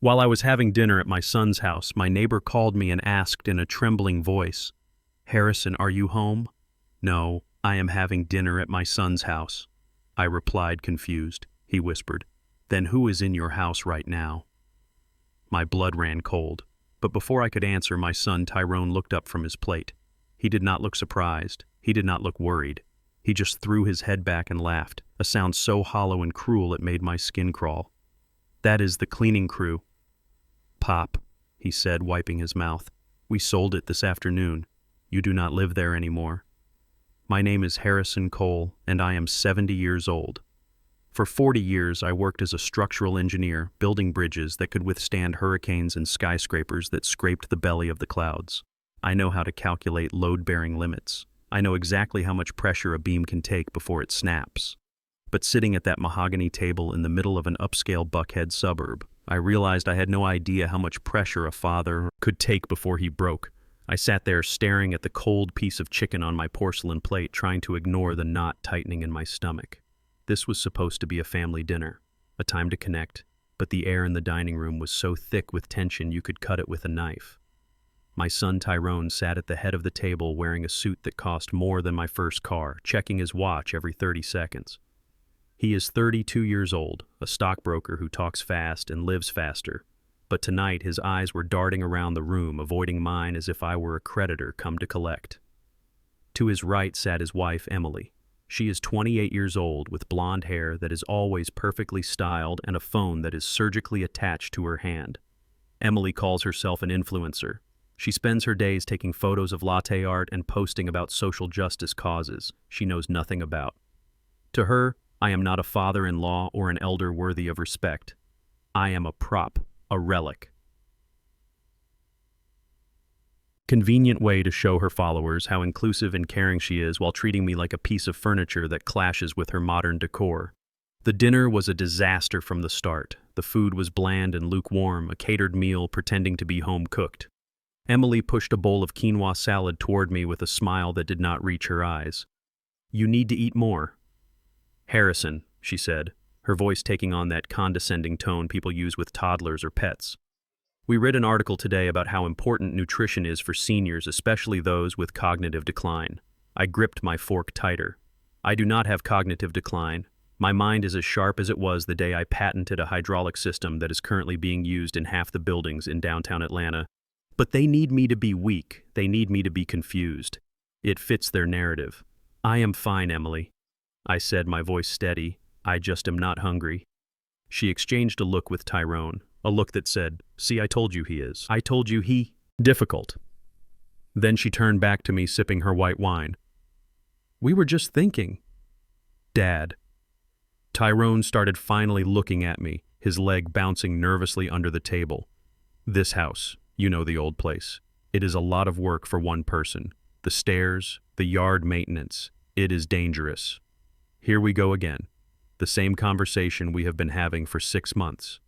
While I was having dinner at my son's house, my neighbor called me and asked in a trembling voice, "Harrison, are you home?" "No, I am having dinner at my son's house," I replied, confused. He whispered, "Then who is in your house right now?" My blood ran cold, but before I could answer, my son Tyrone looked up from his plate. He did not look surprised. He did not look worried. He just threw his head back and laughed, a sound so hollow and cruel it made my skin crawl. "That is the cleaning crew." "Pop," he said, wiping his mouth. "We sold it this afternoon. You do not live there anymore." My name is Harrison Cole, and I am 70 years old. For 40 years, I worked as a structural engineer, building bridges that could withstand hurricanes and skyscrapers that scraped the belly of the clouds. I know how to calculate load-bearing limits. I know exactly how much pressure a beam can take before it snaps. But sitting at that mahogany table in the middle of an upscale Buckhead suburb, I realized I had no idea how much pressure a father could take before he broke. I sat there staring at the cold piece of chicken on my porcelain plate, trying to ignore the knot tightening in my stomach. This was supposed to be a family dinner, a time to connect, but the air in the dining room was so thick with tension you could cut it with a knife. My son Tyrone sat at the head of the table wearing a suit that cost more than my first car, checking his watch every 30 seconds. He is 32 years old, a stockbroker who talks fast and lives faster. But tonight his eyes were darting around the room, avoiding mine as if I were a creditor come to collect. To his right sat his wife, Emily. She is 28 years old, with blonde hair that is always perfectly styled and a phone that is surgically attached to her hand. Emily calls herself an influencer. She spends her days taking photos of latte art and posting about social justice causes she knows nothing about. To her, I am not a father-in-law or an elder worthy of respect. I am a prop, a relic. Convenient way to show her followers how inclusive and caring she is while treating me like a piece of furniture that clashes with her modern decor. The dinner was a disaster from the start. The food was bland and lukewarm, a catered meal pretending to be home-cooked. Emily pushed a bowl of quinoa salad toward me with a smile that did not reach her eyes. "You need to eat more." "Harrison," she said, her voice taking on that condescending tone people use with toddlers or pets. "We read an article today about how important nutrition is for seniors, especially those with cognitive decline." I gripped my fork tighter. "I do not have cognitive decline. My mind is as sharp as it was the day I patented a hydraulic system that is currently being used in half the buildings in downtown Atlanta. But they need me to be weak. They need me to be confused. It fits their narrative." "I am fine, Emily," I said, my voice steady. "I just am not hungry." She exchanged a look with Tyrone, a look that said, "See, I told you he is. I told you he..." Difficult. Then she turned back to me, sipping her white wine. "We were just thinking." "Dad." Tyrone started finally looking at me, his leg bouncing nervously under the table. "This house. You know the old place. It is a lot of work for one person. The stairs, the yard maintenance. It is dangerous. Here we go again. The same conversation we have been having for 6 months.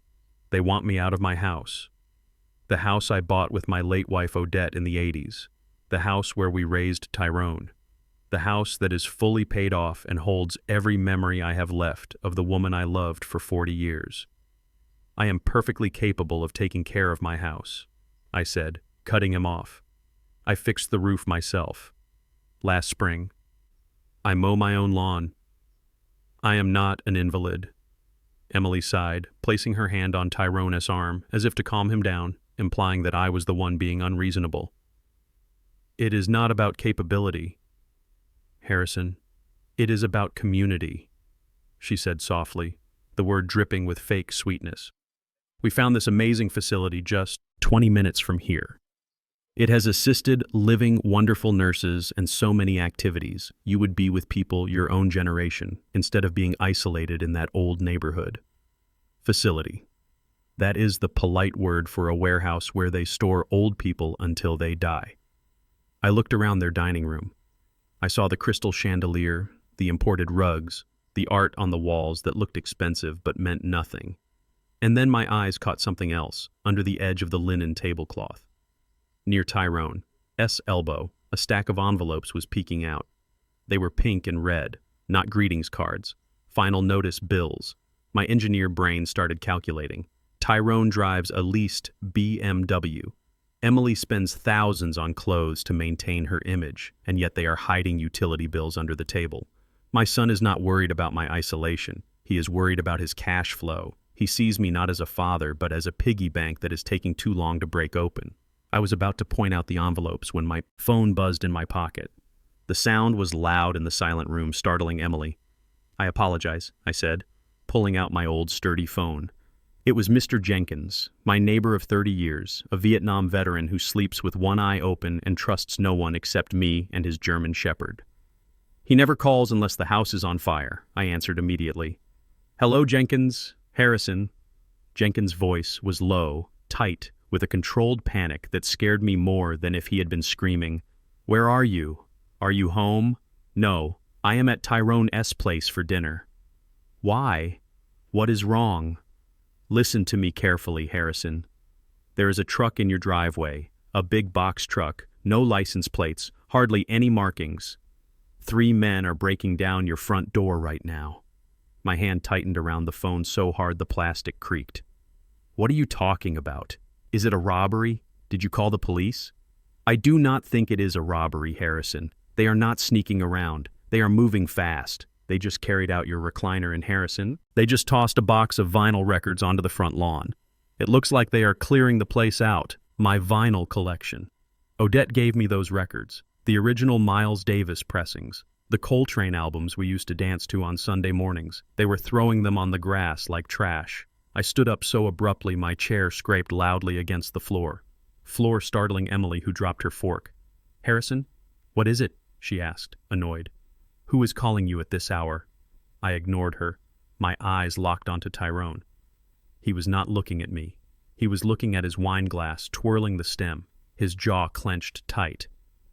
They want me out of my house. The house I bought with my late wife Odette in the 80s. The house where we raised Tyrone. The house that is fully paid off and holds every memory I have left of the woman I loved for 40 years. I am perfectly capable of taking care of my house," I said, cutting him off. "I fixed the roof myself. Last spring. I mow my own lawn. I am not an invalid." Emily sighed, placing her hand on Tyrone's arm as if to calm him down, implying that I was the one being unreasonable. "It is not about capability, Harrison. It is about community," she said softly, the word dripping with fake sweetness. "We found this amazing facility just 20 minutes from here. It has assisted living wonderful nurses and so many activities. You would be with people your own generation instead of being isolated in that old neighborhood." Facility. That is the polite word for a warehouse where they store old people until they die. I looked around their dining room. I saw the crystal chandelier, the imported rugs, the art on the walls that looked expensive but meant nothing. And then my eyes caught something else, under the edge of the linen tablecloth. Near Tyrone's elbow, a stack of envelopes was peeking out. They were pink and red, not greetings cards, final notice bills. My engineer brain started calculating. Tyrone drives a leased BMW. Emily spends thousands on clothes to maintain her image, and yet they are hiding utility bills under the table. My son is not worried about my isolation. He is worried about his cash flow. He sees me not as a father, but as a piggy bank that is taking too long to break open. I was about to point out the envelopes when my phone buzzed in my pocket. The sound was loud in the silent room, startling Emily. "I apologize," I said, pulling out my old sturdy phone. It was Mr. Jenkins, my neighbor of 30 years, a Vietnam veteran who sleeps with one eye open and trusts no one except me and his German shepherd. "He never calls unless the house is on fire," I answered immediately. "Hello, Jenkins. Harrison." Jenkins' voice was low, tight, with a controlled panic that scared me more than if he had been screaming. "Where are you? Are you home?" "No, I am at Tyrone S. place for dinner." "Why? What is wrong?" "Listen to me carefully, Harrison. There is a truck in your driveway, a big box truck, no license plates, hardly any markings. 3 men are breaking down your front door right now." My hand tightened around the phone so hard the plastic creaked. "What are you talking about? Is it a robbery? Did you call the police?" "I do not think it is a robbery, Harrison. They are not sneaking around. They are moving fast. They just carried out your recliner in Harrison. They just tossed a box of vinyl records onto the front lawn. It looks like they are clearing the place out. My vinyl collection. Odette gave me those records. The original Miles Davis pressings. The Coltrane albums we used to dance to on Sunday mornings. They were throwing them on the grass like trash." I stood up so abruptly my chair scraped loudly against the floor. Floor startling Emily, who dropped her fork. "Harrison, what is it?" she asked, annoyed. "Who is calling you at this hour?" I ignored her. My eyes locked onto Tyrone. He was not looking at me. He was looking at his wine glass, twirling the stem, his jaw clenched tight.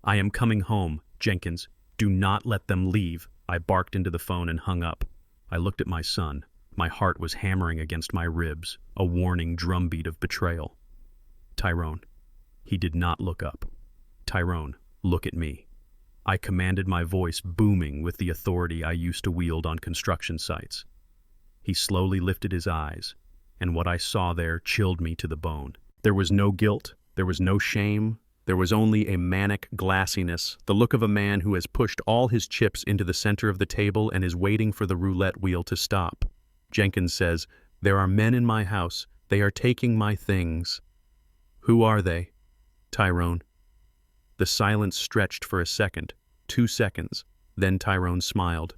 "I am coming home, Jenkins. Do not let them leave." I barked into the phone and hung up. I looked at my son. My heart was hammering against my ribs, a warning drumbeat of betrayal. "Tyrone." He did not look up. "Tyrone, look at me." I commanded, my voice booming with the authority I used to wield on construction sites. He slowly lifted his eyes, and what I saw there chilled me to the bone. There was no guilt, there was no shame, there was only a manic glassiness, the look of a man who has pushed all his chips into the center of the table and is waiting for the roulette wheel to stop. Jenkins says, "There are men in my house. They are taking my things." "Who are they?" "Tyrone." The silence stretched for a second, 2 seconds, then Tyrone smiled.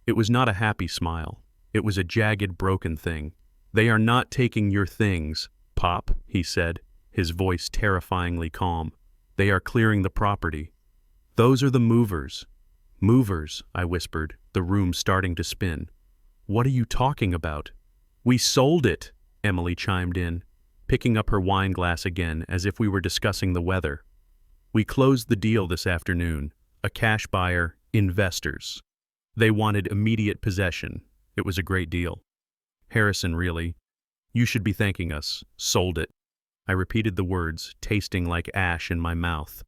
It was not a happy smile. It was a jagged, broken thing. "They are not taking your things, Pop," he said, his voice terrifyingly calm. "They are clearing the property. Those are the movers." "Movers," I whispered, the room starting to spin. "What are you talking about?" "We sold it," Emily chimed in, picking up her wine glass again as if we were discussing the weather. "We closed the deal this afternoon. A cash buyer, investors. They wanted immediate possession. It was a great deal." "Harrison, really? You should be thanking us. Sold it." I repeated the words, tasting like ash in my mouth.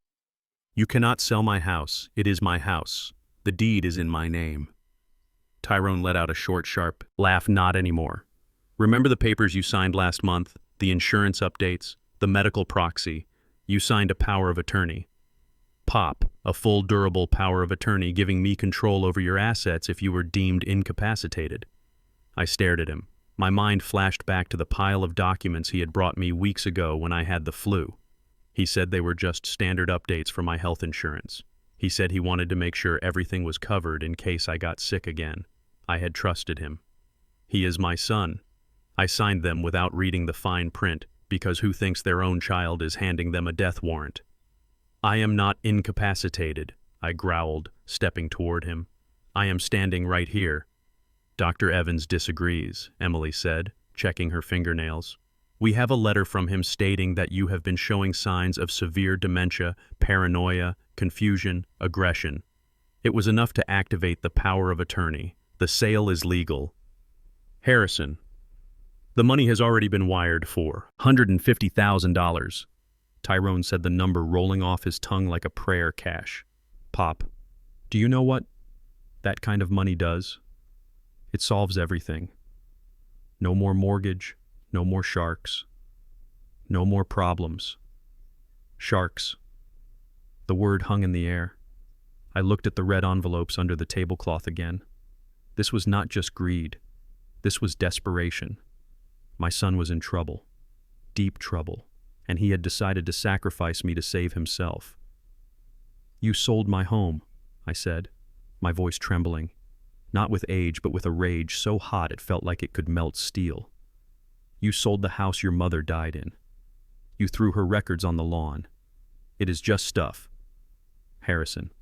"You cannot sell my house. It is my house. The deed is in my name." Tyrone let out a short, sharp laugh. "Not anymore. Remember the papers you signed last month? The insurance updates? The medical proxy? You signed a power of attorney. Pop, a full, durable power of attorney giving me control over your assets if you were deemed incapacitated." I stared at him. My mind flashed back to the pile of documents he had brought me weeks ago when I had the flu. He said they were just standard updates for my health insurance. He said he wanted to make sure everything was covered in case I got sick again. I had trusted him. He is my son. I signed them without reading the fine print, because who thinks their own child is handing them a death warrant? "I am not incapacitated," I growled, stepping toward him. "I am standing right here." "Dr. Evans disagrees," Emily said, checking her fingernails. "We have a letter from him stating that you have been showing signs of severe dementia, paranoia, confusion, aggression. It was enough to activate the power of attorney. The sale is legal." "Harrison, the money has already been wired for $150,000. Tyrone said, the number rolling off his tongue like a prayer cash. "Pop, do you know what that kind of money does? It solves everything. No more mortgage, No more sharks. No more problems. Sharks. The word hung in the air. I looked at the red envelopes under the tablecloth again. This was not just greed. This was desperation. My son was in trouble. Deep trouble. And he had decided to sacrifice me to save himself. "You sold my home," I said, my voice trembling. Not with age, but with a rage so hot it felt like it could melt steel. "You sold the house your mother died in. You threw her records on the lawn. It is just stuff." "Harrison,"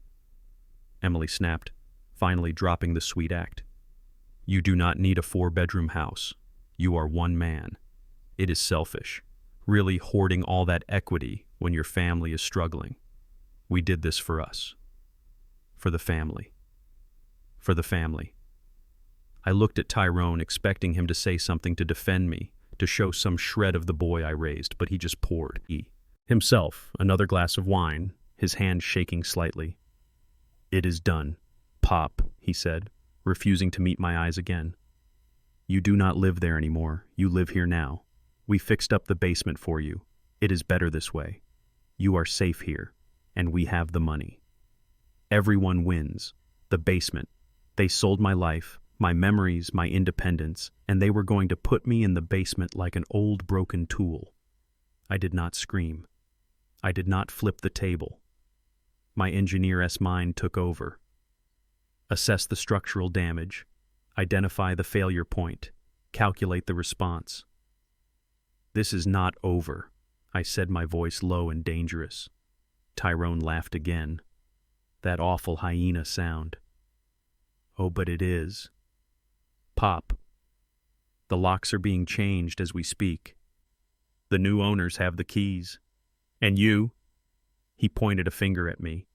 Emily snapped, finally dropping the sweet act. "You do not need a 4-bedroom house. You are one man. It is selfish, really hoarding all that equity when your family is struggling. We did this for us. For the family. For the family." I looked at Tyrone, expecting him to say something to defend me, to show some shred of the boy I raised, but he just poured himself another glass of wine, his hand shaking slightly. "It is done, Pop," he said, refusing to meet my eyes again. "You do not live there anymore. You live here now. We fixed up the basement for you. It is better this way. You are safe here, and we have the money. Everyone wins. The basement. They sold my life, my memories, my independence, and they were going to put me in the basement like an old broken tool." I did not scream. I did not flip the table. My engineer-esque mind took over. Assess the structural damage, identify the failure point, calculate the response. "This is not over," I said, my voice low and dangerous. Tyrone laughed again. That awful hyena sound. "Oh, but it is. Pop. The locks are being changed as we speak. The new owners have the keys. And you," he pointed a finger at me,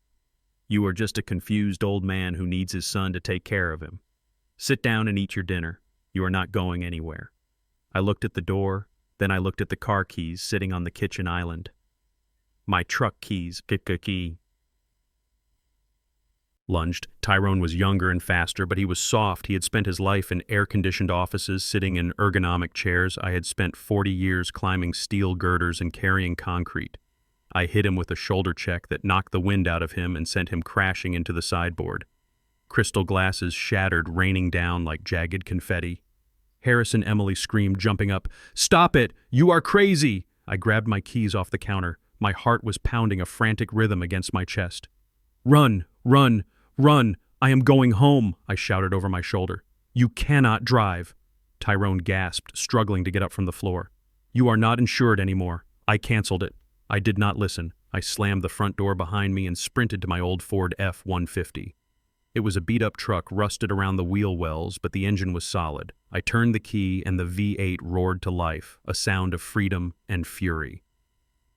"you are just a confused old man who needs his son to take care of him. Sit down and eat your dinner. You are not going anywhere." I looked at the door, then I looked at the car keys sitting on the kitchen island. "My truck keys, key." Lunged. Tyrone was younger and faster, but he was soft. He had spent his life in air-conditioned offices, sitting in ergonomic chairs. I had spent 40 years climbing steel girders and carrying concrete. I hit him with a shoulder check that knocked the wind out of him and sent him crashing into the sideboard. Crystal glasses shattered, raining down like jagged confetti. Harrison, Emily screamed, jumping up. "Stop it! You are crazy!" I grabbed my keys off the counter. My heart was pounding a frantic rhythm against my chest. "Run! Run! Run! I am going home!" I shouted over my shoulder. "You cannot drive!" Tyrone gasped, struggling to get up from the floor. "You are not insured anymore. I canceled it." I did not listen. I slammed the front door behind me and sprinted to my old Ford F-150. It was a beat-up truck, rusted around the wheel wells, but the engine was solid. I turned the key and the V8 roared to life, a sound of freedom and fury.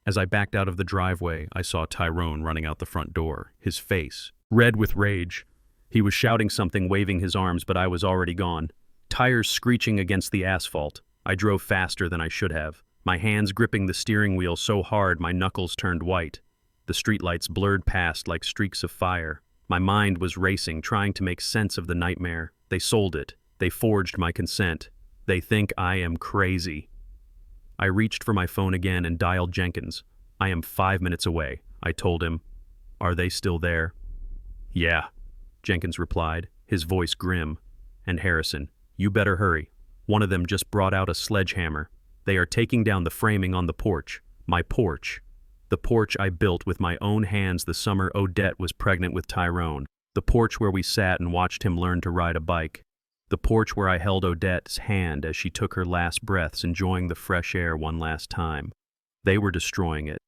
As I backed out of the driveway, I saw Tyrone running out the front door, his face red with rage. He was shouting something, waving his arms, but I was already gone. Tires screeching against the asphalt. I drove faster than I should have, my hands gripping the steering wheel so hard my knuckles turned white. The streetlights blurred past like streaks of fire. My mind was racing, trying to make sense of the nightmare. They sold it. They forged my consent. They think I am crazy. I reached for my phone again and dialed Jenkins. "I am 5 minutes away," I told him. "Are they still there?" "Yeah," Jenkins replied, his voice grim. "And Harrison, you better hurry. One of them just brought out a sledgehammer. They are taking down the framing on the porch. My porch. The porch I built with my own hands the summer Odette was pregnant with Tyrone. The porch where we sat and watched him learn to ride a bike. The porch where I held Odette's hand as she took her last breaths, enjoying the fresh air one last time. They were destroying it.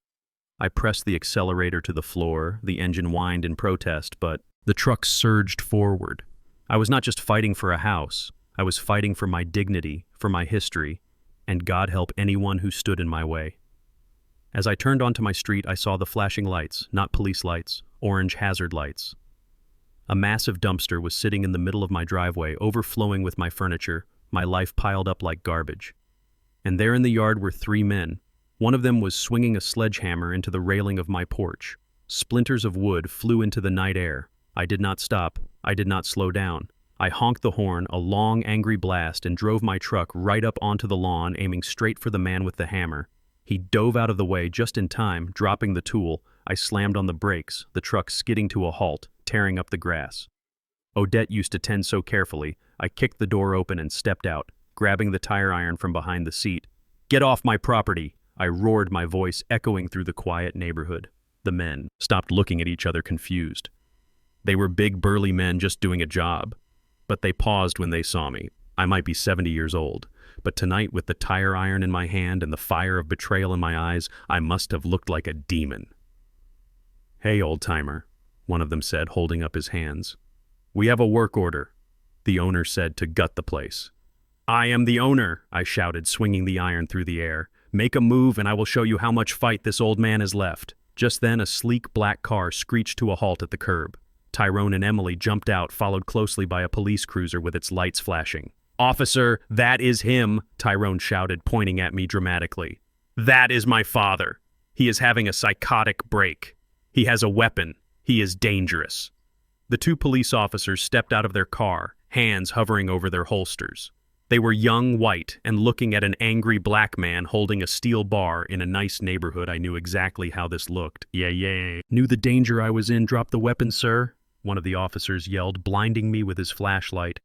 I pressed the accelerator to the floor, the engine whined in protest, but the truck surged forward. I was not just fighting for a house. I was fighting for my dignity, for my history, and God help anyone who stood in my way. As I turned onto my street, I saw the flashing lights, not police lights, orange hazard lights. A massive dumpster was sitting in the middle of my driveway, overflowing with my furniture, my life piled up like garbage. And there in the yard were 3 men. One of them was swinging a sledgehammer into the railing of my porch. Splinters of wood flew into the night air. I did not stop. I did not slow down. I honked the horn, a long, angry blast, and drove my truck right up onto the lawn, aiming straight for the man with the hammer. He dove out of the way just in time, dropping the tool. I slammed on the brakes, the truck skidding to a halt, tearing up the grass. Odette used to tend so carefully. I kicked the door open and stepped out, grabbing the tire iron from behind the seat. "Get off my property!" I roared, my voice echoing through the quiet neighborhood. The men stopped looking at each other confused. They were big, burly men just doing a job. But they paused when they saw me. I might be 70 years old, but tonight, with the tire iron in my hand and the fire of betrayal in my eyes, I must have looked like a demon. "Hey, old-timer," one of them said, holding up his hands. "We have a work order," the owner said, to gut the place. "I am the owner," I shouted, swinging the iron through the air. "Make a move and I will show you how much fight this old man has left." Just then, a sleek black car screeched to a halt at the curb. Tyrone and Emily jumped out, followed closely by a police cruiser with its lights flashing. "Officer, that is him," Tyrone shouted, pointing at me dramatically. "That is my father. He is having a psychotic break. He has a weapon. He is dangerous." The two police officers stepped out of their car, hands hovering over their holsters. They were young, white, and looking at an angry black man holding a steel bar in a nice neighborhood. I knew exactly how this looked. Yeah. "Knew the danger I was in. Drop the weapon, sir," one of the officers yelled, blinding me with his flashlight.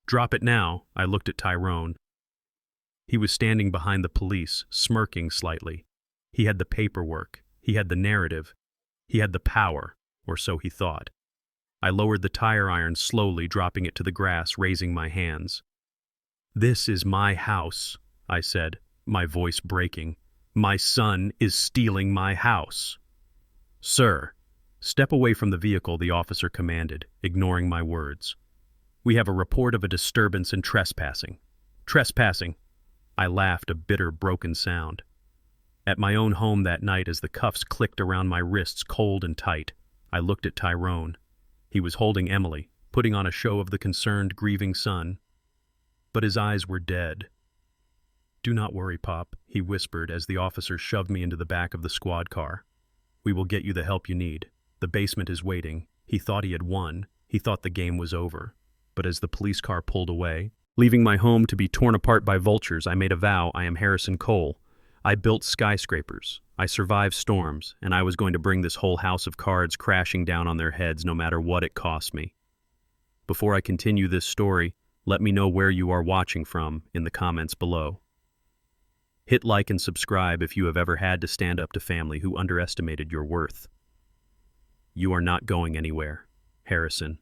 "Drop it now." I looked at Tyrone. He was standing behind the police, smirking slightly. He had the paperwork. He had the narrative. He had the power, or so he thought. I lowered the tire iron slowly, dropping it to the grass, raising my hands. "This is my house," I said, my voice breaking. "My son is stealing my house." "Sir." "Step away from the vehicle," the officer commanded, ignoring my words. "We have a report of a disturbance and trespassing." "Trespassing?" I laughed, a bitter, broken sound. At my own home that night, as the cuffs clicked around my wrists cold and tight, I looked at Tyrone. He was holding Emily, putting on a show of the concerned, grieving son. But his eyes were dead. "Do not worry, Pop," he whispered as the officer shoved me into the back of the squad car. "We will get you the help you need. The basement is waiting." He thought he had won. He thought the game was over. But as the police car pulled away, leaving my home to be torn apart by vultures, I made a vow. I am Harrison Cole. I built skyscrapers. I survived storms, and I was going to bring this whole house of cards crashing down on their heads no matter what it cost me. Before I continue this story, let me know where you are watching from in the comments below. Hit like and subscribe if you have ever had to stand up to family who underestimated your worth. You are not going anywhere, Harrison.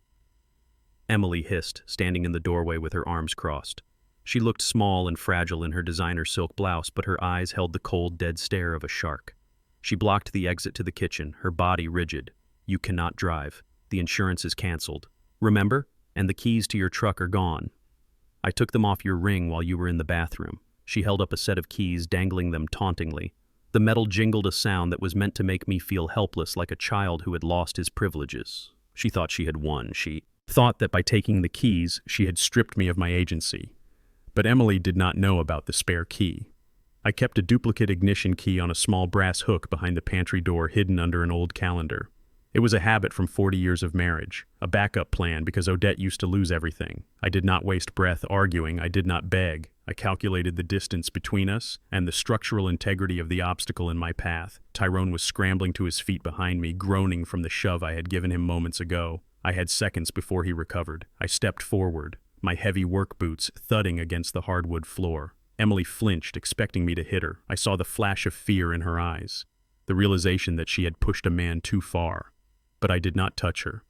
Emily hissed, standing in the doorway with her arms crossed. She looked small and fragile in her designer silk blouse, but her eyes held the cold, dead stare of a shark. She blocked the exit to the kitchen, her body rigid. "You cannot drive. The insurance is canceled. Remember? And the keys to your truck are gone. I took them off your ring while you were in the bathroom." She held up a set of keys, dangling them tauntingly. The metal jingled a sound that was meant to make me feel helpless, like a child who had lost his privileges. She thought she had won. She thought that by taking the keys, she had stripped me of my agency. But Emily did not know about the spare key. I kept a duplicate ignition key on a small brass hook behind the pantry door, hidden under an old calendar. It was a habit from 40 years of marriage, a backup plan because Odette used to lose everything. I did not waste breath arguing. I did not beg. I calculated the distance between us and the structural integrity of the obstacle in my path. Tyrone was scrambling to his feet behind me, groaning from the shove I had given him moments ago. I had seconds before he recovered. I stepped forward, my heavy work boots thudding against the hardwood floor. Emily flinched, expecting me to hit her. I saw the flash of fear in her eyes, the realization that she had pushed a man too far. But I did not touch her.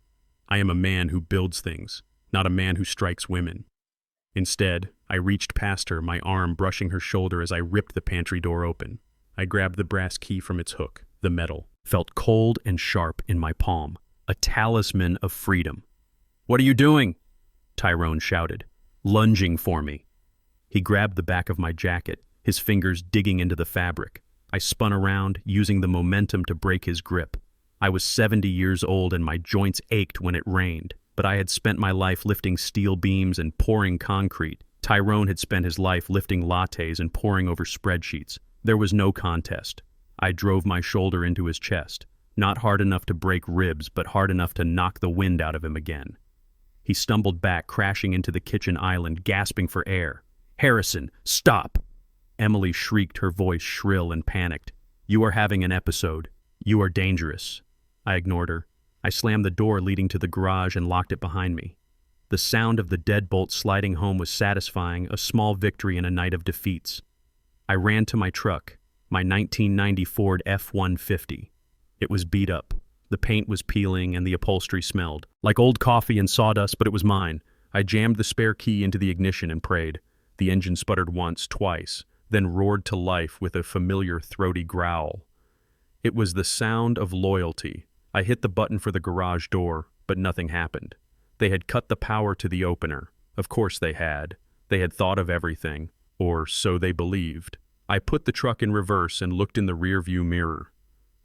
I am a man who builds things, not a man who strikes women. Instead, I reached past her, my arm brushing her shoulder as I ripped the pantry door open. I grabbed the brass key from its hook. The metal felt cold and sharp in my palm, a talisman of freedom. "What are you doing?" Tyrone shouted, lunging for me. He grabbed the back of my jacket, his fingers digging into the fabric. I spun around, using the momentum to break his grip. I was 70 years old and my joints ached when it rained, but I had spent my life lifting steel beams and pouring concrete. Tyrone had spent his life lifting lattes and poring over spreadsheets. There was no contest. I drove my shoulder into his chest, not hard enough to break ribs, but hard enough to knock the wind out of him again. He stumbled back, crashing into the kitchen island, gasping for air. "Harrison, stop!" Emily shrieked, her voice shrill and panicked. "You are having an episode. You are dangerous." I ignored her. I slammed the door leading to the garage and locked it behind me. The sound of the deadbolt sliding home was satisfying, a small victory in a night of defeats. I ran to my truck, my 1990 Ford F-150. It was beat up. The paint was peeling and the upholstery smelled like old coffee and sawdust, but it was mine. I jammed the spare key into the ignition and prayed. The engine sputtered once, twice, then roared to life with a familiar throaty growl. It was the sound of loyalty. I hit the button for the garage door, but nothing happened. They had cut the power to the opener. Of course they had. They had thought of everything, or so they believed. I put the truck in reverse and looked in the rearview mirror.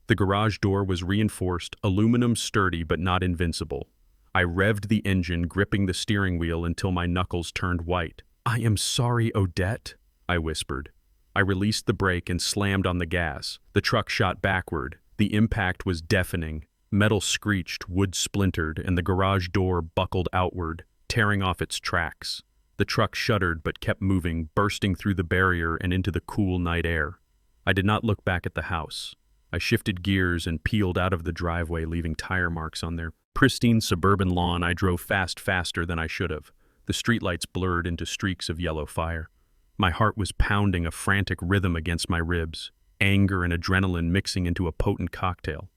The garage door was reinforced, aluminum sturdy but not invincible. I revved the engine, gripping the steering wheel until my knuckles turned white. "I am sorry, Odette," I whispered. I released the brake and slammed on the gas. The truck shot backward. The impact was deafening. Metal screeched, wood splintered, and the garage door buckled outward, tearing off its tracks. The truck shuddered but kept moving, bursting through the barrier and into the cool night air. I did not look back at the house. I shifted gears and peeled out of the driveway, leaving tire marks on their pristine suburban lawn. I drove faster than I should have. The streetlights blurred into streaks of yellow fire. My heart was pounding a frantic rhythm against my ribs, anger and adrenaline mixing into a potent cocktail.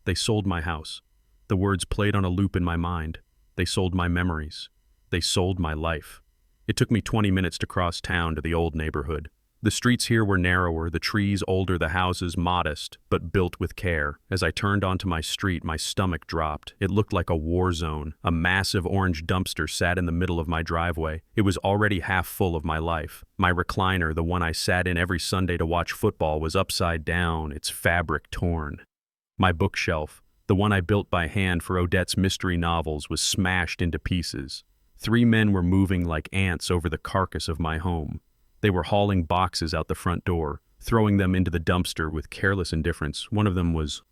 They sold my house. The words played on a loop in my mind. They sold my memories. They sold my life. It took me 20 minutes to cross town to the old neighborhood. The streets here were narrower, the trees older, the houses modest, but built with care. As I turned onto my street, my stomach dropped. It looked like a war zone. A massive orange dumpster sat in the middle of my driveway. It was already half full of my life. My recliner, the one I sat in every Sunday to watch football, was upside down, its fabric torn. My bookshelf, the one I built by hand for Odette's mystery novels, was smashed into pieces. 3 men were moving like ants over the carcass of my home. They were hauling boxes out the front door, throwing them into the dumpster with careless indifference. One of them was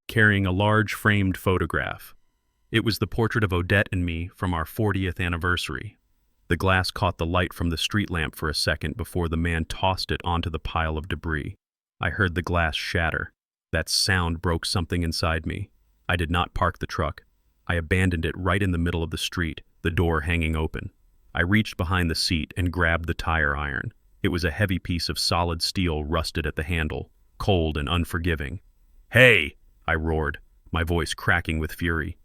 carrying a large framed photograph. It was the portrait of Odette and me from our 40th anniversary. The glass caught the light from the street lamp for a second before the man tossed it onto the pile of debris. I heard the glass shatter. That sound broke something inside me. I did not park the truck. I abandoned it right in the middle of the street, the door hanging open. I reached behind the seat and grabbed the tire iron. It was a heavy piece of solid steel rusted at the handle, cold and unforgiving. "Hey!" I roared, my voice cracking with fury.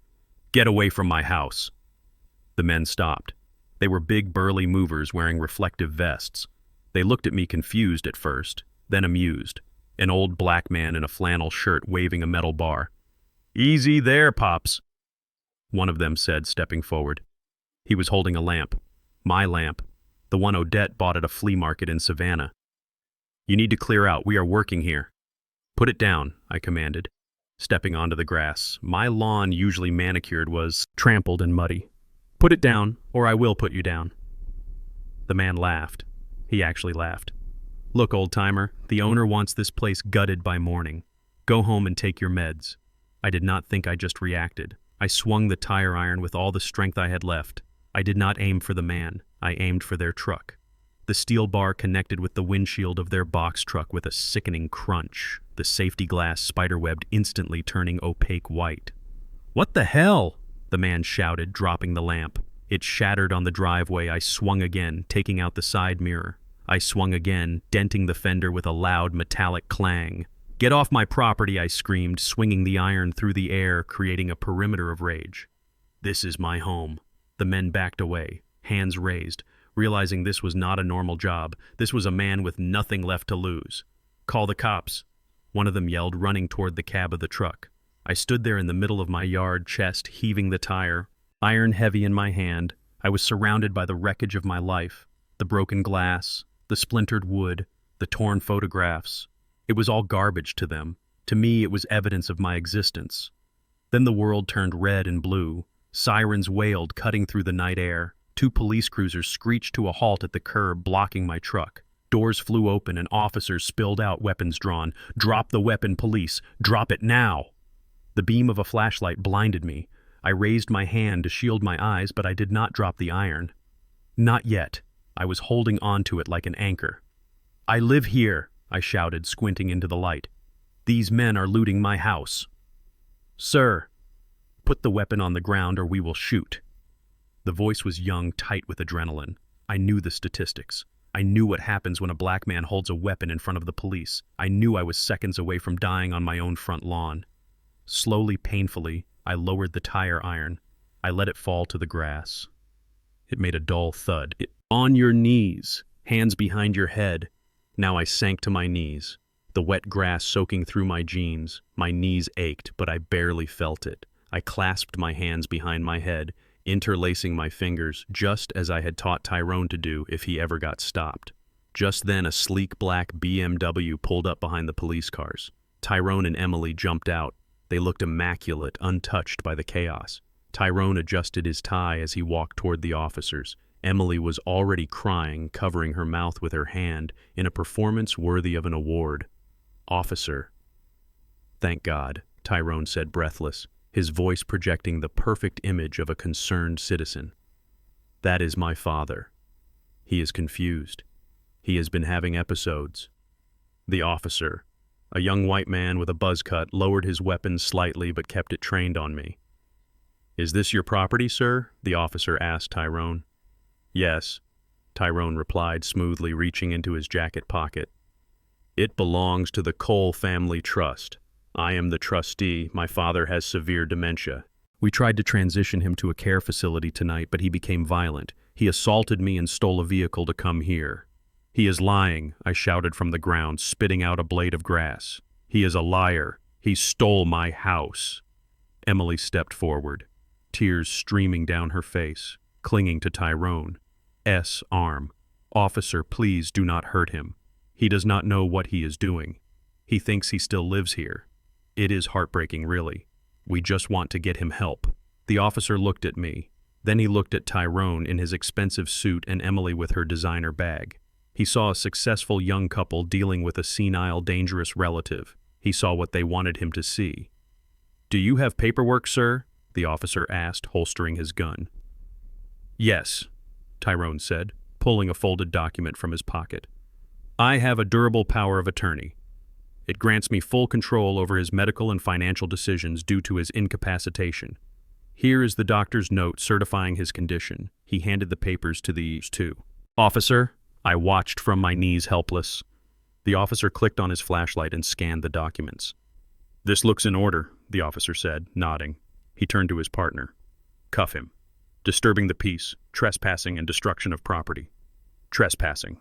"Get away from my house!" The men stopped. They were big, burly movers wearing reflective vests. They looked at me confused at first, then amused. An old black man in a flannel shirt waving a metal bar. "Easy there, Pops," one of them said, stepping forward. He was holding a lamp. My lamp, the one Odette bought at a flea market in Savannah. "You need to clear out. We are working here." "Put it down," I commanded, stepping onto the grass. My lawn, usually manicured, was trampled and muddy. "Put it down, or I will put you down." The man laughed. He actually laughed. "Look, old-timer, the owner wants this place gutted by morning. Go home and take your meds." I did not think I just reacted. I swung the tire iron with all the strength I had left. I did not aim for the man. I aimed for their truck. The steel bar connected with the windshield of their box truck with a sickening crunch, the safety glass spiderwebbed, instantly turning opaque white. "What the hell?" the man shouted, dropping the lamp. It shattered on the driveway. I swung again, taking out the side mirror. I swung again, denting the fender with a loud metallic clang. "Get off my property," I screamed, swinging the iron through the air, creating a perimeter of rage. "This is my home." The men backed away, hands raised, realizing this was not a normal job. This was a man with nothing left to lose. "Call the cops," one of them yelled, running toward the cab of the truck. I stood there in the middle of my yard, chest heaving the tire, iron heavy in my hand. I was surrounded by the wreckage of my life, the broken glass, the splintered wood, the torn photographs. It was all garbage to them. To me, it was evidence of my existence. Then the world turned red and blue. Sirens wailed, cutting through the night air. 2 police cruisers screeched to a halt at the curb, blocking my truck. Doors flew open and officers spilled out, weapons drawn. "Drop the weapon, police! Drop it now!" The beam of a flashlight blinded me. I raised my hand to shield my eyes, but I did not drop the iron. Not yet. I was holding on to it like an anchor. "I live here," I shouted, squinting into the light. "These men are looting my house." "Sir, put the weapon on the ground or we will shoot." The voice was young, tight with adrenaline. I knew the statistics. I knew what happens when a black man holds a weapon in front of the police. I knew I was seconds away from dying on my own front lawn. Slowly, painfully, I lowered the tire iron. I let it fall to the grass. It made a dull thud. "On your knees, hands behind your head." Now I sank to my knees, the wet grass soaking through my jeans. My knees ached, but I barely felt it. I clasped my hands behind my head, interlacing my fingers, just as I had taught Tyrone to do if he ever got stopped. Just then, a sleek black BMW pulled up behind the police cars. Tyrone and Emily jumped out. They looked immaculate, untouched by the chaos. Tyrone adjusted his tie as he walked toward the officers. Emily was already crying, covering her mouth with her hand, in a performance worthy of an award. "Officer." "Thank God," Tyrone said, breathless, his voice projecting the perfect image of a concerned citizen. "That is my father. He is confused. He has been having episodes." The officer, a young white man with a buzz cut, lowered his weapon slightly but kept it trained on me. "Is this your property, sir?" the officer asked Tyrone. "Yes," Tyrone replied smoothly, reaching into his jacket pocket. "It belongs to the Cole Family Trust. I am the trustee. My father has severe dementia. We tried to transition him to a care facility tonight, but he became violent. He assaulted me and stole a vehicle to come here." "He is lying," I shouted from the ground, spitting out a blade of grass. "He is a liar. He stole my house." Emily stepped forward, tears streaming down her face, clinging to Tyrone's arm. "Officer, please do not hurt him. He does not know what he is doing. He thinks he still lives here. It is heartbreaking, really. We just want to get him help." The officer looked at me. Then he looked at Tyrone in his expensive suit and Emily with her designer bag. He saw a successful young couple dealing with a senile, dangerous relative. He saw what they wanted him to see. "Do you have paperwork, sir?" the officer asked, holstering his gun. "Yes," Tyrone said, pulling a folded document from his pocket. "I have a durable power of attorney. It grants me full control over his medical and financial decisions due to his incapacitation. Here is the doctor's note certifying his condition." He handed the papers to these two. "Officer," I watched from my knees, helpless. The officer clicked on his flashlight and scanned the documents. "This looks in order," the officer said, nodding. He turned to his partner. "Cuff him. Disturbing the peace, trespassing, and destruction of property." "Trespassing."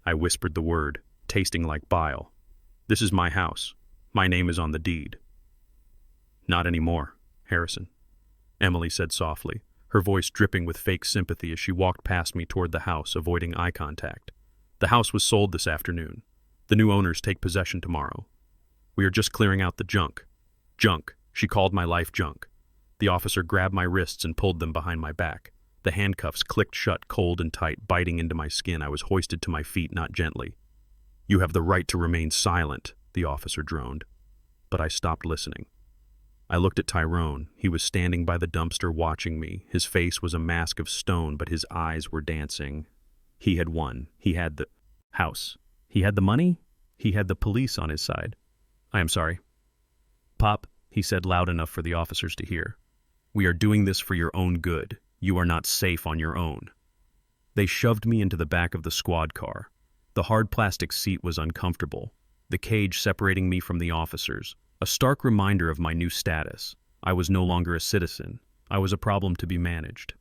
I whispered the word, tasting like bile. "This is my house. My name is on the deed." "Not anymore, Harrison," Emily said softly, her voice dripping with fake sympathy as she walked past me toward the house, avoiding eye contact. "The house was sold this afternoon. The new owners take possession tomorrow. We are just clearing out the junk." "Junk." She called my life junk. The officer grabbed my wrists and pulled them behind my back. The handcuffs clicked shut, cold and tight, biting into my skin. I was hoisted to my feet, not gently. "You have the right to remain silent," the officer droned. But I stopped listening. I looked at Tyrone. He was standing by the dumpster watching me. His face was a mask of stone, but his eyes were dancing. He had won. He had the house. He had the money. He had the police on his side. "I am sorry." "Pop," he said loud enough for the officers to hear. "We are doing this for your own good. You are not safe on your own." They shoved me into the back of the squad car. The hard plastic seat was uncomfortable, the cage separating me from the officers, a stark reminder of my new status. I was no longer a citizen. I was a problem to be managed.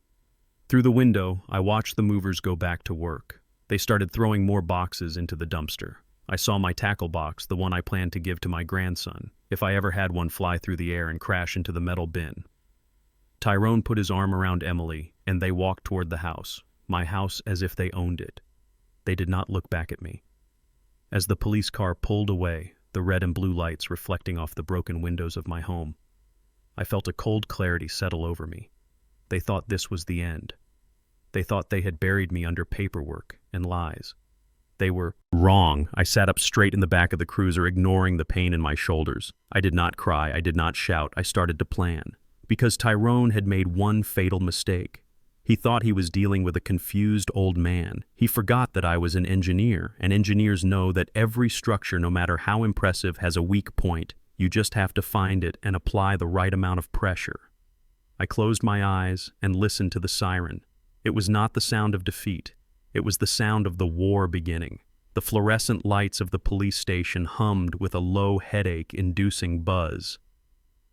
Through the window, I watched the movers go back to work. They started throwing more boxes into the dumpster. I saw my tackle box, the one I planned to give to my grandson, if I ever had one, fly through the air and crash into the metal bin. Tyrone put his arm around Emily, and they walked toward the house, my house as if they owned it. They did not look back at me. As the police car pulled away, the red and blue lights reflecting off the broken windows of my home, I felt a cold clarity settle over me. They thought this was the end. They thought they had buried me under paperwork and lies. They were wrong. I sat up straight in the back of the cruiser, ignoring the pain in my shoulders. I did not cry. I did not shout. I started to plan. Because Tyrone had made one fatal mistake. He thought he was dealing with a confused old man. He forgot that I was an engineer, and engineers know that every structure, no matter how impressive, has a weak point. You just have to find it and apply the right amount of pressure. I closed my eyes and listened to the siren. It was not the sound of defeat. It was the sound of the war beginning. The fluorescent lights of the police station hummed with a low headache-inducing buzz.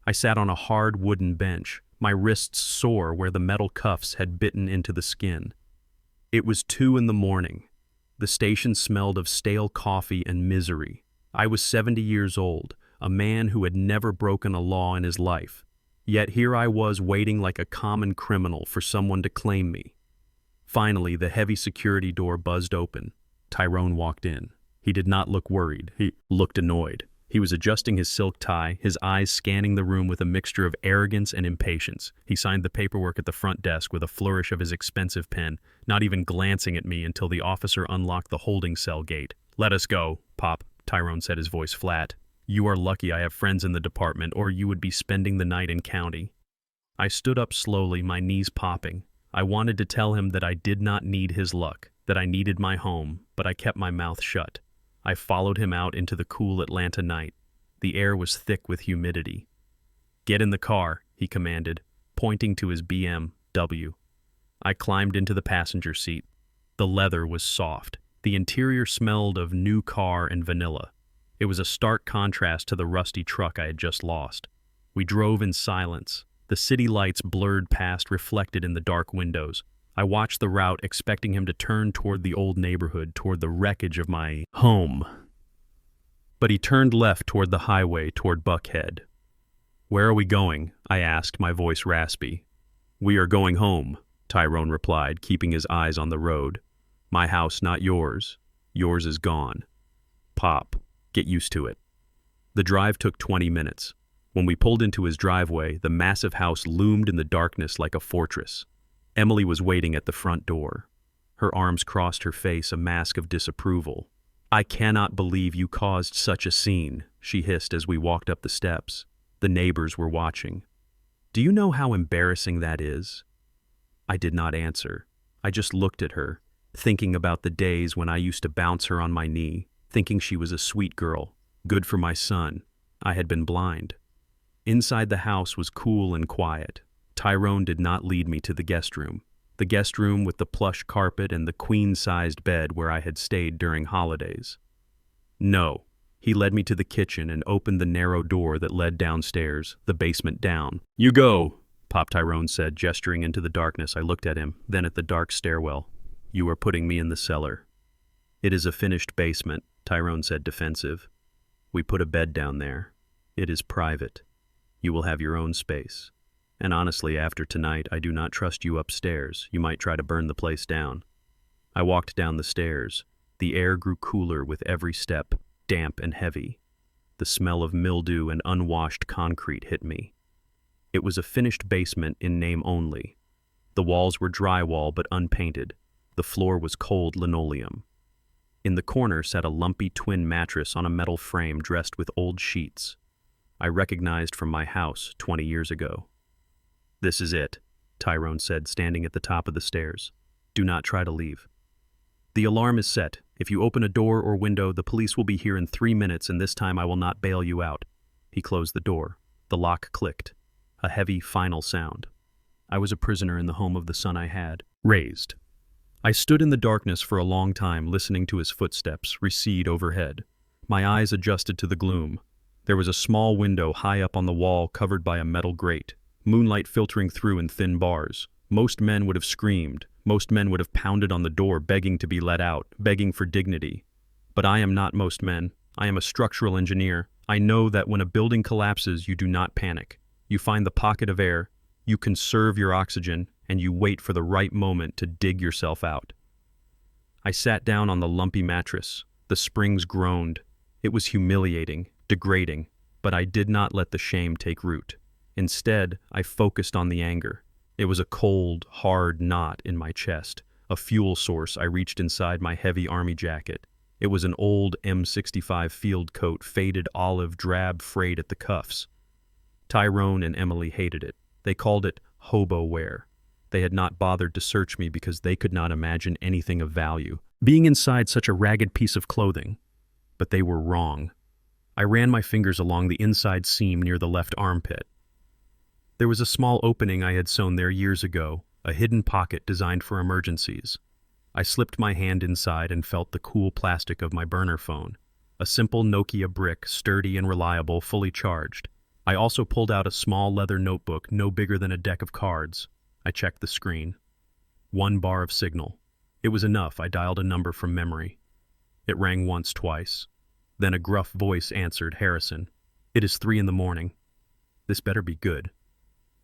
I sat on a hard wooden bench, my wrists sore where the metal cuffs had bitten into the skin. It was 2 a.m. The station smelled of stale coffee and misery. I was 70 years old, a man who had never broken a law in his life. Yet here I was waiting like a common criminal for someone to claim me. Finally, the heavy security door buzzed open. Tyrone walked in. He did not look worried. He looked annoyed. He was adjusting his silk tie, his eyes scanning the room with a mixture of arrogance and impatience. He signed the paperwork at the front desk with a flourish of his expensive pen, not even glancing at me until the officer unlocked the holding cell gate. "Let us go, Pop," Tyrone said, his voice flat. "You are lucky I have friends in the department, or you would be spending the night in county." I stood up slowly, my knees popping. I wanted to tell him that I did not need his luck, that I needed my home, but I kept my mouth shut. I followed him out into the cool Atlanta night. The air was thick with humidity. "Get in the car," he commanded, pointing to his BMW. I climbed into the passenger seat. The leather was soft. The interior smelled of new car and vanilla. It was a stark contrast to the rusty truck I had just lost. We drove in silence. The city lights blurred past, reflected in the dark windows. I watched the route, expecting him to turn toward the old neighborhood, toward the wreckage of my home. But he turned left toward the highway, toward Buckhead. "Where are we going?" I asked, my voice raspy. "We are going home," Tyrone replied, keeping his eyes on the road. "My house, not yours. Yours is gone. Pop, get used to it." The drive took 20 minutes. When we pulled into his driveway, the massive house loomed in the darkness like a fortress. Emily was waiting at the front door. Her arms crossed her face, a mask of disapproval. "I cannot believe you caused such a scene," she hissed as we walked up the steps. The neighbors were watching. "Do you know how embarrassing that is?" I did not answer. I just looked at her, thinking about the days when I used to bounce her on my knee, thinking she was a sweet girl, good for my son. I had been blind. Inside the house was cool and quiet. Tyrone did not lead me to the guest room with the plush carpet and the queen-sized bed where I had stayed during holidays. No, he led me to the kitchen and opened the narrow door that led downstairs, the basement down. "You go," Pop Tyrone said, gesturing into the darkness. I looked at him, then at the dark stairwell. "You are putting me in the cellar." "It is a finished basement," Tyrone said, defensive. "We put a bed down there. It is private. You will have your own space. And honestly, after tonight, I do not trust you upstairs. You might try to burn the place down." I walked down the stairs. The air grew cooler with every step, damp and heavy. The smell of mildew and unwashed concrete hit me. It was a finished basement in name only. The walls were drywall but unpainted. The floor was cold linoleum. In the corner sat a lumpy twin mattress on a metal frame dressed with old sheets. I recognized from my house 20 years ago. "This is it," Tyrone said, standing at the top of the stairs. "Do not try to leave. The alarm is set. If you open a door or window, the police will be here in 3 minutes, and this time I will not bail you out." He closed the door. The lock clicked. A heavy, final sound. I was a prisoner in the home of the son I had raised. I stood in the darkness for a long time, listening to his footsteps recede overhead. My eyes adjusted to the gloom. There was a small window high up on the wall covered by a metal grate, moonlight filtering through in thin bars. Most men would have screamed. Most men would have pounded on the door, begging to be let out, begging for dignity. But I am not most men. I am a structural engineer. I know that when a building collapses, you do not panic. You find the pocket of air, you conserve your oxygen, and you wait for the right moment to dig yourself out. I sat down on the lumpy mattress. The springs groaned. It was humiliating, degrading, but I did not let the shame take root. Instead, I focused on the anger. It was a cold, hard knot in my chest, a fuel source. I reached inside my heavy army jacket. It was an old M65 field coat, faded olive drab, frayed at the cuffs. Tyrone and Emily hated it. They called it hobo-ware. They had not bothered to search me because they could not imagine anything of value, being inside such a ragged piece of clothing. But they were wrong. I ran my fingers along the inside seam near the left armpit. There was a small opening I had sewn there years ago, a hidden pocket designed for emergencies. I slipped my hand inside and felt the cool plastic of my burner phone. A simple Nokia brick, sturdy and reliable, fully charged. I also pulled out a small leather notebook no bigger than a deck of cards. I checked the screen. 1 bar of signal. It was enough. I dialed a number from memory. It rang once, twice. Then a gruff voice answered, "Harrison. It is 3 a.m. This better be good."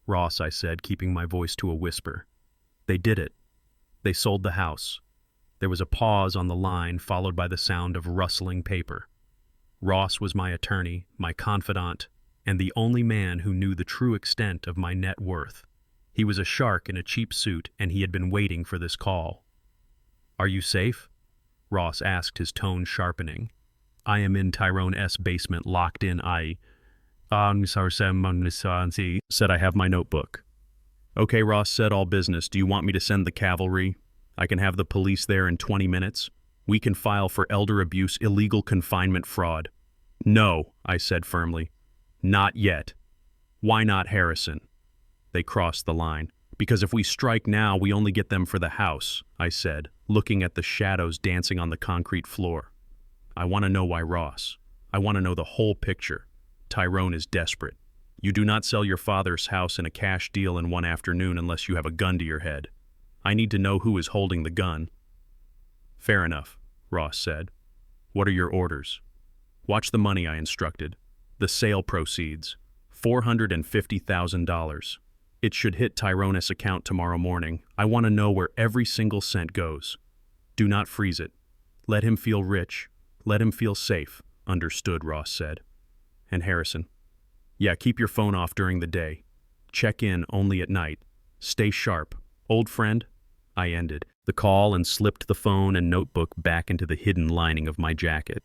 "Ross," I said, keeping my voice to a whisper. "They did it. They sold the house." There was a pause on the line, followed by the sound of rustling paper. Ross was my attorney, my confidant, and the only man who knew the true extent of my net worth. He was a shark in a cheap suit, and he had been waiting for this call. "Are you safe?" Ross asked, his tone sharpening. "I am in Tyrone's basement, locked in. Said I have my notebook. "Okay," Ross said, all business. "Do you want me to send the cavalry? I can have the police there in 20 minutes. We can file for elder abuse, illegal confinement, fraud." "No," I said firmly. "Not yet." "Why not, Harrison?" They crossed the line. "Because if we strike now, we only get them for the house," I said, looking at the shadows dancing on the concrete floor. "I want to know why, Ross. I want to know the whole picture. Tyrone is desperate. You do not sell your father's house in a cash deal in one afternoon unless you have a gun to your head. I need to know who is holding the gun." "Fair enough," Ross said. "What are your orders?" "Watch the money," I instructed. "The sale proceeds. $450,000. It should hit Tyrone's account tomorrow morning. I want to know where every single cent goes. Do not freeze it. Let him feel rich. Let him feel safe." "Understood," Ross said. "And Harrison?" "Yeah, keep your phone off during the day. Check in only at night. Stay sharp. Old friend?" I ended the call and slipped the phone and notebook back into the hidden lining of my jacket.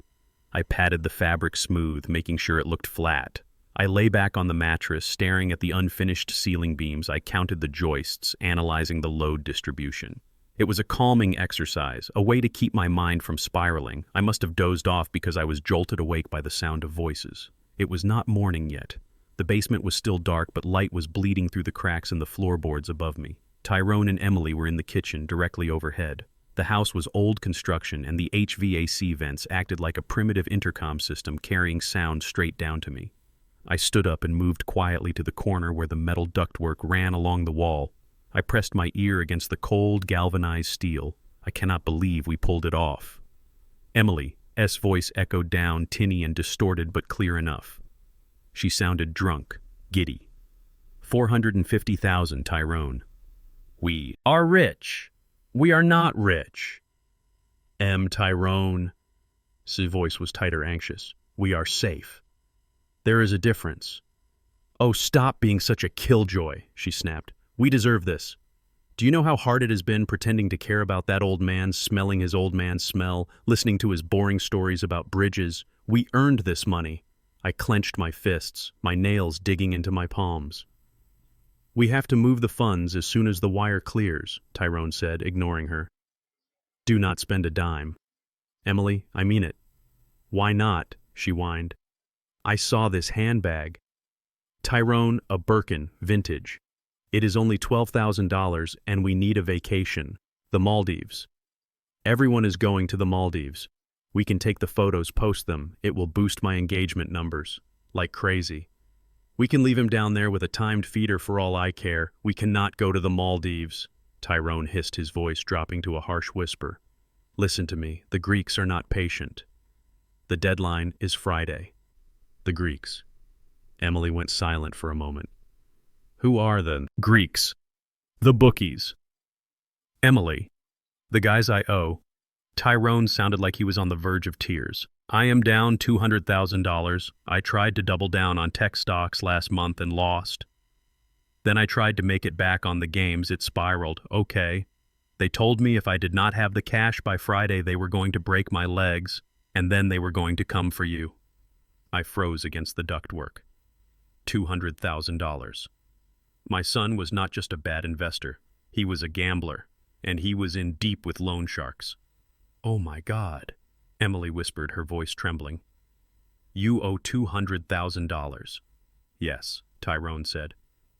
I patted the fabric smooth, making sure it looked flat. I lay back on the mattress, staring at the unfinished ceiling beams. I counted the joists, analyzing the load distribution. It was a calming exercise, a way to keep my mind from spiraling. I must have dozed off because I was jolted awake by the sound of voices. It was not morning yet. The basement was still dark, but light was bleeding through the cracks in the floorboards above me. Tyrone and Emily were in the kitchen, directly overhead. The house was old construction, and the HVAC vents acted like a primitive intercom system carrying sound straight down to me. I stood up and moved quietly to the corner where the metal ductwork ran along the wall. I pressed my ear against the cold, galvanized steel. I cannot believe we pulled it off. Emily's voice echoed down, tinny and distorted, but clear enough. She sounded drunk, giddy. $450,000, Tyrone. "We are rich. We are not rich." Tyrone's voice was tighter, anxious. "We are safe. There is a difference." "Oh, stop being such a killjoy," she snapped. "We deserve this. Do you know how hard it has been pretending to care about that old man, smelling his old man smell, listening to his boring stories about bridges? We earned this money." I clenched my fists, my nails digging into my palms. "We have to move the funds as soon as the wire clears," Tyrone said, ignoring her. "Do not spend a dime." "Emily, I mean it." "Why not?" she whined. "I saw this handbag." "Tyrone, a Birkin, vintage. It is only $12,000 and we need a vacation. The Maldives. Everyone is going to the Maldives. We can take the photos, post them. It will boost my engagement numbers. Like crazy. We can leave him down there with a timed feeder for all I care. We cannot go to the Maldives." Tyrone hissed, his voice dropping to a harsh whisper. "Listen to me. The Greeks are not patient. The deadline is Friday." "The Greeks." Emily went silent for a moment. "Who are the Greeks?" "The bookies." "Emily, the guys I owe." Tyrone sounded like he was on the verge of tears. "I am down $200,000. I tried to double down on tech stocks last month and lost. Then I tried to make it back on the games. It spiraled. Okay. They told me if I did not have the cash by Friday, they were going to break my legs, and then they were going to come for you." I froze against the ductwork. $200,000. My son was not just a bad investor. He was a gambler, and he was in deep with loan sharks. "Oh my God," Emily whispered, her voice trembling. "You owe $200,000. "Yes," Tyrone said.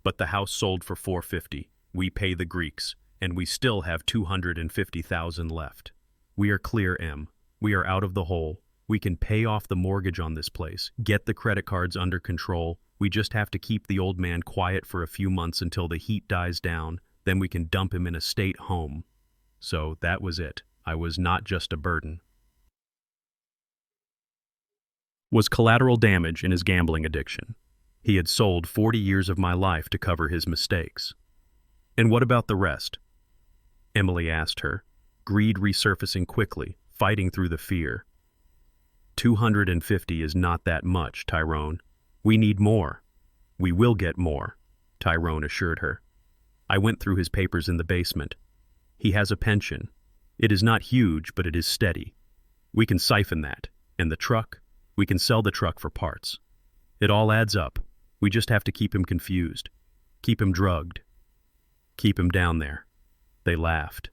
"But the house sold for $450. We pay the Greeks, and we still have $250,000 left. We are clear, Em. We are out of the hole. We can pay off the mortgage on this place, get the credit cards under control. We just have to keep the old man quiet for a few months until the heat dies down. Then we can dump him in a state home." So that was it. I was not just a burden. Was collateral damage in his gambling addiction. He had sold 40 years of my life to cover his mistakes. "And what about the rest?" Emily asked her, greed resurfacing quickly, fighting through the fear. "250 is not that much, Tyrone. We need more." "We will get more," Tyrone assured her. "I went through his papers in the basement. He has a pension. It is not huge, but it is steady. We can siphon that. And the truck? We can sell the truck for parts. It all adds up. We just have to keep him confused. Keep him drugged. Keep him down there." They laughed.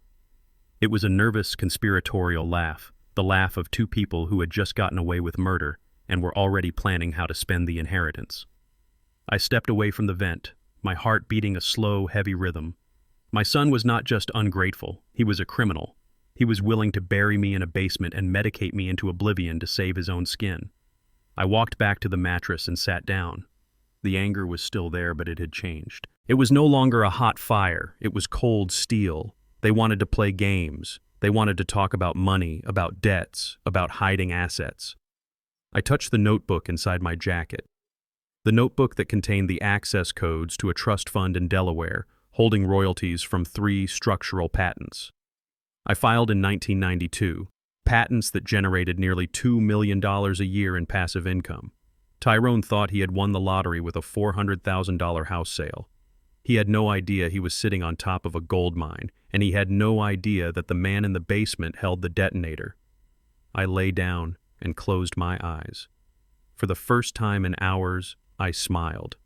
It was a nervous, conspiratorial laugh, the laugh of two people who had just gotten away with murder and were already planning how to spend the inheritance. I stepped away from the vent, my heart beating a slow, heavy rhythm. My son was not just ungrateful, he was a criminal. He was willing to bury me in a basement and medicate me into oblivion to save his own skin. I walked back to the mattress and sat down. The anger was still there, but it had changed. It was no longer a hot fire, it was cold steel. They wanted to play games. They wanted to talk about money, about debts, about hiding assets. I touched the notebook inside my jacket. The notebook that contained the access codes to a trust fund in Delaware, holding royalties from 3 structural patents. I filed in 1992, patents that generated nearly $2 million a year in passive income. Tyrone thought he had won the lottery with a $400,000 house sale. He had no idea he was sitting on top of a gold mine, and he had no idea that the man in the basement held the detonator. I lay down and closed my eyes. For the first time in hours, I smiled.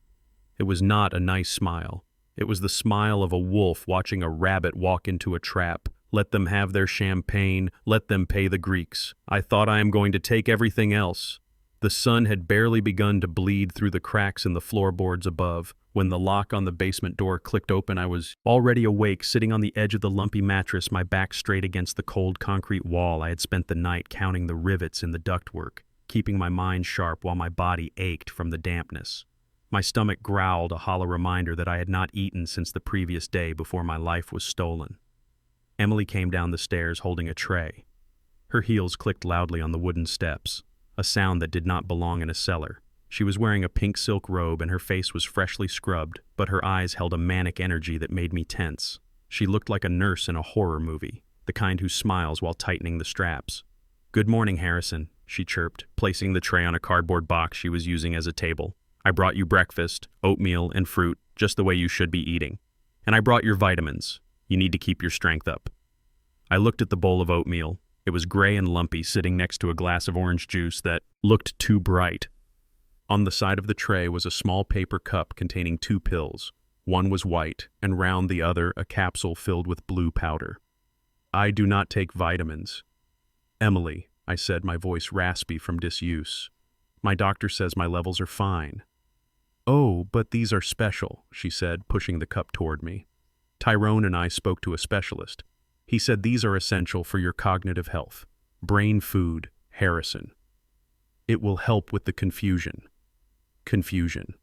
It was not a nice smile. It was the smile of a wolf watching a rabbit walk into a trap. Let them have their champagne, let them pay the Greeks. I thought I am going to take everything else. The sun had barely begun to bleed through the cracks in the floorboards above. When the lock on the basement door clicked open, I was already awake, sitting on the edge of the lumpy mattress, my back straight against the cold concrete wall. I had spent the night counting the rivets in the ductwork, keeping my mind sharp while my body ached from the dampness. My stomach growled, a hollow reminder that I had not eaten since the previous day before my life was stolen. Emily came down the stairs holding a tray. Her heels clicked loudly on the wooden steps, a sound that did not belong in a cellar. She was wearing a pink silk robe and her face was freshly scrubbed, but her eyes held a manic energy that made me tense. She looked like a nurse in a horror movie, the kind who smiles while tightening the straps. "Good morning, Harrison," she chirped, placing the tray on a cardboard box she was using as a table. "I brought you breakfast, oatmeal, and fruit, just the way you should be eating. And I brought your vitamins. You need to keep your strength up." I looked at the bowl of oatmeal. It was gray and lumpy, sitting next to a glass of orange juice that looked too bright. On the side of the tray was a small paper cup containing 2 pills. One was white, and round the other a capsule filled with blue powder. "I do not take vitamins." "Emily," I said, my voice raspy from disuse. "My doctor says my levels are fine." "Oh, but these are special," she said, pushing the cup toward me. "Tyrone and I spoke to a specialist. He said these are essential for your cognitive health. Brain food, Harrison. It will help with the confusion." Confusion.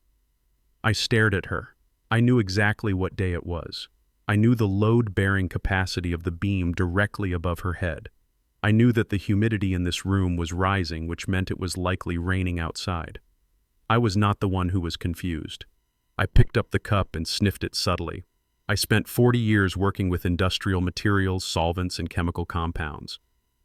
I stared at her. I knew exactly what day it was. I knew the load-bearing capacity of the beam directly above her head. I knew that the humidity in this room was rising, which meant it was likely raining outside. I was not the one who was confused. I picked up the cup and sniffed it subtly. I spent 40 years working with industrial materials, solvents, and chemical compounds.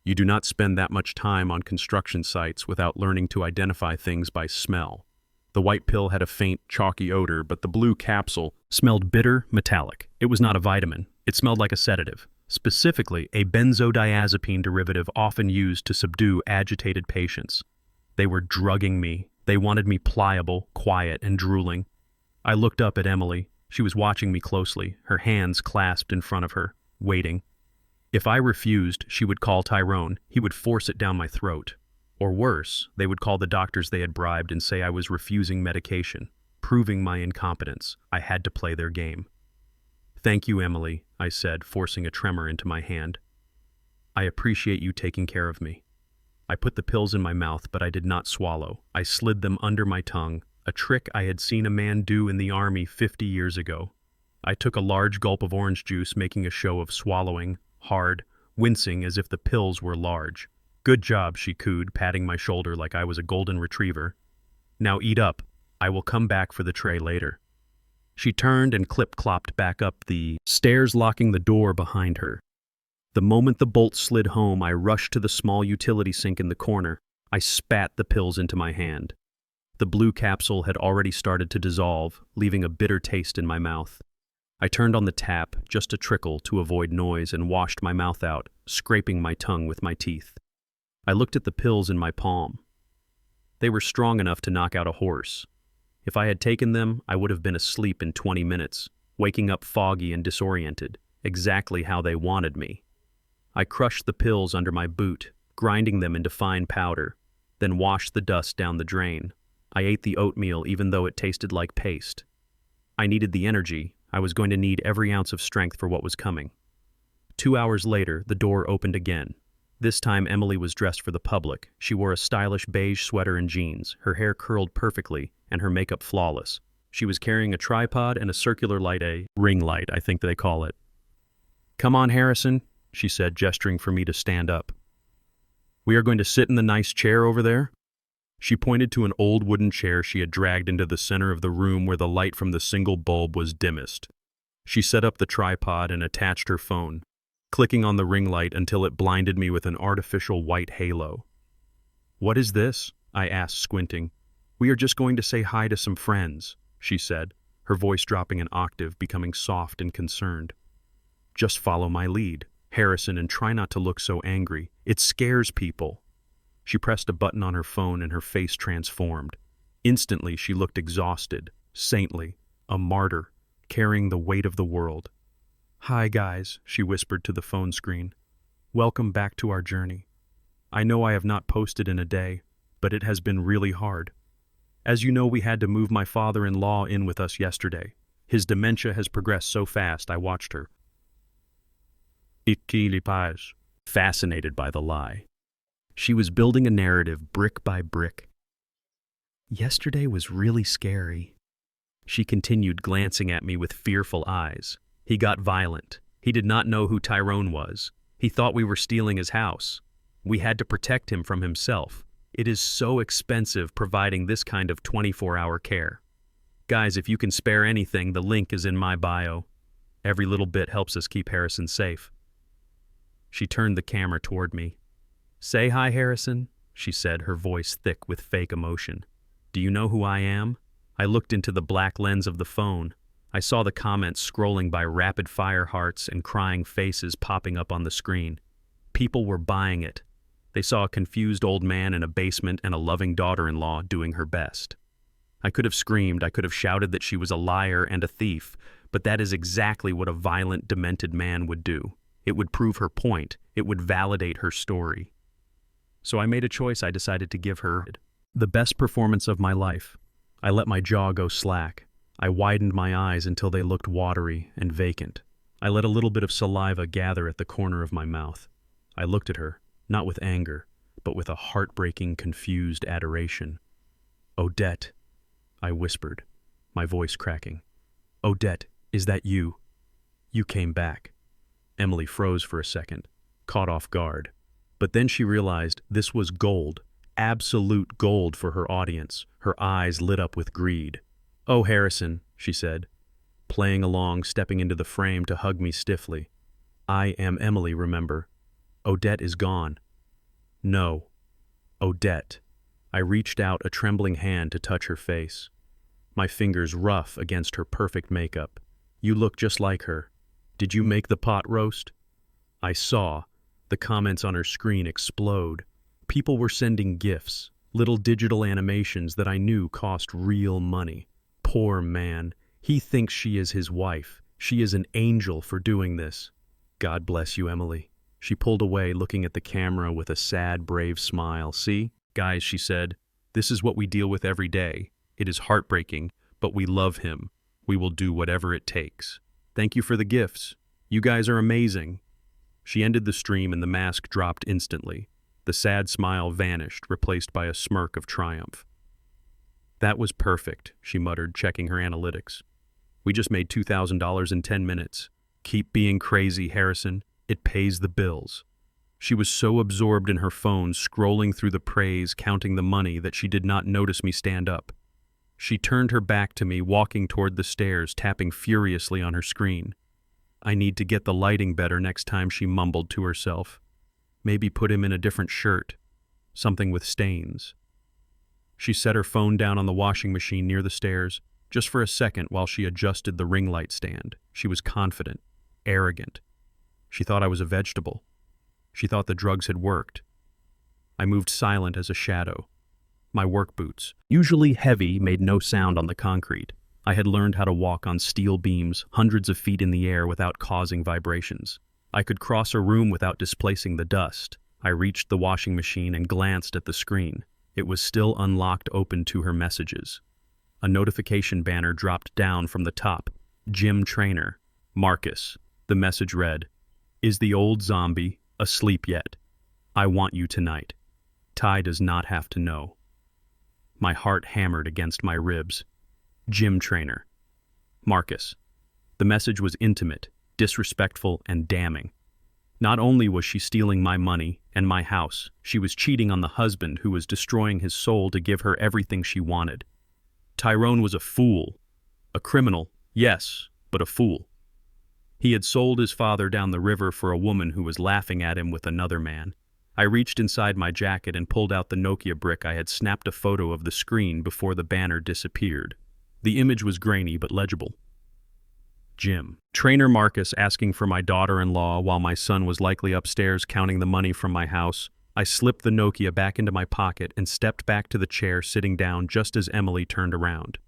You do not spend that much time on construction sites without learning to identify things by smell. The white pill had a faint, chalky odor, but the blue capsule smelled bitter, metallic. It was not a vitamin. It smelled like a sedative, specifically a benzodiazepine derivative often used to subdue agitated patients. They were drugging me. They wanted me pliable, quiet, and drooling. I looked up at Emily. She was watching me closely, her hands clasped in front of her, waiting. If I refused, she would call Tyrone. He would force it down my throat. Or worse, they would call the doctors they had bribed and say I was refusing medication, proving my incompetence. I had to play their game. "Thank you, Emily," I said, forcing a tremor into my hand. "I appreciate you taking care of me." I put the pills in my mouth, but I did not swallow. I slid them under my tongue, a trick I had seen a man do in the army 50 years ago. I took a large gulp of orange juice, making a show of swallowing, hard, wincing as if the pills were large. "Good job," she cooed, patting my shoulder like I was a golden retriever. "Now eat up. I will come back for the tray later." She turned and clip-clopped back up the stairs, locking the door behind her. The moment the bolt slid home, I rushed to the small utility sink in the corner. I spat the pills into my hand. The blue capsule had already started to dissolve, leaving a bitter taste in my mouth. I turned on the tap, just a trickle to avoid noise, and washed my mouth out, scraping my tongue with my teeth. I looked at the pills in my palm. They were strong enough to knock out a horse. If I had taken them, I would have been asleep in 20 minutes, waking up foggy and disoriented, exactly how they wanted me. I crushed the pills under my boot, grinding them into fine powder, then washed the dust down the drain. I ate the oatmeal even though it tasted like paste. I needed the energy. I was going to need every ounce of strength for what was coming. 2 hours later, the door opened again. This time Emily was dressed for the public. She wore a stylish beige sweater and jeans, her hair curled perfectly, and her makeup flawless. She was carrying a tripod and a circular light, a ring light, I think they call it. "Come on, Harrison," she said, gesturing for me to stand up. "We are going to sit in the nice chair over there." She pointed to an old wooden chair she had dragged into the center of the room where the light from the single bulb was dimmest. She set up the tripod and attached her phone, clicking on the ring light until it blinded me with an artificial white halo. "What is this?" I asked, squinting. "We are just going to say hi to some friends," she said, her voice dropping an octave, becoming soft and concerned. "Just follow my lead, Harrison, and try not to look so angry. It scares people." She pressed a button on her phone and her face transformed. Instantly, she looked exhausted, saintly, a martyr, carrying the weight of the world. "Hi, guys," she whispered to the phone screen. "Welcome back to our journey. I know I have not posted in a day, but it has been really hard. As you know, we had to move my father-in-law in with us yesterday. His dementia has progressed so fast, I watched her. Fascinated by the lie. She was building a narrative brick by brick. Yesterday was really scary. She continued, glancing at me with fearful eyes. He got violent. He did not know who Tyrone was. He thought we were stealing his house. We had to protect him from himself. It is so expensive providing this kind of 24-hour care. Guys, if you can spare anything, the link is in my bio. Every little bit helps us keep Harrison safe. She turned the camera toward me. "Say hi, Harrison," she said, her voice thick with fake emotion. "Do you know who I am?" I looked into the black lens of the phone. I saw the comments scrolling by rapid-fire hearts and crying faces popping up on the screen. People were buying it. They saw a confused old man in a basement and a loving daughter-in-law doing her best. I could have screamed, I could have shouted that she was a liar and a thief, but that is exactly what a violent, demented man would do. It would prove her point. It would validate her story. So I made a choice. I decided to give her the best performance of my life. I let my jaw go slack. I widened my eyes until they looked watery and vacant. I let a little bit of saliva gather at the corner of my mouth. I looked at her, not with anger, but with a heartbreaking, confused adoration. "Odette," I whispered, my voice cracking. "Odette, is that you? You came back." Emily froze for a second, caught off guard. But then she realized this was gold, absolute gold for her audience. Her eyes lit up with greed. "Oh, Harrison," she said, playing along, stepping into the frame to hug me stiffly. "I am Emily, remember. Odette is gone." "No. Odette." I reached out a trembling hand to touch her face, my fingers rough against her perfect makeup. "You look just like her. Did you make the pot roast?" I saw the comments on her screen explode. People were sending gifts, little digital animations that I knew cost real money. Poor man. He thinks she is his wife. She is an angel for doing this. God bless you, Emily. She pulled away, looking at the camera with a sad, brave smile. See, guys, she said, this is what we deal with every day. It is heartbreaking, but we love him. We will do whatever it takes. Thank you for the gifts. You guys are amazing. She ended the stream and the mask dropped instantly. The sad smile vanished, replaced by a smirk of triumph. That was perfect, she muttered, checking her analytics. We just made $2,000 in 10 minutes. Keep being crazy, Harrison. It pays the bills. She was so absorbed in her phone, scrolling through the praise, counting the money, that she did not notice me stand up. She turned her back to me, walking toward the stairs, tapping furiously on her screen. I need to get the lighting better next time, she mumbled to herself. Maybe put him in a different shirt. Something with stains. She set her phone down on the washing machine near the stairs, just for a second while she adjusted the ring light stand. She was confident, arrogant. She thought I was a vegetable. She thought the drugs had worked. I moved silent as a shadow. My work boots, usually heavy, made no sound on the concrete. I had learned how to walk on steel beams hundreds of feet in the air without causing vibrations. I could cross a room without displacing the dust. I reached the washing machine and glanced at the screen. It was still unlocked, open to her messages. A notification banner dropped down from the top. Gym trainer, Marcus. The message read, "Is the old zombie asleep yet? I want you tonight. Ty does not have to know." My heart hammered against my ribs. Gym trainer, Marcus. The message was intimate, disrespectful, and damning. Not only was she stealing my money and my house, she was cheating on the husband who was destroying his soul to give her everything she wanted. Tyrone was a fool. A criminal, yes, but a fool. He had sold his father down the river for a woman who was laughing at him with another man. I reached inside my jacket and pulled out the Nokia brick. I had snapped a photo of the screen before the banner disappeared. The image was grainy but legible. Jim. Trainer Marcus asking for my daughter-in-law while my son was likely upstairs counting the money from my house. I slipped the Nokia back into my pocket and stepped back to the chair, sitting down just as Emily turned around.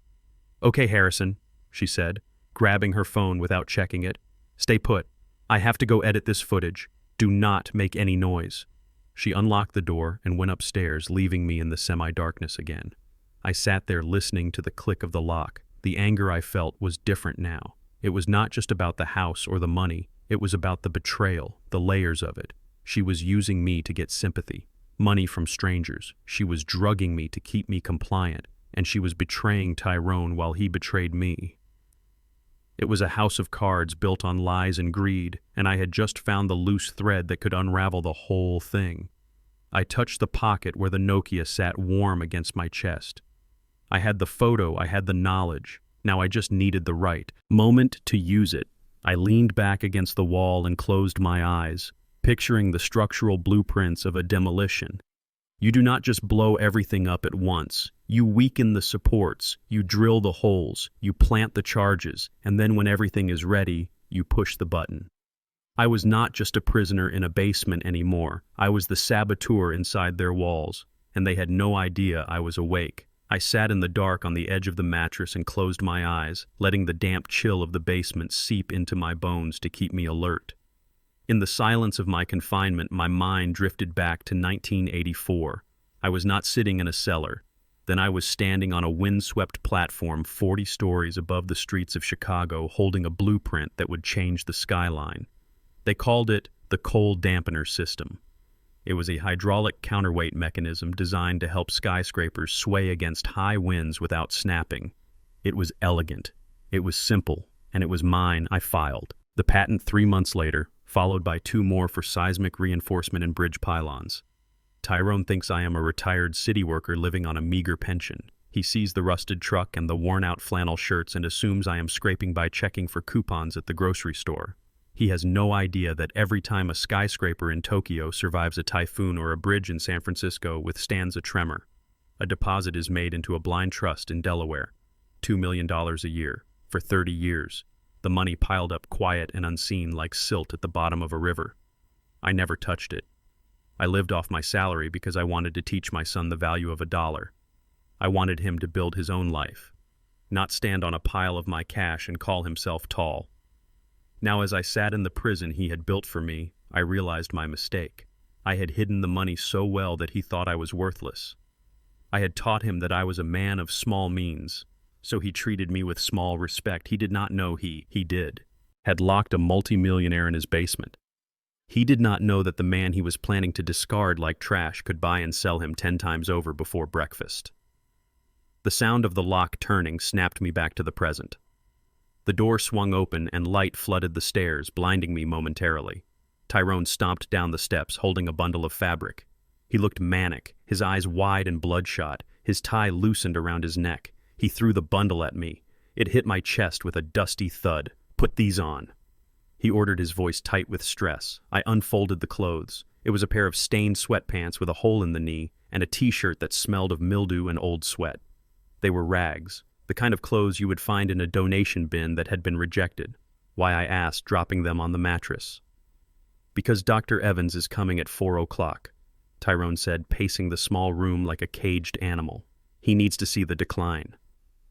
"Okay, Harrison," she said, grabbing her phone without checking it. "Stay put. I have to go edit this footage. Do not make any noise." She unlocked the door and went upstairs, leaving me in the semi-darkness again. I sat there listening to the click of the lock. The anger I felt was different now. It was not just about the house or the money. It was about the betrayal, the layers of it. She was using me to get sympathy, money from strangers. She was drugging me to keep me compliant, and she was betraying Tyrone while he betrayed me. It was a house of cards built on lies and greed, and I had just found the loose thread that could unravel the whole thing. I touched the pocket where the Nokia sat warm against my chest. I had the photo, I had the knowledge. Now I just needed the right moment to use it. I leaned back against the wall and closed my eyes, picturing the structural blueprints of a demolition. You do not just blow everything up at once. You weaken the supports, you drill the holes, you plant the charges, and then when everything is ready, you push the button. I was not just a prisoner in a basement anymore. I was the saboteur inside their walls, and they had no idea I was awake. I sat in the dark on the edge of the mattress and closed my eyes, letting the damp chill of the basement seep into my bones to keep me alert. In the silence of my confinement, my mind drifted back to 1984. I was not sitting in a cellar. Then I was standing on a windswept platform 40 stories above the streets of Chicago, holding a blueprint that would change the skyline. They called it the coal dampener system. It was a hydraulic counterweight mechanism designed to help skyscrapers sway against high winds without snapping. It was elegant, it was simple, and it was mine. I filed the patent 3 months later, followed by 2 more for seismic reinforcement and bridge pylons. Tyrone thinks I am a retired city worker living on a meager pension. He sees the rusted truck and the worn-out flannel shirts and assumes I am scraping by checking for coupons at the grocery store. He has no idea that every time a skyscraper in Tokyo survives a typhoon or a bridge in San Francisco withstands a tremor, a deposit is made into a blind trust in Delaware, $2 million a year, for 30 years. The money piled up quiet and unseen like silt at the bottom of a river. I never touched it. I lived off my salary because I wanted to teach my son the value of $1. I wanted him to build his own life. not stand on a pile of my cash and call himself tall. Now, as I sat in the prison he had built for me, I realized my mistake. I had hidden the money so well that he thought I was worthless. I had taught him that I was a man of small means, so he treated me with small respect. He did not know he had locked a multimillionaire in his basement. He did not know that the man he was planning to discard like trash could buy and sell him 10 times over before breakfast. The sound of the lock turning snapped me back to the present. The door swung open and light flooded the stairs, blinding me momentarily. Tyrone stomped down the steps, holding a bundle of fabric. He looked manic, his eyes wide and bloodshot, his tie loosened around his neck. He threw the bundle at me. It hit my chest with a dusty thud. "Put these on," he ordered, his voice tight with stress. I unfolded the clothes. It was a pair of stained sweatpants with a hole in the knee and a t-shirt that smelled of mildew and old sweat. They were rags, the kind of clothes you would find in a donation bin that had been rejected. Why, I asked, dropping them on the mattress. "Because Dr. Evans is coming at 4 o'clock, Tyrone said, pacing the small room like a caged animal. "He needs to see the decline.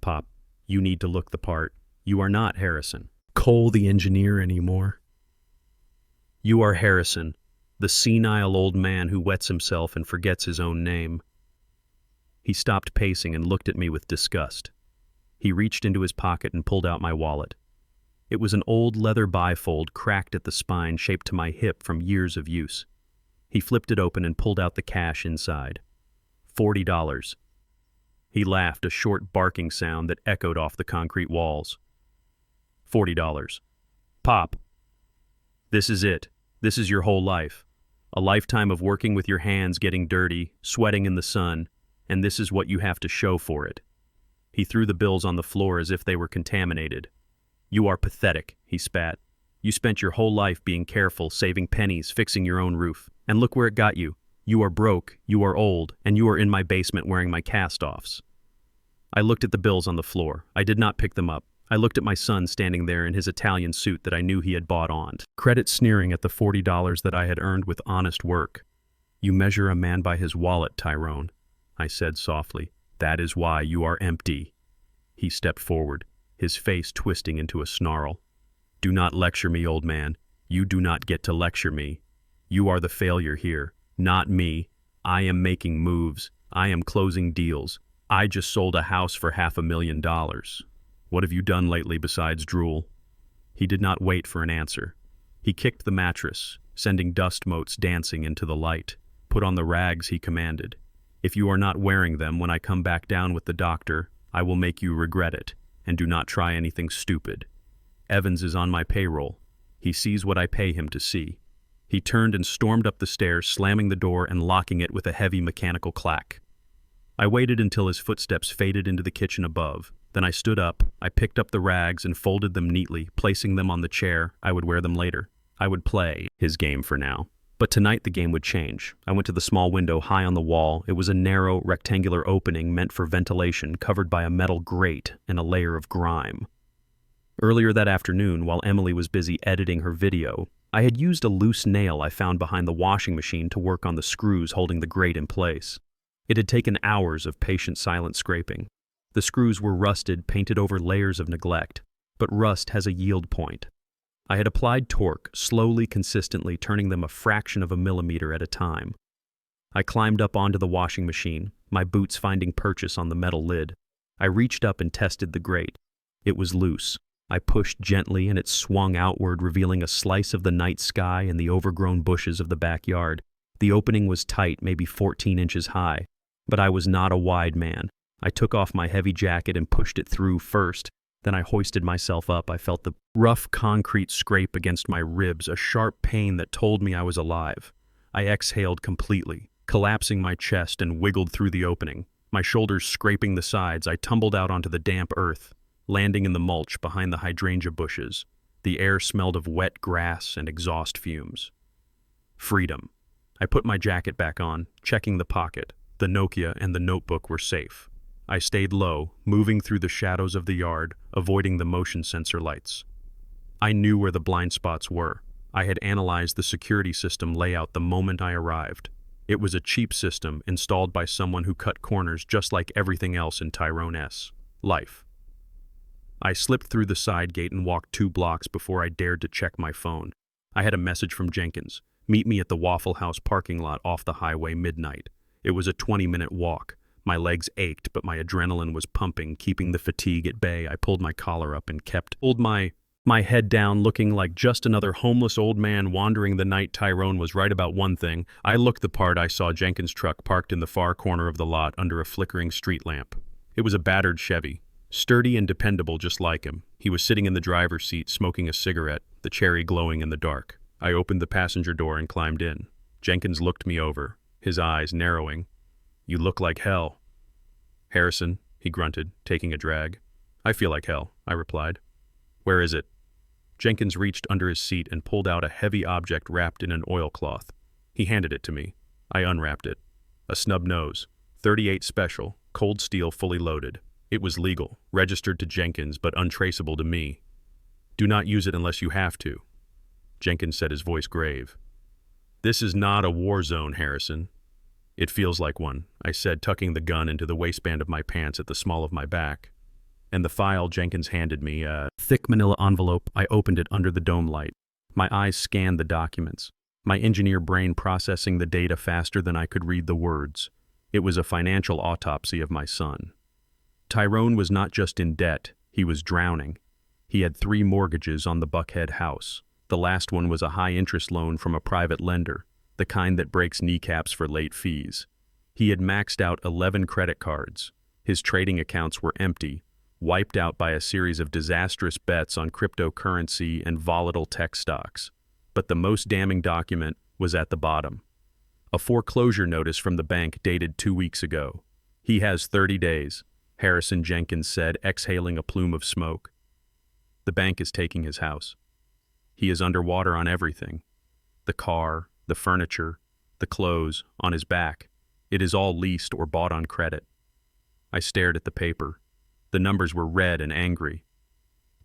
Pop, you need to look the part. You are not Harrison Cole, the engineer, anymore. You are Harrison, the senile old man who wets himself and forgets his own name." He stopped pacing and looked at me with disgust. He reached into his pocket and pulled out my wallet. It was an old leather bifold cracked at the spine, shaped to my hip from years of use. He flipped it open and pulled out the cash inside. $40. He laughed, a short barking sound that echoed off the concrete walls. $40. Pop. This is it. This is your whole life. A lifetime of working with your hands getting dirty, sweating in the sun, and this is what you have to show for it. He threw the bills on the floor as if they were contaminated. "You are pathetic," he spat. "You spent your whole life being careful, saving pennies, fixing your own roof. And look where it got you. You are broke, you are old, and you are in my basement wearing my cast-offs." I looked at the bills on the floor. I did not pick them up. I looked at my son standing there in his Italian suit that I knew he had bought on. Credit sneering at the $40 that I had earned with honest work. "You measure a man by his wallet, Tyrone," I said softly. "That is why you are empty." He stepped forward, his face twisting into a snarl. "Do not lecture me, old man. You do not get to lecture me. You are the failure here, not me. I am making moves. I am closing deals. I just sold a house for $500,000. What have you done lately besides drool?" He did not wait for an answer. He kicked the mattress, sending dust motes dancing into the light. "Put on the rags," he commanded. "If you are not wearing them when I come back down with the doctor, I will make you regret it, and do not try anything stupid. Evans is on my payroll. He sees what I pay him to see." He turned and stormed up the stairs, slamming the door and locking it with a heavy mechanical clack. I waited until his footsteps faded into the kitchen above. Then I stood up, I picked up the rags and folded them neatly, placing them on the chair. I would wear them later. I would play his game for now. But tonight the game would change. I went to the small window high on the wall. It was a narrow, rectangular opening meant for ventilation, covered by a metal grate and a layer of grime. Earlier that afternoon, while Emily was busy editing her video, I had used a loose nail I found behind the washing machine to work on the screws holding the grate in place. It had taken hours of patient, silent scraping. The screws were rusted, painted over layers of neglect, but rust has a yield point. I had applied torque, slowly, consistently, turning them a fraction of a millimeter at a time. I climbed up onto the washing machine, my boots finding purchase on the metal lid. I reached up and tested the grate. It was loose. I pushed gently and it swung outward, revealing a slice of the night sky and the overgrown bushes of the backyard. The opening was tight, maybe 14 inches high, but I was not a wide man. I took off my heavy jacket and pushed it through first. Then I hoisted myself up. I felt the rough concrete scrape against my ribs, a sharp pain that told me I was alive. I exhaled completely, collapsing my chest and wiggled through the opening. My shoulders scraping the sides, I tumbled out onto the damp earth, landing in the mulch behind the hydrangea bushes. The air smelled of wet grass and exhaust fumes. Freedom. I put my jacket back on, checking the pocket. The Nokia and the notebook were safe. I stayed low, moving through the shadows of the yard, avoiding the motion sensor lights. I knew where the blind spots were. I had analyzed the security system layout the moment I arrived. It was a cheap system installed by someone who cut corners just like everything else in Tyrone's life. I slipped through the side gate and walked 2 blocks before I dared to check my phone. I had a message from Jenkins. Meet me at the Waffle House parking lot off the highway midnight. It was a 20-minute walk. My legs ached, but my adrenaline was pumping, keeping the fatigue at bay. I pulled my collar up and pulled my head down, looking like just another homeless old man wandering the night. Tyrone was right about one thing. I looked the part. I saw Jenkins' truck parked in the far corner of the lot under a flickering street lamp. It was a battered Chevy, sturdy and dependable just like him. He was sitting in the driver's seat, smoking a cigarette, the cherry glowing in the dark. I opened the passenger door and climbed in. Jenkins looked me over, his eyes narrowing. "You look like hell." "Harrison," he grunted, taking a drag. "I feel like hell," I replied. "Where is it?" Jenkins reached under his seat and pulled out a heavy object wrapped in an oilcloth. He handed it to me. I unwrapped it. A snub nose, .38 special, cold steel fully loaded. It was legal, registered to Jenkins, but untraceable to me. "Do not use it unless you have to." Jenkins said, his voice grave. "This is not a war zone, Harrison." "It feels like one," I said, tucking the gun into the waistband of my pants at the small of my back. And the file Jenkins handed me, a thick manila envelope. I opened it under the dome light. My eyes scanned the documents, my engineer brain processing the data faster than I could read the words. It was a financial autopsy of my son. Tyrone was not just in debt, he was drowning. He had 3 mortgages on the Buckhead house. The last one was a high-interest loan from a private lender, the kind that breaks kneecaps for late fees. He had maxed out 11 credit cards. His trading accounts were empty, wiped out by a series of disastrous bets on cryptocurrency and volatile tech stocks. But the most damning document was at the bottom. A foreclosure notice from the bank dated 2 weeks ago. "He has 30 days, Harrison," Jenkins said, exhaling a plume of smoke. "The bank is taking his house. He is underwater on everything. The car, the furniture, the clothes, on his back. It is all leased or bought on credit." I stared at the paper. The numbers were red and angry.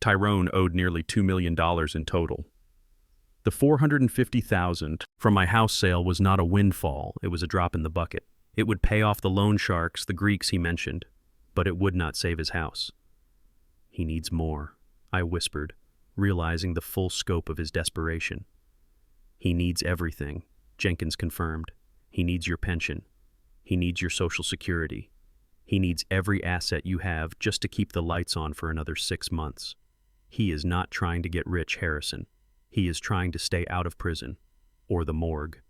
Tyrone owed nearly $2 million in total. The $450,000 from my house sale was not a windfall, it was a drop in the bucket. It would pay off the loan sharks, the Greeks he mentioned, but it would not save his house. "He needs more," I whispered, realizing the full scope of his desperation. "He needs everything," Jenkins confirmed. "He needs your pension. He needs your Social Security. He needs every asset you have just to keep the lights on for another 6 months. He is not trying to get rich, Harrison. He is trying to stay out of prison, or the morgue."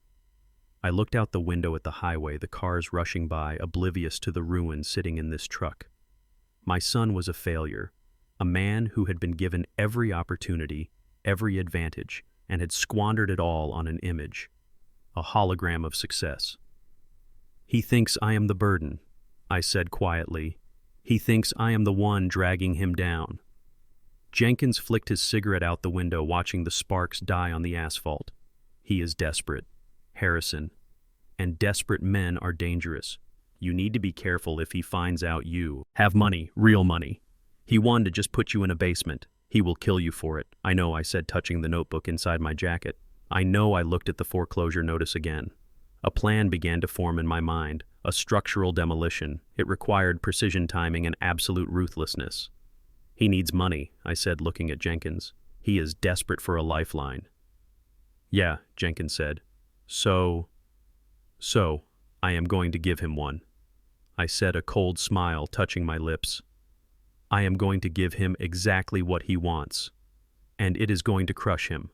I looked out the window at the highway, the cars rushing by, oblivious to the ruin sitting in this truck. My son was a failure, a man who had been given every opportunity, every advantage, and had squandered it all on an image, a hologram of success. "He thinks I am the burden," I said quietly. "He thinks I am the one dragging him down." Jenkins flicked his cigarette out the window, watching the sparks die on the asphalt. "He is desperate, Harrison, and desperate men are dangerous. You need to be careful if he finds out you have money, real money. He wanted to just put you in a basement. He will kill you for it." "I know," I said, touching the notebook inside my jacket. "I know." I looked at the foreclosure notice again. A plan began to form in my mind, a structural demolition. It required precision timing and absolute ruthlessness. "He needs money," I said, looking at Jenkins. "He is desperate for a lifeline." "Yeah," Jenkins said. So, I am going to give him one." I said, a cold smile touching my lips. "I am going to give him exactly what he wants, and it is going to crush him."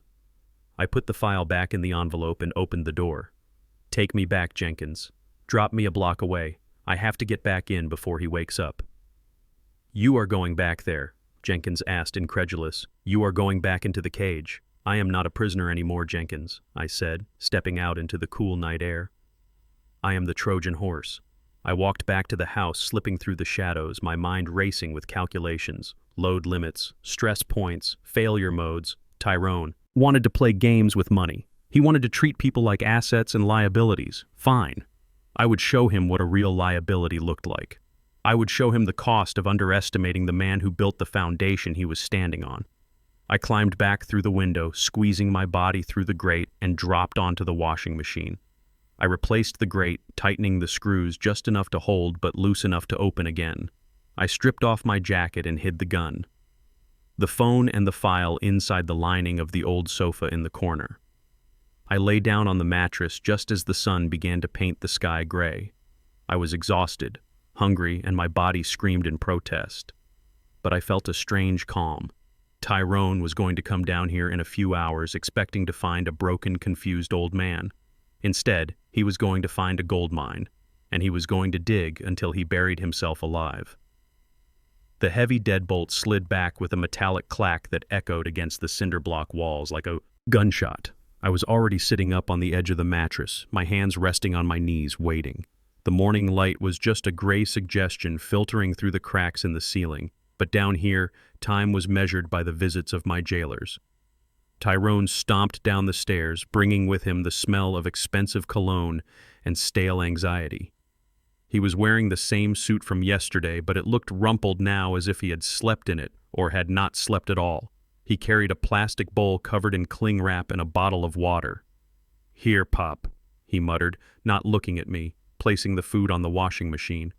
I put the file back in the envelope and opened the door. "Take me back, Jenkins. Drop me a block away. I have to get back in before he wakes up." "You are going back there?" Jenkins asked, incredulous. "You are going back into the cage?" "I am not a prisoner anymore, Jenkins," I said, stepping out into the cool night air. "I am the Trojan horse." I walked back to the house, slipping through the shadows, my mind racing with calculations, load limits, stress points, failure modes. Tyrone wanted to play games with money. He wanted to treat people like assets and liabilities. Fine. I would show him what a real liability looked like. I would show him the cost of underestimating the man who built the foundation he was standing on. I climbed back through the window, squeezing my body through the grate, and dropped onto the washing machine. I replaced the grate, tightening the screws just enough to hold but loose enough to open again. I stripped off my jacket and hid the gun. the phone and the file inside the lining of the old sofa in the corner. I lay down on the mattress just as the sun began to paint the sky gray. I was exhausted, hungry, and my body screamed in protest. But I felt a strange calm. Tyrone was going to come down here in a few hours expecting to find a broken, confused old man. Instead, he was going to find a gold mine, and he was going to dig until he buried himself alive. The heavy deadbolt slid back with a metallic clack that echoed against the cinder block walls like a gunshot. I was already sitting up on the edge of the mattress, my hands resting on my knees, waiting. The morning light was just a gray suggestion filtering through the cracks in the ceiling, but down here, time was measured by the visits of my jailers. Tyrone stomped down the stairs, bringing with him the smell of expensive cologne and stale anxiety. He was wearing the same suit from yesterday, but it looked rumpled now as if he had slept in it, or had not slept at all. He carried a plastic bowl covered in cling wrap and a bottle of water. "Here, Pop," he muttered, not looking at me, placing the food on the washing machine.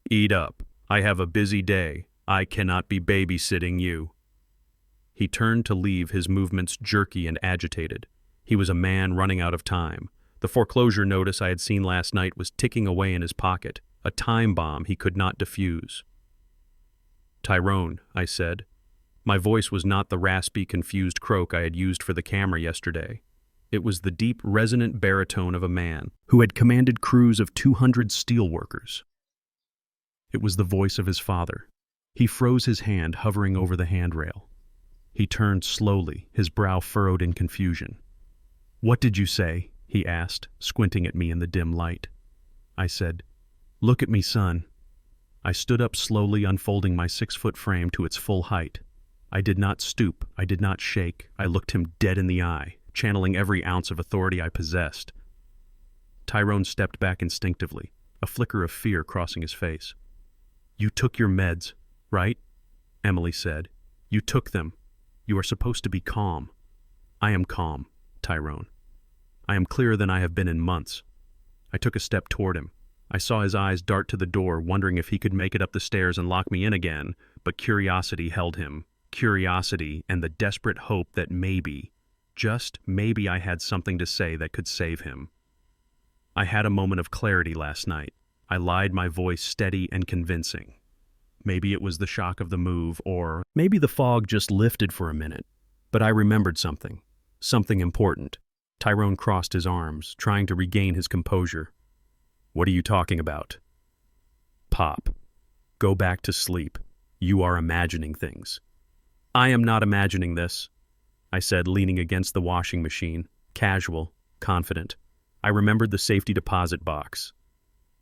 "Eat up. I have a busy day. I cannot be babysitting you." He turned to leave, his movements jerky and agitated. He was a man running out of time. The foreclosure notice I had seen last night was ticking away in his pocket, a time bomb he could not defuse. "Tyrone," I said. My voice was not the raspy, confused croak I had used for the camera yesterday. It was the deep, resonant baritone of a man who had commanded crews of 200 steelworkers. It was the voice of his father. He froze his hand, hovering over the handrail. He turned slowly, his brow furrowed in confusion. "What did you say?" he asked, squinting at me in the dim light. I said, "Look at me, son." I stood up slowly, unfolding my 6-foot frame to its full height. I did not stoop, I did not shake. I looked him dead in the eye, channeling every ounce of authority I possessed. Tyrone stepped back instinctively, a flicker of fear crossing his face. "You took your meds, right?" Emily said. "You took them. You are supposed to be calm." "I am calm, Tyrone. I am clearer than I have been in months." I took a step toward him. I saw his eyes dart to the door, wondering if he could make it up the stairs and lock me in again, but curiosity held him. Curiosity and the desperate hope that maybe, just maybe, I had something to say that could save him. I had a moment of clarity last night. I lied, my voice steady and convincing. Maybe it was the shock of the move, or maybe the fog just lifted for a minute. But I remembered something important. Tyrone crossed his arms, trying to regain his composure. "What are you talking about?" "Pop, go back to sleep. You are imagining things." "I am not imagining this," I said, leaning against the washing machine, casual, confident. I remembered the safety deposit box.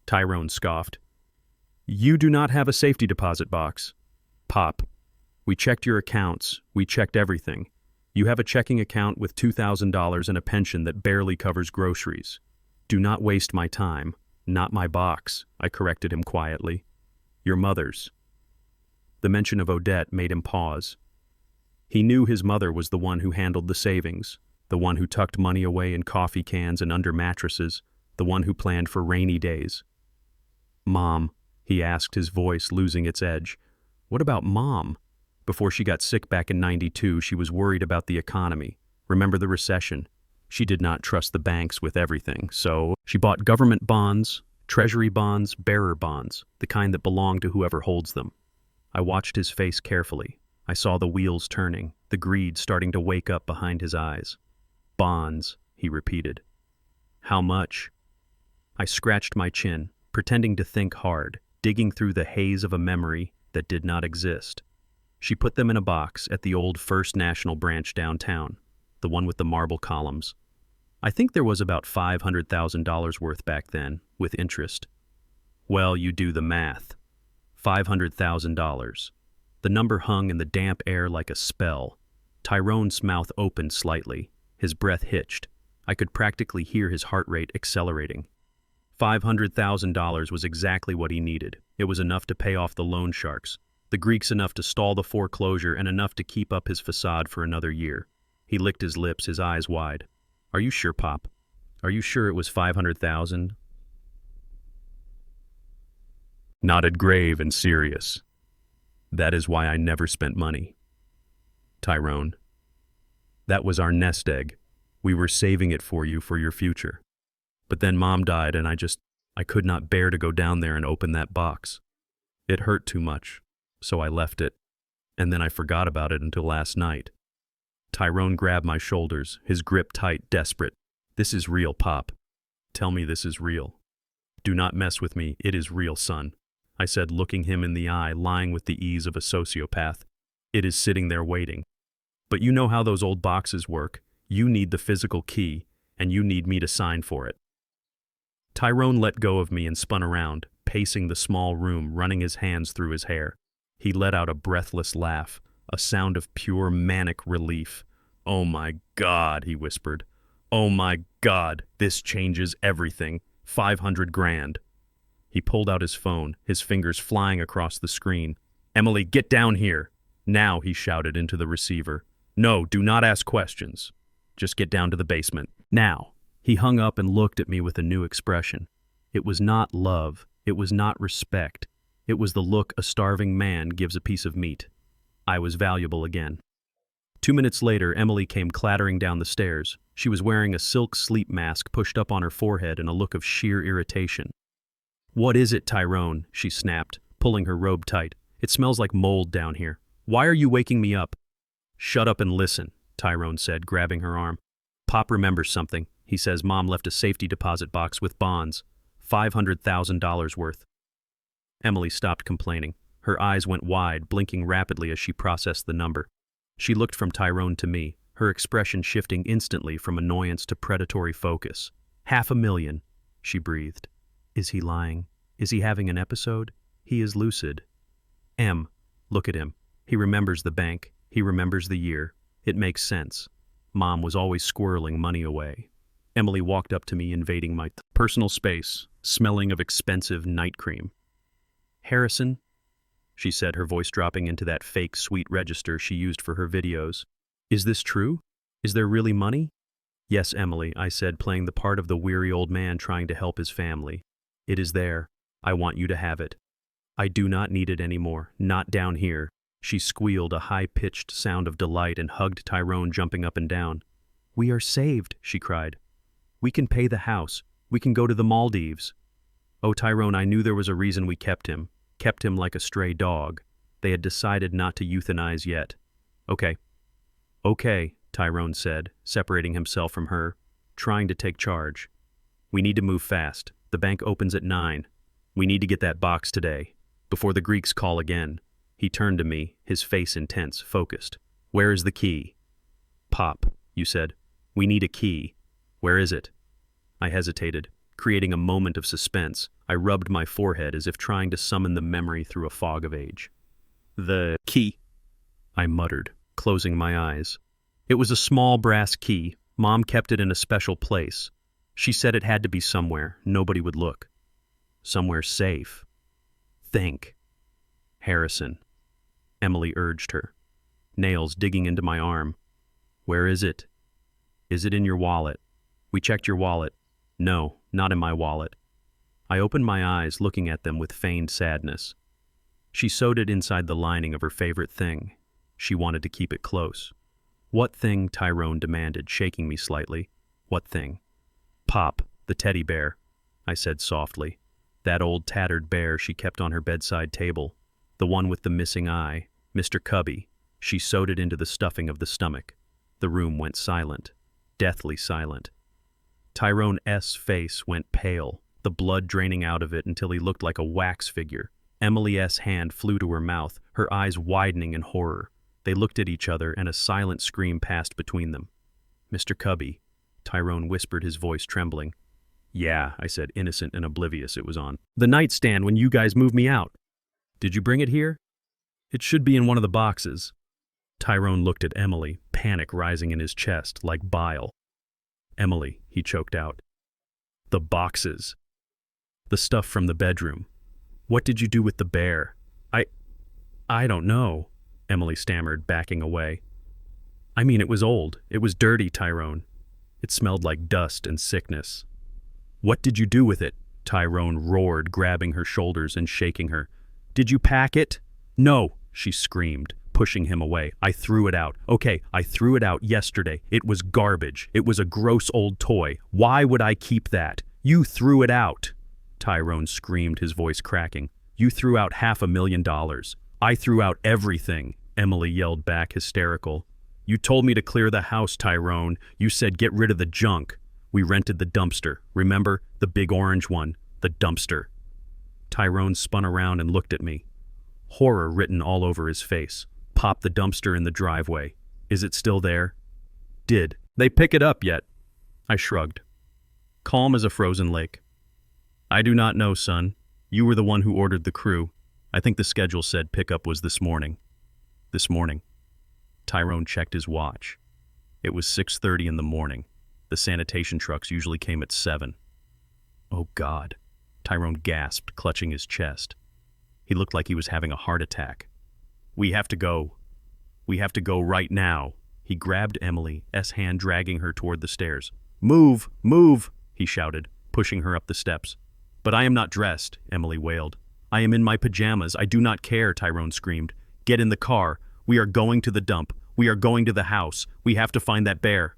Tyrone scoffed. "You do not have a safety deposit box." "Pop, we checked your accounts. We checked everything. You have a checking account with $2,000 and a pension that barely covers groceries. Do not waste my time. Not my box," I corrected him quietly. "Your mother's." The mention of Odette made him pause. He knew his mother was the one who handled the savings, the one who tucked money away in coffee cans and under mattresses, the one who planned for rainy days. "Mom," he asked, his voice losing its edge. "What about Mom? Before she got sick back in '92, she was worried about the economy. Remember the recession? She did not trust the banks with everything, so she bought government bonds, treasury bonds, bearer bonds, the kind that belong to whoever holds them." I watched his face carefully. I saw the wheels turning, the greed starting to wake up behind his eyes. "Bonds," he repeated. "How much?" I scratched my chin, pretending to think hard, digging through the haze of a memory that did not exist. She put them in a box at the old First National branch downtown, the one with the marble columns. I think there was about $500,000 worth back then, with interest. Well, you do the math. $500,000. The number hung in the damp air like a spell. Tyrone's mouth opened slightly. His breath hitched. I could practically hear his heart rate accelerating. $500,000 was exactly what he needed. It was enough to pay off the loan sharks, the Greeks enough to stall the foreclosure, and enough to keep up his facade for another year. He licked his lips, his eyes wide. "Are you sure, Pop? Are you sure it was 500,000? Nodded grave and serious. "That is why I never spent money. Tyrone. That was our nest egg. We were saving it for you for your future. But then Mom died and I could not bear to go down there and open that box. It hurt too much, so I left it, and then I forgot about it until last night. Tyrone grabbed my shoulders, his grip tight, desperate. This is real, Pop. Tell me this is real. Do not mess with me, it is real, son. I said, looking him in the eye, lying with the ease of a sociopath. It is sitting there waiting. But you know how those old boxes work. You need the physical key, and you need me to sign for it. Tyrone let go of me and spun around, pacing the small room, running his hands through his hair. He let out a breathless laugh, a sound of pure manic relief. "Oh my God," he whispered. "Oh my God, this changes everything. 500 grand. He pulled out his phone, his fingers flying across the screen. "Emily, get down here. Now," he shouted into the receiver. "No, do not ask questions. Just get down to the basement. Now." He hung up and looked at me with a new expression. It was not love. It was not respect. It was the look a starving man gives a piece of meat. I was valuable again. 2 minutes later, Emily came clattering down the stairs. She was wearing a silk sleep mask pushed up on her forehead and a look of sheer irritation. "What is it, Tyrone?" she snapped, pulling her robe tight. "It smells like mold down here. Why are you waking me up?" "Shut up and listen," Tyrone said, grabbing her arm. "Pop remembers something. He says Mom left a safety deposit box with bonds, $500,000 worth. Emily stopped complaining. Her eyes went wide, blinking rapidly as she processed the number. She looked from Tyrone to me, her expression shifting instantly from annoyance to predatory focus. $500,000, she breathed. Is he lying? Is he having an episode? He is lucid. Look at him. He remembers the bank. He remembers the year. It makes sense. Mom was always squirreling money away. Emily walked up to me, invading my personal space, smelling of expensive night cream. "Harrison," she said, her voice dropping into that fake sweet register she used for her videos. "Is this true? Is there really money?" "Yes, Emily," I said, playing the part of the weary old man trying to help his family. "It is there. I want you to have it. I do not need it anymore, not down here." She squealed a high-pitched sound of delight and hugged Tyrone, jumping up and down. "We are saved," she cried. "We can pay the house. We can go to the Maldives." "Oh, Tyrone, I knew there was a reason we kept him like a stray dog. They had decided not to euthanize yet." Okay, Tyrone said, separating himself from her, trying to take charge. "We need to move fast. The bank opens at 9. We need to get that box today, before the Greeks call again." He turned to me, his face intense, focused. "Where is the key?" "Pop," you said. "We need a key. Where is it?" I hesitated, creating a moment of suspense. I rubbed my forehead as if trying to summon the memory through a fog of age. "The key," I muttered, closing my eyes. It was a small brass key. Mom kept it in a special place. She said it had to be somewhere nobody would look. Somewhere safe. Think. "Harrison," Emily urged her, nails digging into my arm. "Where is it? Is it in your wallet? We checked your wallet." "No, not in my wallet." I opened my eyes, looking at them with feigned sadness. She sewed it inside the lining of her favorite thing. She wanted to keep it close. "What thing?" Tyrone demanded, shaking me slightly. "What thing?" "Pop, the teddy bear," I said softly. That old tattered bear she kept on her bedside table. The one with the missing eye, Mr. Cubby. She sewed it into the stuffing of the stomach. The room went silent, deathly silent. Tyrone's face went pale, the blood draining out of it until he looked like a wax figure. Emily's hand flew to her mouth, her eyes widening in horror. They looked at each other, and a silent scream passed between them. "Mr. Cubby," Tyrone whispered, his voice trembling. "Yeah," I said, innocent and oblivious it was on. "The nightstand when you guys moved me out. Did you bring it here? It should be in one of the boxes." Tyrone looked at Emily, panic rising in his chest like bile. "Emily," he choked out. "The boxes. The stuff from the bedroom. What did you do with the bear?" I don't know," Emily stammered, backing away. "I mean, it was old. It was dirty, Tyrone. It smelled like dust and sickness." "What did you do with it?" Tyrone roared, grabbing her shoulders and shaking her. "Did you pack it?" "No," she screamed, pushing him away. I threw it out. Okay, I threw it out yesterday. It was garbage. It was a gross old toy. Why would I keep that? You threw it out. Tyrone screamed, his voice cracking. You threw out $500,000. I threw out everything, Emily yelled back, hysterical. You told me to clear the house, Tyrone. You said get rid of the junk. We rented the dumpster. Remember? The big orange one. The dumpster. Tyrone spun around and looked at me. Horror written all over his face. Pop the dumpster in the driveway. Is it still there? Did they pick it up yet? I shrugged. Calm as a frozen lake. I do not know, son. You were the one who ordered the crew. I think the schedule said pickup was this morning. This morning. Tyrone checked his watch. It was 6:30 in the morning. The sanitation trucks usually came at 7. Oh, God. Tyrone gasped, clutching his chest. He looked like he was having a heart attack. We have to go. We have to go right now. He grabbed Emily's hand, dragging her toward the stairs. Move, move, he shouted, pushing her up the steps. But I am not dressed, Emily wailed. I am in my pajamas. I do not care, Tyrone screamed. Get in the car. We are going to the dump. We are going to the house. We have to find that bear.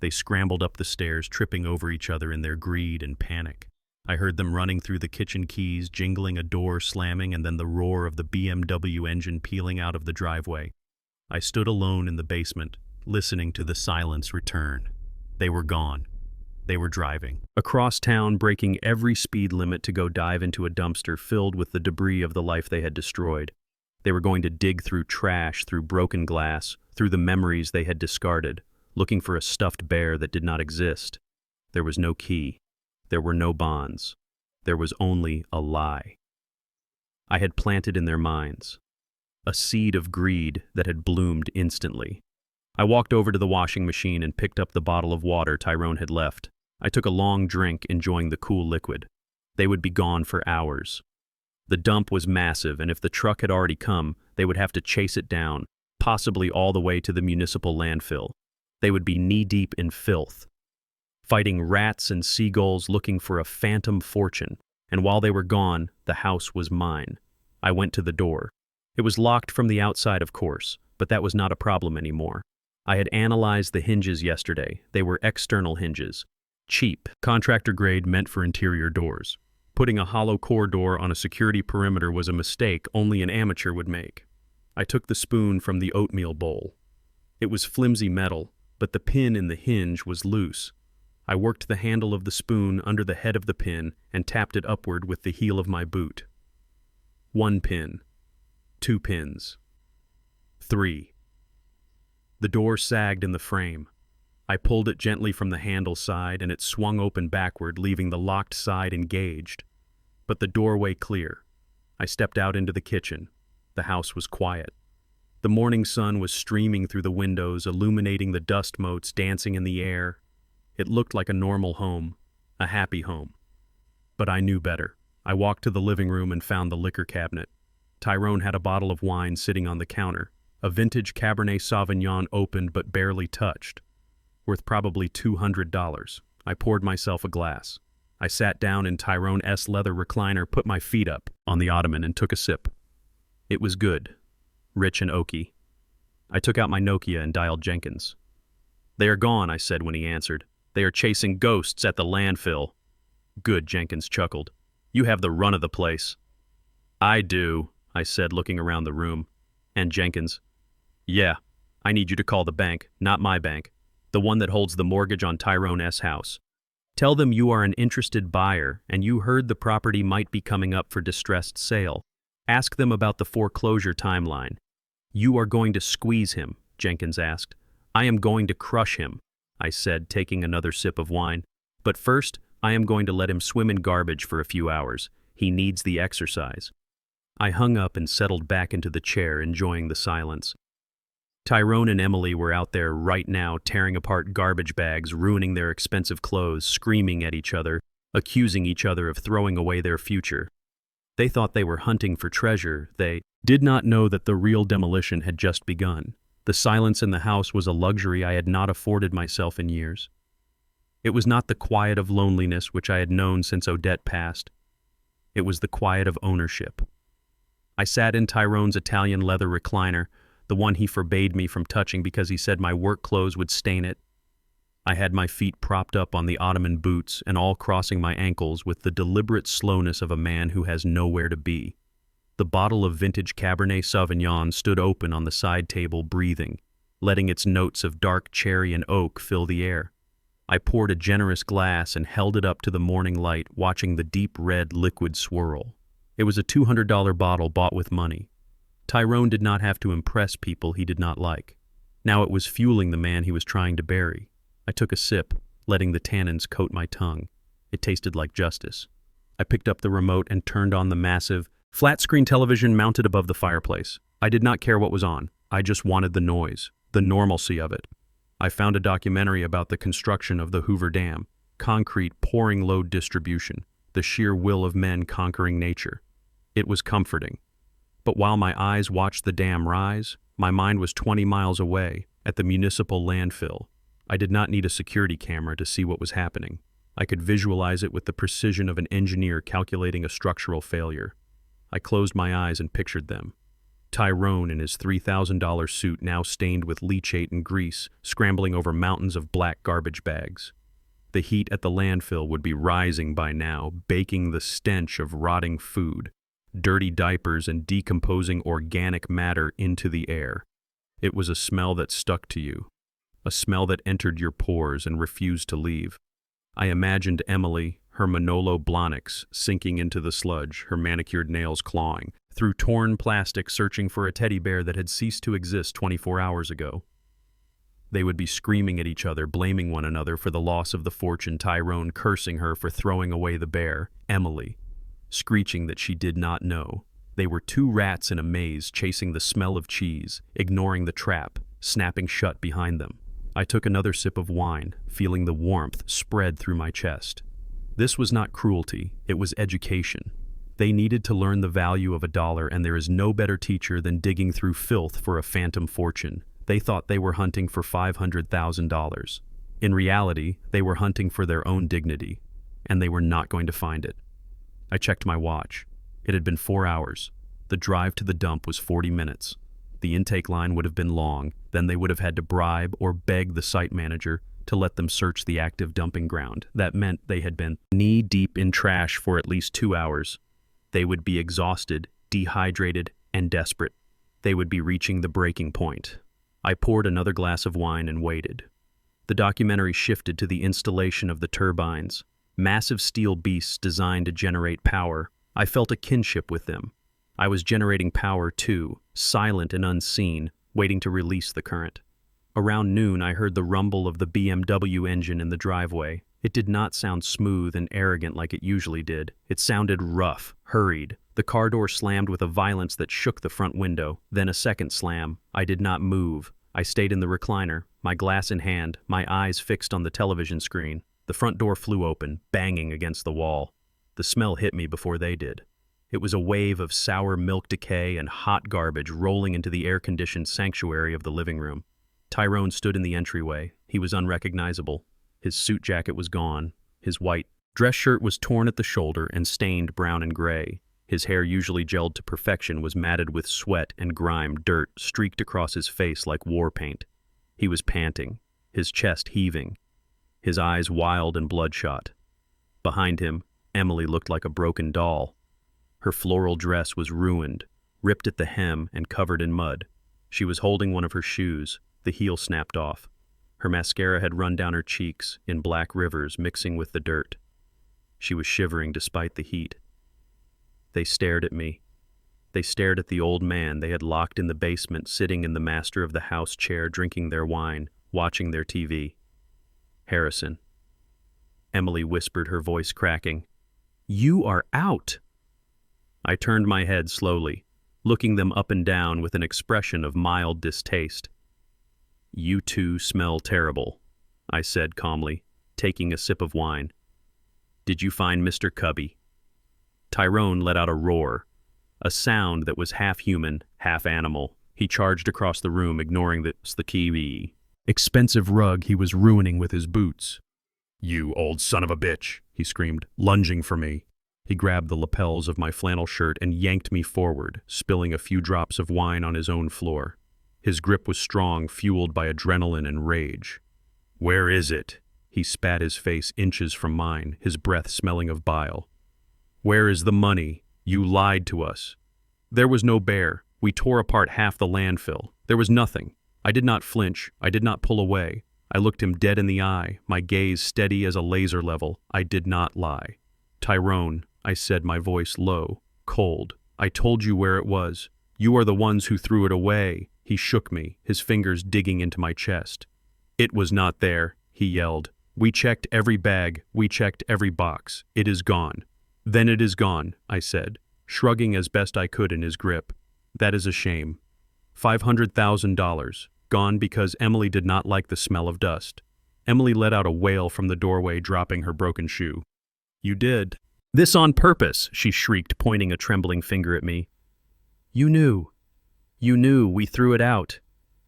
They scrambled up the stairs, tripping over each other in their greed and panic. I heard them running through the kitchen keys, jingling, a door slamming, and then the roar of the BMW engine peeling out of the driveway. I stood alone in the basement, listening to the silence return. They were gone. They were driving across town, breaking every speed limit to go dive into a dumpster filled with the debris of the life they had destroyed. They were going to dig through trash, through broken glass, through the memories they had discarded, looking for a stuffed bear that did not exist. There was no key. There were no bonds. There was only a lie. I had planted in their minds a seed of greed that had bloomed instantly. I walked over to the washing machine and picked up the bottle of water Tyrone had left. I took a long drink, enjoying the cool liquid. They would be gone for hours. The dump was massive, and if the truck had already come, they would have to chase it down, possibly all the way to the municipal landfill. They would be knee-deep in filth, fighting rats and seagulls looking for a phantom fortune. And while they were gone, the house was mine. I went to the door. It was locked from the outside, of course, but that was not a problem anymore. I had analyzed the hinges yesterday. They were external hinges. Cheap, contractor grade, meant for interior doors. Putting a hollow core door on a security perimeter was a mistake only an amateur would make. I took the spoon from the oatmeal bowl. It was flimsy metal, but the pin in the hinge was loose. I worked the handle of the spoon under the head of the pin and tapped it upward with the heel of my boot. 1 pin. 2 pins. 3. The door sagged in the frame. I pulled it gently from the handle side and it swung open backward, leaving the locked side engaged, but the doorway clear. I stepped out into the kitchen. The house was quiet. The morning sun was streaming through the windows, illuminating the dust motes dancing in the air. It looked like a normal home, a happy home. But I knew better. I walked to the living room and found the liquor cabinet. Tyrone had a bottle of wine sitting on the counter, a vintage Cabernet Sauvignon opened but barely touched, worth probably $200. I poured myself a glass. I sat down in Tyrone's leather recliner, put my feet up on the ottoman, and took a sip. It was good, rich and oaky. I took out my Nokia and dialed Jenkins. They are gone, I said when he answered. They are chasing ghosts at the landfill. Good, Jenkins chuckled. You have the run of the place. I do, I said, looking around the room. And Jenkins, yeah, I need you to call the bank, not my bank, the one that holds the mortgage on Tyrone's house. Tell them you are an interested buyer and you heard the property might be coming up for distressed sale. Ask them about the foreclosure timeline. You are going to squeeze him, Jenkins asked. I am going to crush him, I said, taking another sip of wine. But first, I am going to let him swim in garbage for a few hours. He needs the exercise. I hung up and settled back into the chair, enjoying the silence. Tyrone and Emily were out there right now, tearing apart garbage bags, ruining their expensive clothes, screaming at each other, accusing each other of throwing away their future. They thought they were hunting for treasure. They did not know that the real demolition had just begun. The silence in the house was a luxury I had not afforded myself in years. It was not the quiet of loneliness which I had known since Odette passed. It was the quiet of ownership. I sat in Tyrone's Italian leather recliner, the one he forbade me from touching because he said my work clothes would stain it. I had my feet propped up on the ottoman boots and all crossing my ankles with the deliberate slowness of a man who has nowhere to be. The bottle of vintage Cabernet Sauvignon stood open on the side table, breathing, letting its notes of dark cherry and oak fill the air. I poured a generous glass and held it up to the morning light, watching the deep red liquid swirl. It was a $200 bottle bought with money. Tyrone did not have to impress people he did not like. Now it was fueling the man he was trying to bury. I took a sip, letting the tannins coat my tongue. It tasted like justice. I picked up the remote and turned on the massive, flat-screen television mounted above the fireplace. I did not care what was on. I just wanted the noise, the normalcy of it. I found a documentary about the construction of the Hoover Dam, concrete pouring load distribution, the sheer will of men conquering nature. It was comforting. But while my eyes watched the dam rise, my mind was 20 miles away, at the municipal landfill. I did not need a security camera to see what was happening. I could visualize it with the precision of an engineer calculating a structural failure. I closed my eyes and pictured them. Tyrone in his $3,000 suit, now stained with leachate and grease, scrambling over mountains of black garbage bags. The heat at the landfill would be rising by now, baking the stench of rotting food, dirty diapers and decomposing organic matter into the air. It was a smell that stuck to you, a smell that entered your pores and refused to leave. I imagined Emily, her Manolo Blahniks, sinking into the sludge, her manicured nails clawing, through torn plastic searching for a teddy bear that had ceased to exist 24 hours ago. They would be screaming at each other, blaming one another for the loss of the fortune, Tyrone cursing her for throwing away the bear, Emily screeching that she did not know. They were two rats in a maze chasing the smell of cheese, ignoring the trap, snapping shut behind them. I took another sip of wine, feeling the warmth spread through my chest. This was not cruelty, it was education. They needed to learn the value of $1, and there is no better teacher than digging through filth for a phantom fortune. They thought they were hunting for $500,000. In reality, they were hunting for their own dignity, and they were not going to find it. I checked my watch. It had been 4 hours. The drive to the dump was 40 minutes. The intake line would have been long, then they would have had to bribe or beg the site manager to let them search the active dumping ground. That meant they had been knee-deep in trash for at least 2 hours. They would be exhausted, dehydrated, and desperate. They would be reaching the breaking point. I poured another glass of wine and waited. The documentary shifted to the installation of the turbines, massive steel beasts designed to generate power. I felt a kinship with them. I was generating power too, silent and unseen, waiting to release the current. Around noon, I heard the rumble of the BMW engine in the driveway. It did not sound smooth and arrogant like it usually did. It sounded rough, hurried. The car door slammed with a violence that shook the front window. Then a second slam. I did not move. I stayed in the recliner, my glass in hand, my eyes fixed on the television screen. The front door flew open, banging against the wall. The smell hit me before they did. It was a wave of sour milk decay and hot garbage rolling into the air-conditioned sanctuary of the living room. Tyrone stood in the entryway. He was unrecognizable. His suit jacket was gone. His white dress shirt was torn at the shoulder and stained brown and gray. His hair, usually gelled to perfection, was matted with sweat and grime. Dirt streaked across his face like war paint. He was panting, his chest heaving, his eyes wild and bloodshot. Behind him, Emily looked like a broken doll. Her floral dress was ruined, ripped at the hem and covered in mud. She was holding one of her shoes. The heel snapped off. Her mascara had run down her cheeks in black rivers mixing with the dirt. She was shivering despite the heat. They stared at me. They stared at the old man they had locked in the basement, sitting in the master of the house chair, drinking their wine, watching their TV. Harrison. Emily whispered, her voice cracking. "You are out." I turned my head slowly, looking them up and down with an expression of mild distaste. "You two smell terrible," I said calmly, taking a sip of wine. "Did you find Mr. Cubby?" Tyrone let out a roar, a sound that was half human, half animal. He charged across the room, ignoring the key expensive rug he was ruining with his boots. "You old son of a bitch," he screamed, lunging for me. He grabbed the lapels of my flannel shirt and yanked me forward, spilling a few drops of wine on his own floor. His grip was strong, fueled by adrenaline and rage. "Where is it?" He spat, his face inches from mine, his breath smelling of bile. "Where is the money? You lied to us." "There was no bear. We tore apart half the landfill. There was nothing." I did not flinch. I did not pull away. I looked him dead in the eye, my gaze steady as a laser level. I did not lie. "Tyrone," I said, my voice low, cold. "I told you where it was. You are the ones who threw it away." He shook me, his fingers digging into my chest. "It was not there," he yelled. "We checked every bag. We checked every box. It is gone." "Then it is gone," I said, shrugging as best I could in his grip. "That is a shame. $500,000. Gone because Emily did not like the smell of dust." Emily let out a wail from the doorway, dropping her broken shoe. "You did this on purpose," she shrieked, pointing a trembling finger at me. You knew. We threw it out.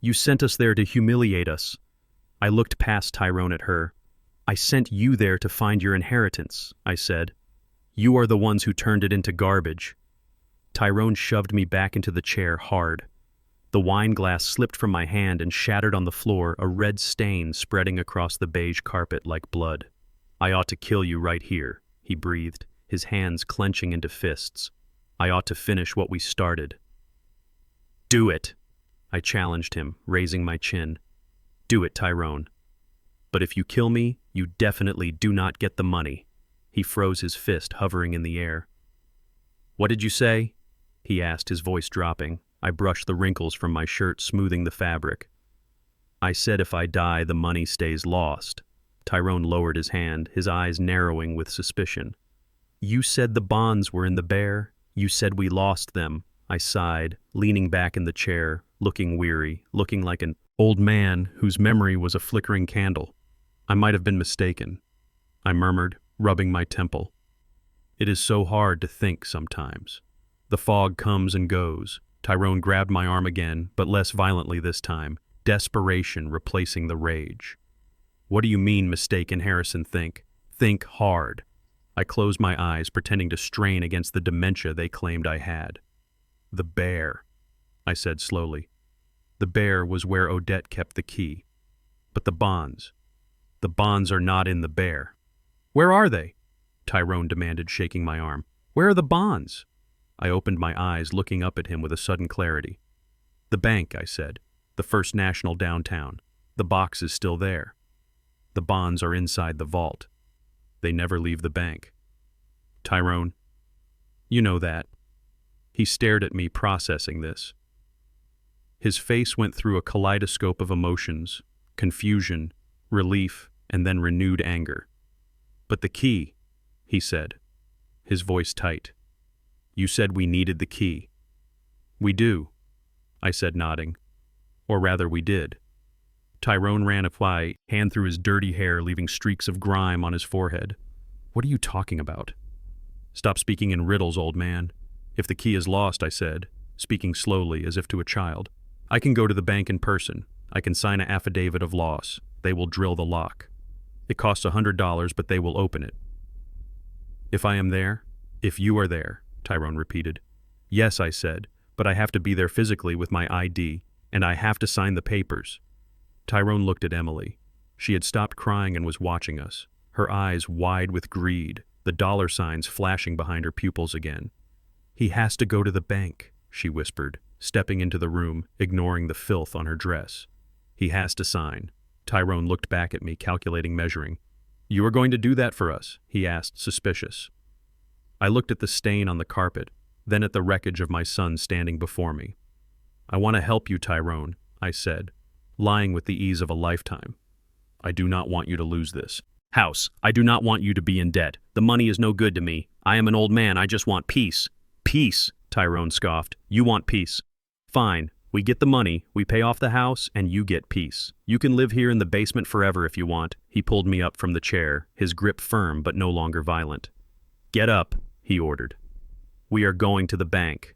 You sent us there to humiliate us." I looked past Tyrone at her. "I sent you there to find your inheritance," I said. "You are the ones who turned it into garbage." Tyrone shoved me back into the chair hard. The wine glass slipped from my hand and shattered on the floor, a red stain spreading across the beige carpet like blood. "I ought to kill you right here," he breathed, his hands clenching into fists. "I ought to finish what we started." "Do it," I challenged him, raising my chin. "Do it, Tyrone. But if you kill me, you definitely do not get the money." He froze, his fist hovering in the air. "What did you say?" he asked, his voice dropping. I brushed the wrinkles from my shirt, smoothing the fabric. "I said if I die, the money stays lost." Tyrone lowered his hand, his eyes narrowing with suspicion. "You said the bonds were in the bear. You said we lost them." I sighed, leaning back in the chair, looking weary, looking like an old man whose memory was a flickering candle. "I might have been mistaken," I murmured, rubbing my temple. "It is so hard to think sometimes." The fog comes and goes. Tyrone grabbed my arm again, but less violently this time, desperation replacing the rage. "What do you mean, mistaken, Harrison? Think hard." I closed my eyes, pretending to strain against the dementia they claimed I had. "The bear," I said slowly. "The bear was where Odette kept the key. But the bonds are not in the bear." "Where are they?" Tyrone demanded, shaking my arm. "Where are the bonds?" I opened my eyes, looking up at him with a sudden clarity. "The bank," I said. "The First National downtown. The box is still there. The bonds are inside the vault. They never leave the bank." "Tyrone, you know that." He stared at me, processing this. His face went through a kaleidoscope of emotions, confusion, relief, and then renewed anger. "But the key," he said, his voice tight. "You said we needed the key." "We do," I said, nodding. "Or rather, we did." Tyrone ran a hand through his dirty hair, leaving streaks of grime on his forehead. "What are you talking about?" "Stop speaking in riddles, old man. If the key is lost," I said, speaking slowly as if to a child, "I can go to the bank in person. I can sign an affidavit of loss. They will drill the lock. It costs $100, but they will open it." "If I am there?" "If you are there," Tyrone repeated. "Yes," I said, "but I have to be there physically with my ID, and I have to sign the papers." Tyrone looked at Emily. She had stopped crying and was watching us, her eyes wide with greed, the dollar signs flashing behind her pupils again. "He has to go to the bank," she whispered, stepping into the room, ignoring the filth on her dress. "He has to sign." Tyrone looked back at me, calculating, measuring. "You are going to do that for us?" he asked, suspicious. I looked at the stain on the carpet, then at the wreckage of my son standing before me. "I want to help you, Tyrone," I said, lying with the ease of a lifetime. "I do not want you to lose this house. I do not want you to be in debt. The money is no good to me. I am an old man. I just want peace." "Peace," Tyrone scoffed. "You want peace. Fine. We get the money, we pay off the house, and you get peace. You can live here in the basement forever if you want." He pulled me up from the chair, his grip firm but no longer violent. "Get up," he ordered. "We are going to the bank."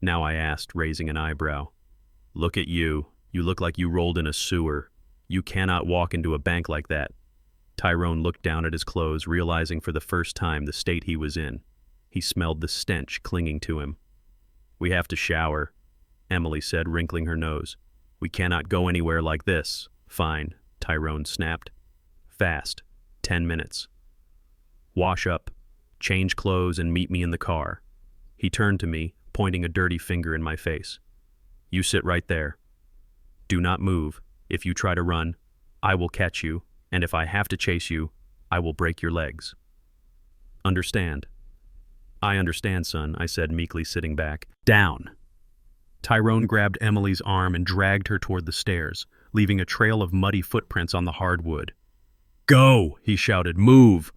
Now I asked, raising an eyebrow. "Look at you. You look like you rolled in a sewer. You cannot walk into a bank like that." Tyrone looked down at his clothes, realizing for the first time the state he was in. He smelled the stench clinging to him. "We have to shower," Emily said, wrinkling her nose. We cannot go anywhere like this. Fine, Tyrone snapped. Fast. 10 minutes. Wash up, change clothes, and meet me in the car. He turned to me, pointing a dirty finger in my face. You sit right there. Do not move. If you try to run, I will catch you, and if I have to chase you, I will break your legs. Understand? I understand, son, I said, meekly sitting back. Down. Tyrone grabbed Emily's arm and dragged her toward the stairs, leaving a trail of muddy footprints on the hardwood. Go, he shouted. Move.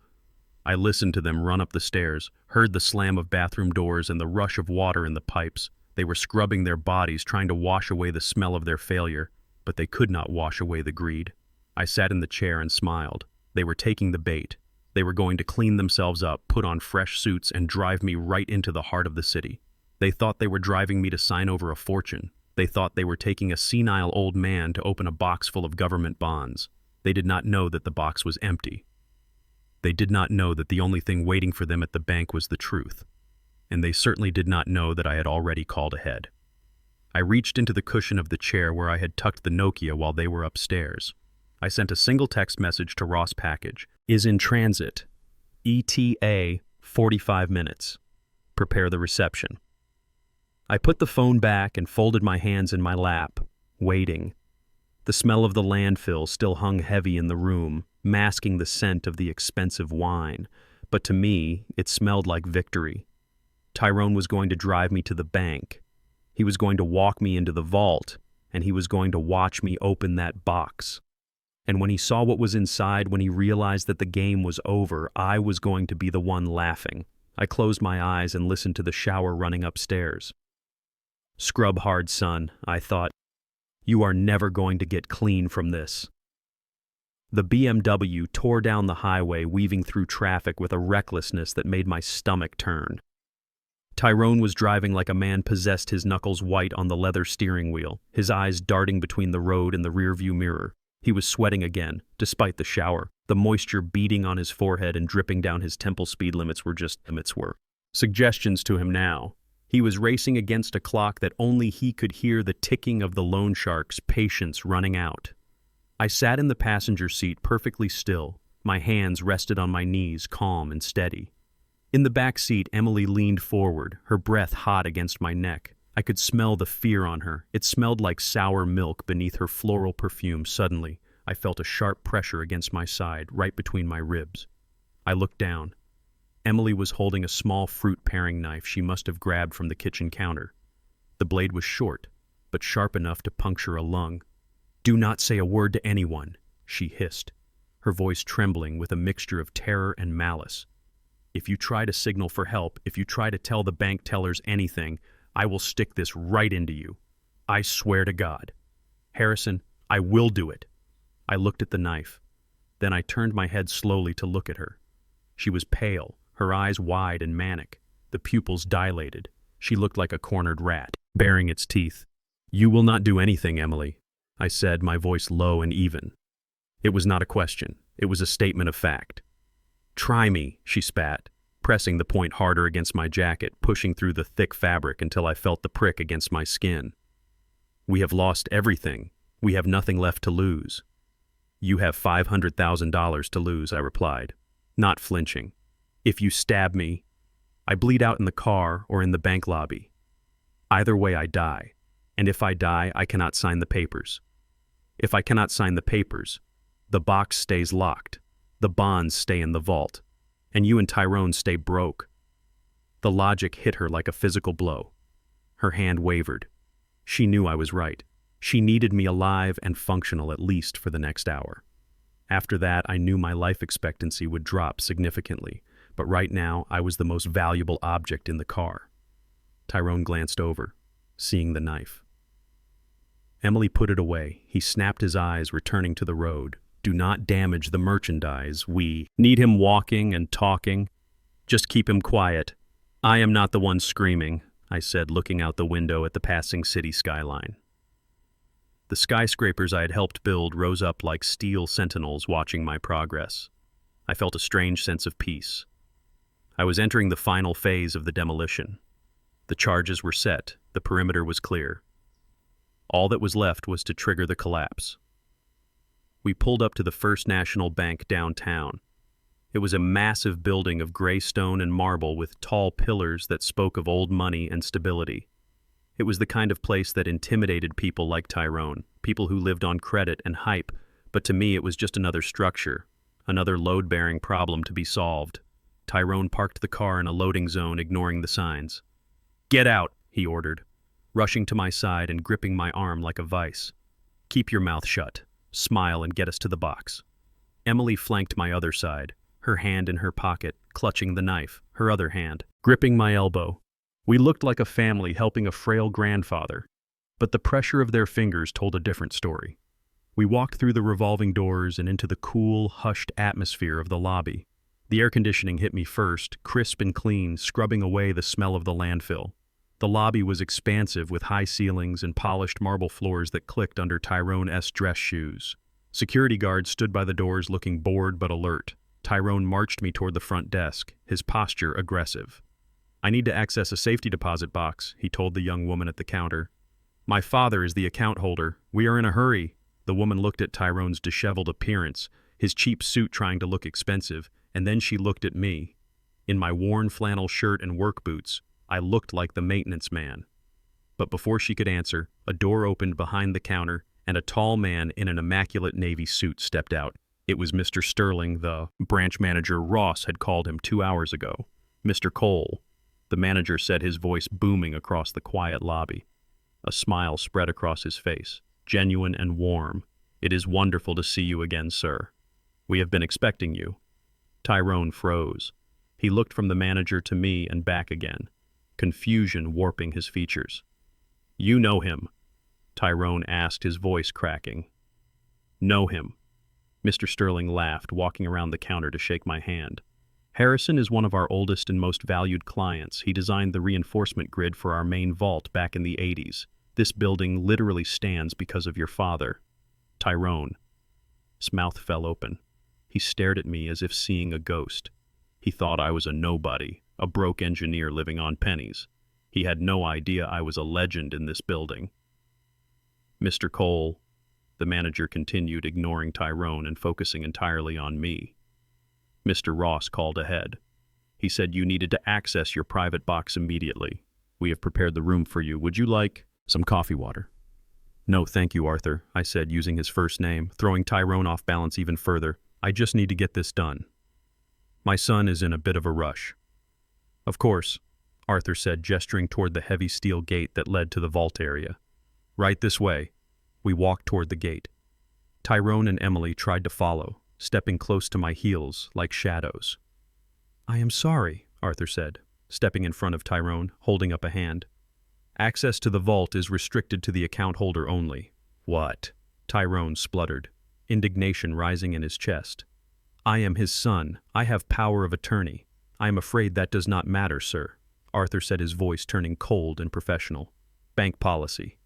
I listened to them run up the stairs, heard the slam of bathroom doors and the rush of water in the pipes. They were scrubbing their bodies, trying to wash away the smell of their failure, but they could not wash away the greed. I sat in the chair and smiled. They were taking the bait. They were going to clean themselves up, put on fresh suits, and drive me right into the heart of the city. They thought they were driving me to sign over a fortune. They thought they were taking a senile old man to open a box full of government bonds. They did not know that the box was empty. They did not know that the only thing waiting for them at the bank was the truth. And they certainly did not know that I had already called ahead. I reached into the cushion of the chair where I had tucked the Nokia while they were upstairs. I sent a single text message to Ross Package. Is in transit. ETA 45 minutes. Prepare the reception. I put the phone back and folded my hands in my lap, waiting. The smell of the landfill still hung heavy in the room, masking the scent of the expensive wine, but to me, it smelled like victory. Tyrone was going to drive me to the bank. He was going to walk me into the vault, and he was going to watch me open that box. And when he saw what was inside, when he realized that the game was over, I was going to be the one laughing. I closed my eyes and listened to the shower running upstairs. Scrub hard, son, I thought. You are never going to get clean from this. The BMW tore down the highway, weaving through traffic with a recklessness that made my stomach turn. Tyrone was driving like a man possessed, his knuckles white on the leather steering wheel, his eyes darting between the road and the rearview mirror. He was sweating again, despite the shower. The moisture beading on his forehead and dripping down his temple speed limits were just suggestions to him now. He was racing against a clock that only he could hear the ticking of the loan shark's patience running out. I sat in the passenger seat perfectly still, my hands rested on my knees, calm and steady. In the back seat, Emily leaned forward, her breath hot against my neck. I could smell the fear on her. It smelled like sour milk beneath her floral perfume. Suddenly, I felt a sharp pressure against my side, right between my ribs. I looked down. Emily was holding a small fruit paring knife she must have grabbed from the kitchen counter. The blade was short, but sharp enough to puncture a lung. "Do not say a word to anyone," she hissed, her voice trembling with a mixture of terror and malice. "If you try to signal for help, if you try to tell the bank tellers anything, I will stick this right into you. I swear to God. Harrison, I will do it." I looked at the knife. Then I turned my head slowly to look at her. She was pale, her eyes wide and manic, the pupils dilated. She looked like a cornered rat, baring its teeth. "You will not do anything, Emily," I said, my voice low and even. It was not a question. It was a statement of fact. "Try me," she spat, pressing the point harder against my jacket, pushing through the thick fabric until I felt the prick against my skin. "We have lost everything. We have nothing left to lose." "You have $500,000 to lose," I replied, not flinching. "If you stab me, I bleed out in the car or in the bank lobby. Either way, I die. And if I die, I cannot sign the papers. If I cannot sign the papers, the box stays locked, the bonds stay in the vault, and you and Tyrone stay broke." The logic hit her like a physical blow. Her hand wavered. She knew I was right. She needed me alive and functional at least for the next hour. After that, I knew my life expectancy would drop significantly, but right now I was the most valuable object in the car. Tyrone glanced over, seeing the knife. Emily put it away. He snapped his eyes, returning to the road. "Do not damage the merchandise. We need him walking and talking. Just keep him quiet. I am not the one screaming," I said, looking out the window at the passing city skyline. The skyscrapers I had helped build rose up like steel sentinels watching my progress. I felt a strange sense of peace. I was entering the final phase of the demolition. The charges were set. The perimeter was clear. All that was left was to trigger the collapse. We pulled up to the First National Bank downtown. It was a massive building of gray stone and marble with tall pillars that spoke of old money and stability. It was the kind of place that intimidated people like Tyrone, people who lived on credit and hype, but to me it was just another structure, another load-bearing problem to be solved. Tyrone parked the car in a loading zone, ignoring the signs. "Get out," he ordered, rushing to my side and gripping my arm like a vice. "Keep your mouth shut. Smile and get us to the box." Emily flanked my other side, her hand in her pocket, clutching the knife, her other hand gripping my elbow. We looked like a family helping a frail grandfather, but the pressure of their fingers told a different story. We walked through the revolving doors and into the cool, hushed atmosphere of the lobby. The air conditioning hit me first, crisp and clean, scrubbing away the smell of the landfill. The lobby was expansive with high ceilings and polished marble floors that clicked under Tyrone's dress shoes. Security guards stood by the doors looking bored but alert. Tyrone marched me toward the front desk, his posture aggressive. "I need to access a safety deposit box," he told the young woman at the counter. "My father is the account holder. We are in a hurry." The woman looked at Tyrone's disheveled appearance, his cheap suit trying to look expensive, and then she looked at me. In my worn flannel shirt and work boots, I looked like the maintenance man. But before she could answer, a door opened behind the counter, and a tall man in an immaculate navy suit stepped out. It was Mr. Sterling, the branch manager Ross had called him 2 hours ago. "Mr. Cole," the manager said, his voice booming across the quiet lobby. A smile spread across his face, genuine and warm. "It is wonderful to see you again, sir. We have been expecting you." Tyrone froze. He looked from the manager to me and back again, confusion warping his features. "You know him?" Tyrone asked, his voice cracking. "Know him." Mr. Sterling laughed, walking around the counter to shake my hand. "Harrison is one of our oldest and most valued clients. He designed the reinforcement grid for our main vault back in the 80s. This building literally stands because of your father." Tyrone. His mouth fell open. He stared at me as if seeing a ghost. He thought I was a nobody, a broke engineer living on pennies. He had no idea I was a legend in this building. "Mr. Cole," the manager continued, ignoring Tyrone and focusing entirely on me. Mr. Ross called ahead. He said you needed to access your private box immediately. "We have prepared the room for you. Would you like some coffee water?" "No, thank you, Arthur," I said, using his first name, throwing Tyrone off balance even further. "I just need to get this done. My son is in a bit of a rush." "Of course," Arthur said, gesturing toward the heavy steel gate that led to the vault area. "Right this way." We walked toward the gate. Tyrone and Emily tried to follow, stepping close to my heels like shadows. "I am sorry," Arthur said, stepping in front of Tyrone, holding up a hand. "Access to the vault is restricted to the account holder only." "What?" Tyrone spluttered, indignation rising in his chest. "I am his son. I have power of attorney. I am afraid that does not matter, sir," Arthur said, his voice turning cold and professional. "Bank policy.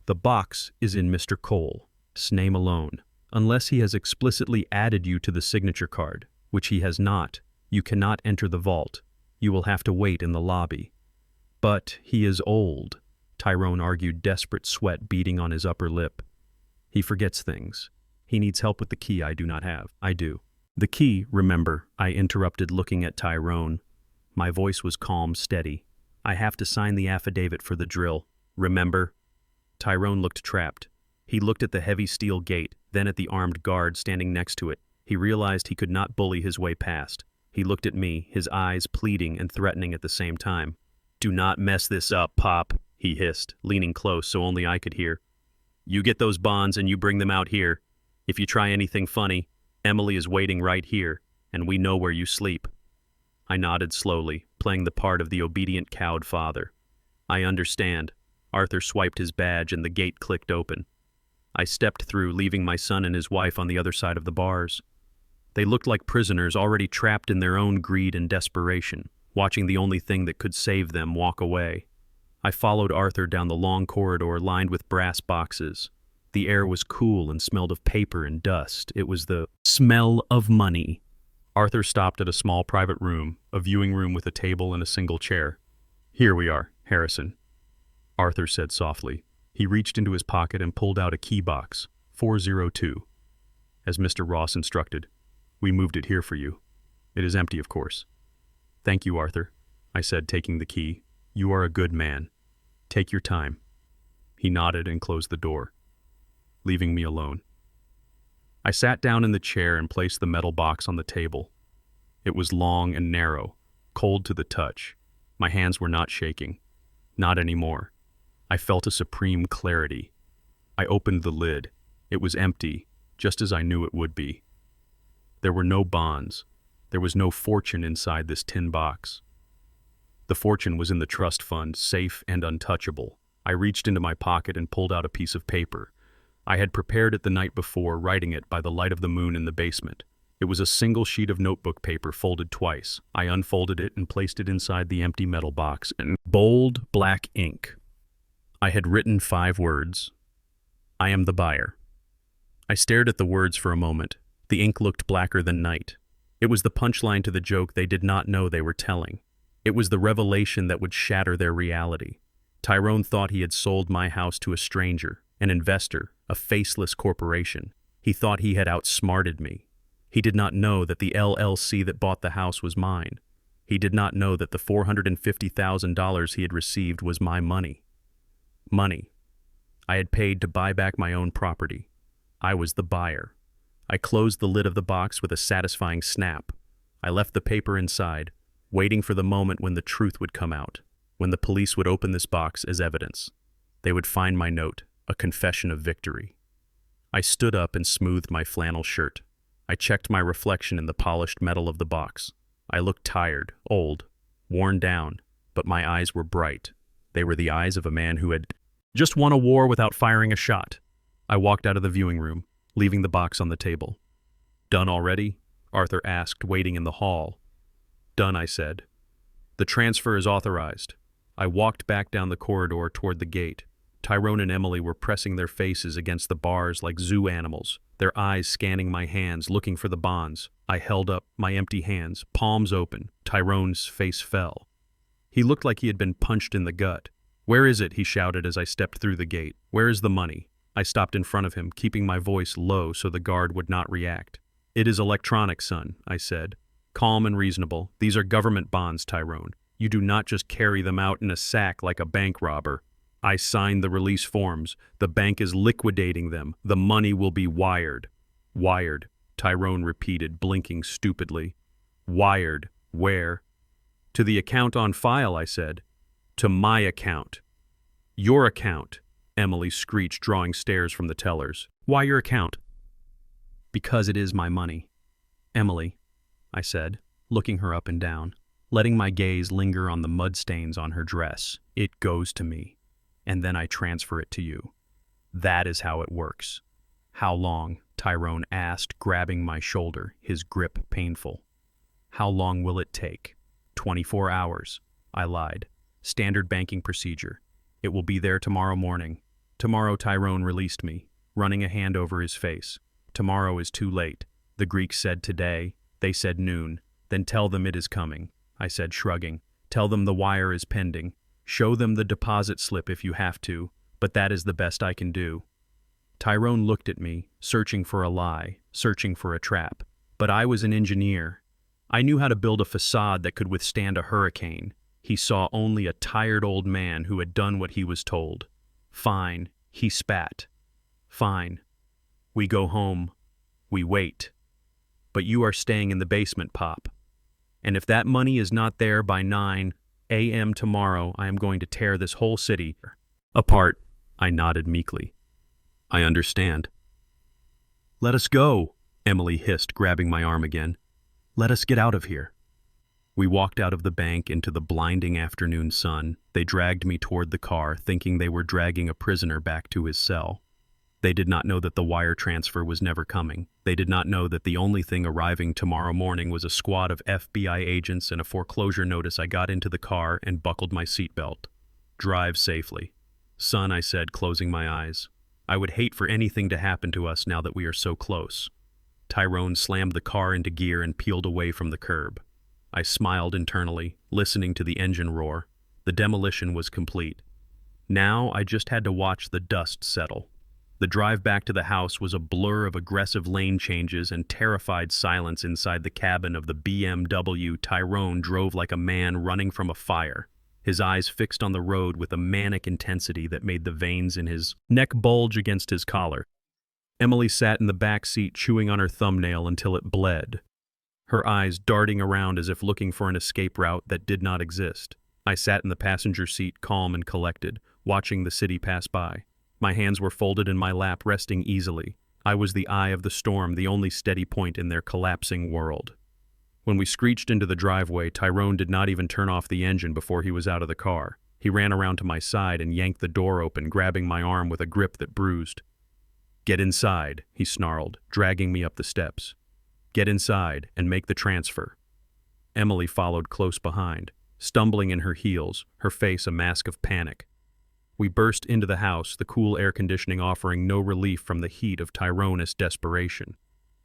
The box is in Mr. Cole's name alone. Unless he has explicitly added you to the signature card, which he has not, you cannot enter the vault. You will have to wait in the lobby." "But he is old," Tyrone argued, desperate sweat beading on his upper lip. "He forgets things. He needs help with the key I do not have." "I do." "The key, remember," I interrupted, looking at Tyrone. My voice was calm, steady. "I have to sign the affidavit for the drill. Remember?" Tyrone looked trapped. He looked at the heavy steel gate, then at the armed guard standing next to it. He realized he could not bully his way past. He looked at me, his eyes pleading and threatening at the same time. "Do not mess this up, Pop," he hissed, leaning close so only I could hear. "You get those bonds and you bring them out here. If you try anything funny, Emily is waiting right here, and we know where you sleep." I nodded slowly, playing the part of the obedient cowed father. "I understand." Arthur swiped his badge and the gate clicked open. I stepped through, leaving my son and his wife on the other side of the bars. They looked like prisoners already trapped in their own greed and desperation, watching the only thing that could save them walk away. I followed Arthur down the long corridor lined with brass boxes. The air was cool and smelled of paper and dust. It was the smell of money. Arthur stopped at a small private room, a viewing room with a table and a single chair. "Here we are, Harrison," Arthur said softly. He reached into his pocket and pulled out a key box, 402. As Mr. Ross instructed, we moved it here for you. It is empty, of course. Thank you, Arthur, I said, taking the key. You are a good man. Take your time. He nodded and closed the door, leaving me alone. I sat down in the chair and placed the metal box on the table. It was long and narrow, cold to the touch. My hands were not shaking. Not anymore. I felt a supreme clarity. I opened the lid. It was empty, just as I knew it would be. There were no bonds. There was no fortune inside this tin box. The fortune was in the trust fund, safe and untouchable. I reached into my pocket and pulled out a piece of paper. I had prepared it the night before, writing it by the light of the moon in the basement. It was a single sheet of notebook paper folded twice. I unfolded it and placed it inside the empty metal box in bold black ink. I had written 5 words. I am the buyer. I stared at the words for a moment. The ink looked blacker than night. It was the punchline to the joke they did not know they were telling. It was the revelation that would shatter their reality. Tyrone thought he had sold my house to a stranger, an investor, a faceless corporation. He thought he had outsmarted me. He did not know that the LLC that bought the house was mine. He did not know that the $450,000 he had received was my money. Money. I had paid to buy back my own property. I was the buyer. I closed the lid of the box with a satisfying snap. I left the paper inside, waiting for the moment when the truth would come out, when the police would open this box as evidence. They would find my note, a confession of victory. I stood up and smoothed my flannel shirt. I checked my reflection in the polished metal of the box. I looked tired, old, worn down, but my eyes were bright. They were the eyes of a man who had just won a war without firing a shot. I walked out of the viewing room, leaving the box on the table. Done already? Arthur asked, waiting in the hall. Done, I said. The transfer is authorized. I walked back down the corridor toward the gate. Tyrone and Emily were pressing their faces against the bars like zoo animals, their eyes scanning my hands, looking for the bonds. I held up my empty hands, palms open. Tyrone's face fell. He looked like he had been punched in the gut. Where is it? He shouted as I stepped through the gate. Where is the money? I stopped in front of him, keeping my voice low so the guard would not react. It is electronic, son, I said. Calm and reasonable. These are government bonds, Tyrone. You do not just carry them out in a sack like a bank robber. I signed the release forms. The bank is liquidating them. The money will be wired. Wired, Tyrone repeated, blinking stupidly. Wired. Where? To the account on file, I said. To my account. Your account, Emily screeched, drawing stares from the tellers. Why your account? Because it is my money. Emily, I said, looking her up and down, letting my gaze linger on the mud stains on her dress. It goes to me, and then I transfer it to you. That is how it works. How long? Tyrone asked, grabbing my shoulder, his grip painful. How long will it take? 24 hours, I lied. Standard banking procedure. It will be there tomorrow morning. Tomorrow, Tyrone released me, running a hand over his face. Tomorrow is too late. The Greeks said today. They said noon. Then tell them it is coming, I said, shrugging. Tell them the wire is pending. Show them the deposit slip if you have to, but that is the best I can do. Tyrone looked at me, searching for a lie, searching for a trap. But I was an engineer. I knew how to build a facade that could withstand a hurricane. He saw only a tired old man who had done what he was told. Fine, he spat. Fine. We go home. We wait. But you are staying in the basement, Pop. And if that money is not there by 9 a.m. tomorrow, I am going to tear this whole city apart. I nodded meekly. I understand. Let us go, Emily hissed, grabbing my arm again. Let us get out of here. We walked out of the bank into the blinding afternoon sun. They dragged me toward the car, thinking they were dragging a prisoner back to his cell. They did not know that the wire transfer was never coming. They did not know that the only thing arriving tomorrow morning was a squad of FBI agents and a foreclosure notice. I got into the car and buckled my seatbelt. Drive safely. Son, I said, closing my eyes. I would hate for anything to happen to us now that we are so close. Tyrone slammed the car into gear and peeled away from the curb. I smiled internally, listening to the engine roar. The demolition was complete. Now I just had to watch the dust settle. The drive back to the house was a blur of aggressive lane changes and terrified silence inside the cabin of the BMW. Tyrone drove like a man running from a fire, his eyes fixed on the road with a manic intensity that made the veins in his neck bulge against his collar. Emily sat in the back seat chewing on her thumbnail until it bled, her eyes darting around as if looking for an escape route that did not exist. I sat in the passenger seat, calm and collected, watching the city pass by. My hands were folded in my lap, resting easily. I was the eye of the storm, the only steady point in their collapsing world. When we screeched into the driveway, Tyrone did not even turn off the engine before he was out of the car. He ran around to my side and yanked the door open, grabbing my arm with a grip that bruised. "Get inside," he snarled, dragging me up the steps. "Get inside and make the transfer." Emily followed close behind, stumbling in her heels, her face a mask of panic. We burst into the house, the cool air conditioning offering no relief from the heat of Tyrone's desperation.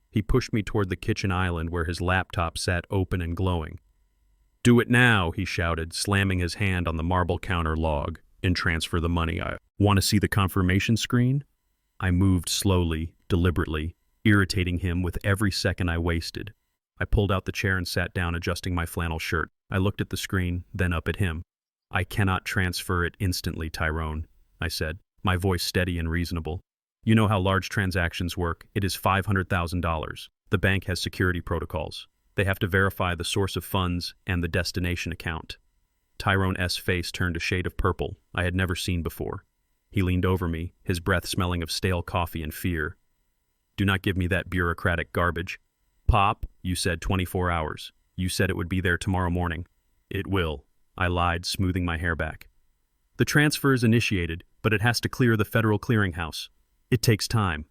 He pushed me toward the kitchen island where his laptop sat open and glowing. "Do it now," he shouted, slamming his hand on the marble counter. "Log and transfer the money. I want to see the confirmation screen." I moved slowly, deliberately, irritating him with every second I wasted. I pulled out the chair and sat down, adjusting my flannel shirt. I looked at the screen, then up at him. "I cannot transfer it instantly, Tyrone," I said, my voice steady and reasonable. "You know how large transactions work. It is $500,000. The bank has security protocols. They have to verify the source of funds and the destination account." Tyrone's face turned a shade of purple I had never seen before. He leaned over me, his breath smelling of stale coffee and fear. "Do not give me that bureaucratic garbage. Pop, you said 24 hours. You said it would be there tomorrow morning." "It will," I lied, smoothing my hair back. "The transfer is initiated, but it has to clear the federal clearinghouse. It takes time."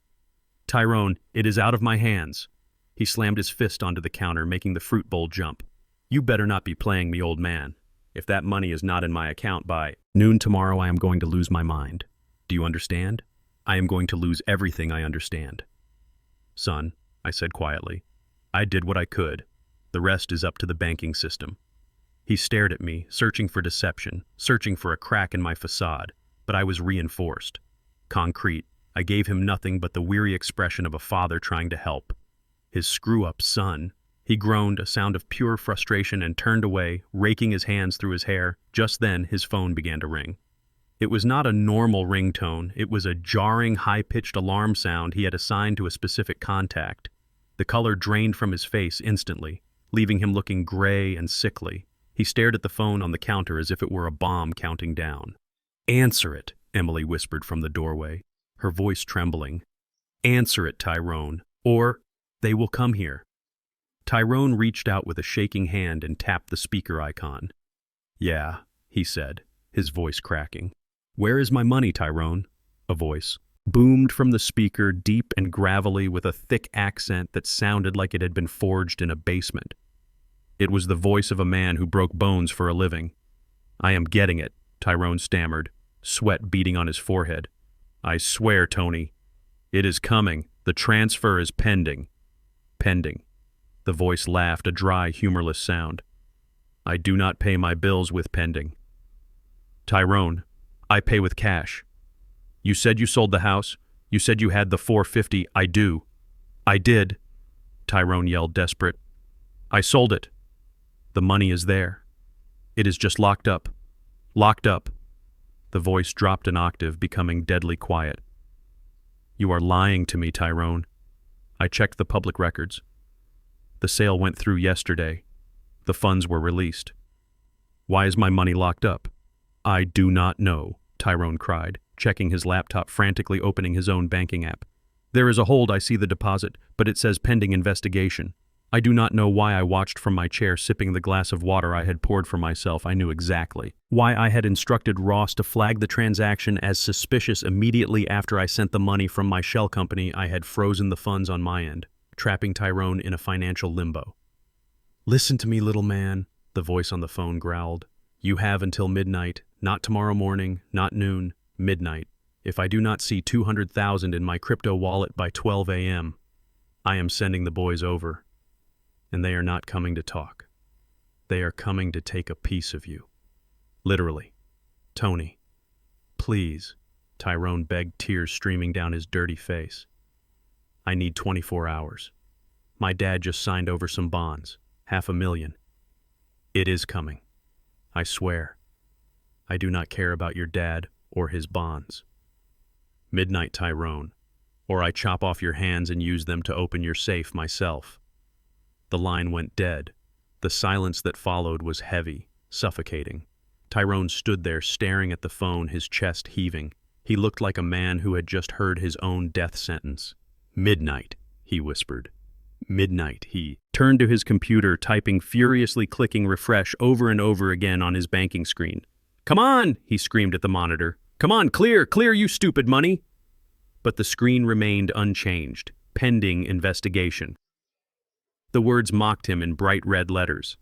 "Tyrone, it is out of my hands." He slammed his fist onto the counter, making the fruit bowl jump. "You better not be playing me, old man. If that money is not in my account by noon tomorrow, I am going to lose my mind. Do you understand? I am going to lose everything I understand." "Son," I said quietly, "I did what I could. The rest is up to the banking system." He stared at me, searching for deception, searching for a crack in my facade, but I was reinforced. Concrete, I gave him nothing but the weary expression of a father trying to help. His screw-up son. He groaned, a sound of pure frustration, and turned away, raking his hands through his hair. Just then, his phone began to ring. It was not a normal ringtone. It was a jarring, high-pitched alarm sound he had assigned to a specific contact. The color drained from his face instantly, leaving him looking gray and sickly. He stared at the phone on the counter as if it were a bomb counting down. "Answer it," Emily whispered from the doorway, her voice trembling. "Answer it, Tyrone, or they will come here." Tyrone reached out with a shaking hand and tapped the speaker icon. "Yeah," he said, his voice cracking. "Where is my money, Tyrone?" A voice boomed from the speaker, deep and gravelly, with a thick accent that sounded like it had been forged in a basement. It was the voice of a man who broke bones for a living. "I am getting it," Tyrone stammered, sweat beading on his forehead. "I swear, Tony. It is coming. The transfer is pending." "Pending." The voice laughed, a dry, humorless sound. "I do not pay my bills with pending." "Tyrone, I pay with cash. You said you sold the house. You said you had the $450. I do." "I did," Tyrone yelled, desperate. "I sold it. The money is there. It is just locked up. Locked up." The voice dropped an octave, becoming deadly quiet. "You are lying to me, Tyrone. I checked the public records. The sale went through yesterday. The funds were released. Why is my money locked up?" "I do not know," Tyrone cried, checking his laptop, frantically opening his own banking app. "There is a hold. I see the deposit, but it says pending investigation. I do not know why I watched from my chair, sipping the glass of water I had poured for myself. I knew exactly why I had instructed Ross to flag the transaction as suspicious immediately after I sent the money from my shell company. I had frozen the funds on my end, trapping Tyrone in a financial limbo. "Listen to me, little man," the voice on the phone growled. "You have until midnight, not tomorrow morning, not noon, midnight. If I do not see 200,000 in my crypto wallet by 12 a.m., I am sending the boys over. And they are not coming to talk. They are coming to take a piece of you. Literally. Tony." Please, Tyrone begged, tears streaming down his dirty face. I need 24 hours. My dad just signed over some bonds, $500,000. It is coming. I swear. I do not care about your dad or his bonds. Midnight, Tyrone, or I chop off your hands and use them to open your safe myself. The line went dead. The silence that followed was heavy, suffocating. Tyrone stood there staring at the phone, his chest heaving. He looked like a man who had just heard his own death sentence. Midnight, he whispered. Midnight, he turned to his computer, typing furiously, clicking refresh over and over again on his banking screen. Come on, he screamed at the monitor. Come on, clear, you stupid money. But the screen remained unchanged, pending investigation. The words mocked him in bright red letters.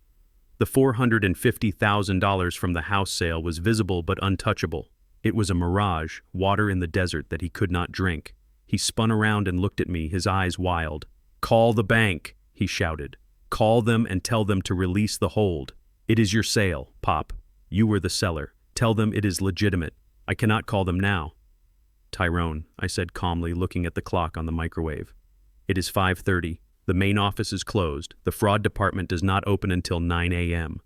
The $450,000 from the house sale was visible but untouchable. It was a mirage, water in the desert that he could not drink. He spun around and looked at me, his eyes wild. Call the bank, he shouted. Call them and tell them to release the hold. It is your sale, Pop. You were the seller. Tell them it is legitimate. I cannot call them now. Tyrone, I said calmly, looking at the clock on the microwave. It is 5:30. The main office is closed. The fraud department does not open until 9 a.m.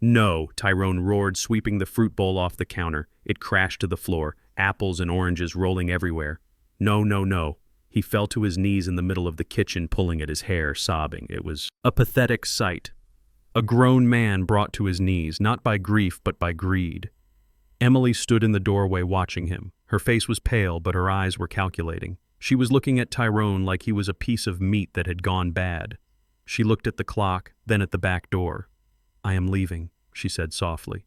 No, Tyrone roared, sweeping the fruit bowl off the counter. It crashed to the floor, apples and oranges rolling everywhere. No. He fell to his knees in the middle of the kitchen, pulling at his hair, sobbing. It was a pathetic sight. A grown man brought to his knees, not by grief but by greed. Emily stood in the doorway watching him. Her face was pale, but her eyes were calculating. She was looking at Tyrone like he was a piece of meat that had gone bad. She looked at the clock, then at the back door. I am leaving, she said softly.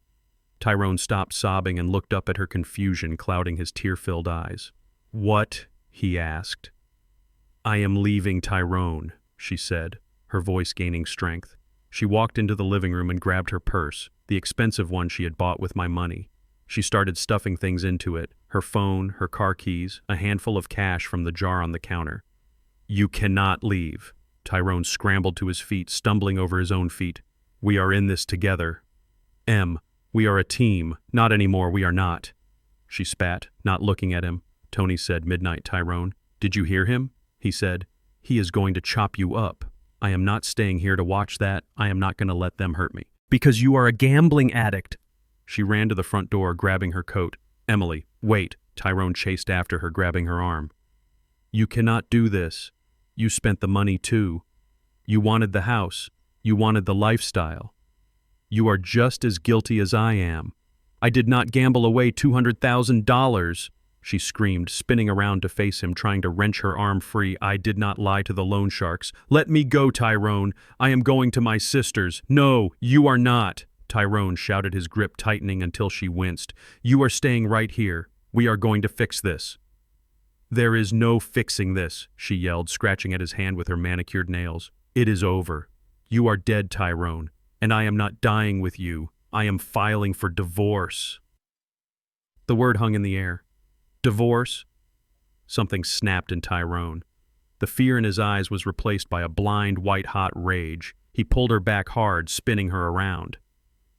Tyrone stopped sobbing and looked up at her, confusion clouding his tear-filled eyes. What? He asked. I am leaving, Tyrone, she said, her voice gaining strength. She walked into the living room and grabbed her purse, the expensive one she had bought with my money. She started stuffing things into it, her phone, her car keys, a handful of cash from the jar on the counter. You cannot leave. Tyrone scrambled to his feet, stumbling over his own feet. We are in this together. Em, we are a team. Not anymore, we are not. She spat, not looking at him. Tony said, Midnight, Tyrone. Did you hear him? He said, he is going to chop you up. I am not staying here to watch that. I am not going to let them hurt me. Because you are a gambling addict. She ran to the front door, grabbing her coat. Emily, wait. Tyrone chased after her, grabbing her arm. You cannot do this. You spent the money too. You wanted the house. You wanted the lifestyle. You are just as guilty as I am. I did not gamble away $200,000. She screamed, spinning around to face him, trying to wrench her arm free. I did not lie to the loan sharks. Let me go, Tyrone. I am going to my sister's. No, you are not. Tyrone shouted, his grip tightening until she winced. You are staying right here. We are going to fix this. There is no fixing this, she yelled, scratching at his hand with her manicured nails. It is over. You are dead, Tyrone, and I am not dying with you. I am filing for divorce. The word hung in the air. Divorce? Something snapped in Tyrone. The fear in his eyes was replaced by a blind, white-hot rage. He pulled her back hard, spinning her around.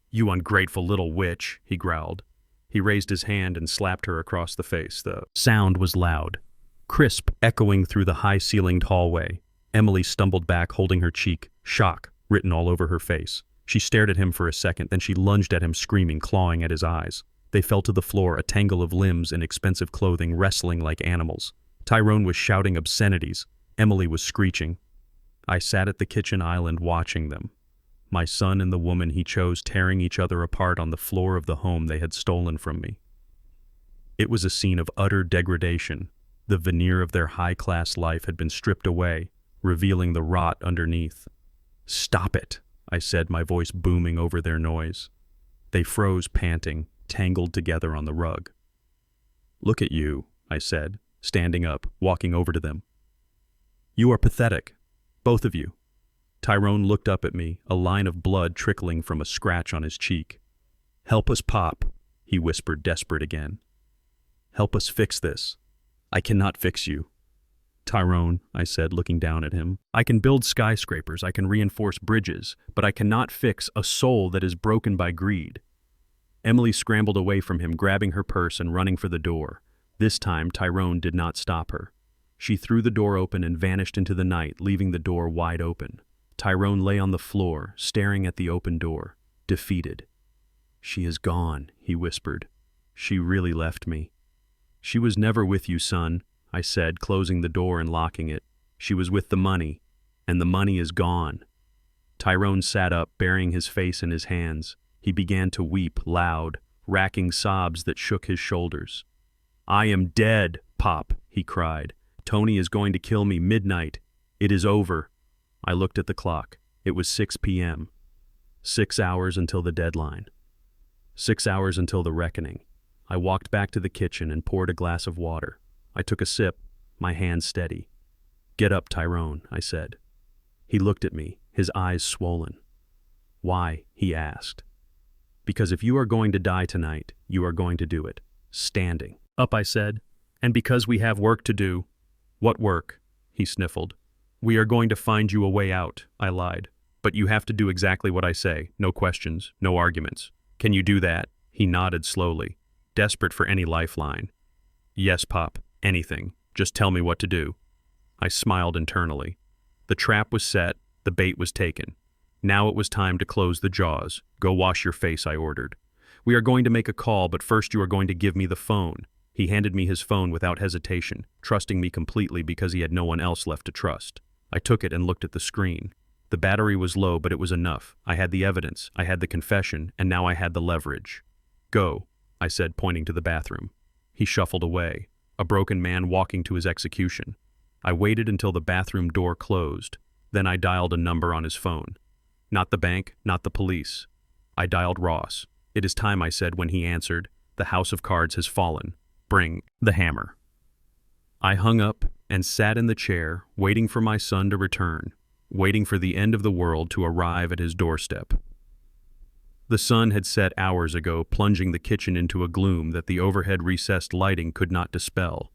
You ungrateful little witch, he growled. He raised his hand and slapped her across the face. The sound was loud, crisp, echoing through the high-ceilinged hallway. Emily stumbled back, holding her cheek, shock written all over her face. She stared at him for a second, then she lunged at him, screaming, clawing at his eyes. They fell to the floor, a tangle of limbs in expensive clothing, wrestling like animals. Tyrone was shouting obscenities. Emily was screeching. I sat at the kitchen island watching them. My son and the woman he chose tearing each other apart on the floor of the home they had stolen from me. It was a scene of utter degradation. The veneer of their high-class life had been stripped away, revealing the rot underneath. Stop it, I said, my voice booming over their noise. They froze, panting, tangled together on the rug. Look at you, I said, standing up, walking over to them. You are pathetic, both of you. Tyrone looked up at me, a line of blood trickling from a scratch on his cheek. Help us, Pop, he whispered, desperate again. Help us fix this. I cannot fix you. Tyrone, I said, looking down at him. I can build skyscrapers, I can reinforce bridges, but I cannot fix a soul that is broken by greed. Emily scrambled away from him, grabbing her purse and running for the door. This time, Tyrone did not stop her. She threw the door open and vanished into the night, leaving the door wide open. Tyrone lay on the floor, staring at the open door, defeated. "She is gone," he whispered. "She really left me." "She was never with you, son," I said, closing the door and locking it. "She was with the money, and the money is gone." Tyrone sat up, burying his face in his hands. He began to weep, loud, racking sobs that shook his shoulders. "I am dead, Pop," he cried. "Tony is going to kill me midnight. It is over." I looked at the clock. It was 6 p.m. 6 hours until the deadline. 6 hours until the reckoning. I walked back to the kitchen and poured a glass of water. I took a sip, my hand steady. "Get up, Tyrone," I said. He looked at me, his eyes swollen. "Why?" he asked. "Because if you are going to die tonight, you are going to do it. Standing." "Up," I said. "And because we have work to do." "What work?" he sniffled. "We are going to find you a way out," I lied. "But you have to do exactly what I say. No questions, no arguments. Can you do that?" He nodded slowly, desperate for any lifeline. "Yes, Pop, anything. Just tell me what to do." I smiled internally. The trap was set, the bait was taken. Now it was time to close the jaws. "Go wash your face," I ordered. "We are going to make a call, but first you are going to give me the phone." He handed me his phone without hesitation, trusting me completely because he had no one else left to trust. I took it and looked at the screen. The battery was low, but it was enough. I had the evidence, I had the confession, and now I had the leverage. "Go," I said, pointing to the bathroom. He shuffled away, a broken man walking to his execution. I waited until the bathroom door closed. Then I dialed a number on his phone. Not the bank, not the police. I dialed Ross. "It is time," I said when he answered. "The house of cards has fallen. Bring the hammer." I hung up and sat in the chair, waiting for my son to return, waiting for the end of the world to arrive at his doorstep. The sun had set hours ago, plunging the kitchen into a gloom that the overhead recessed lighting could not dispel.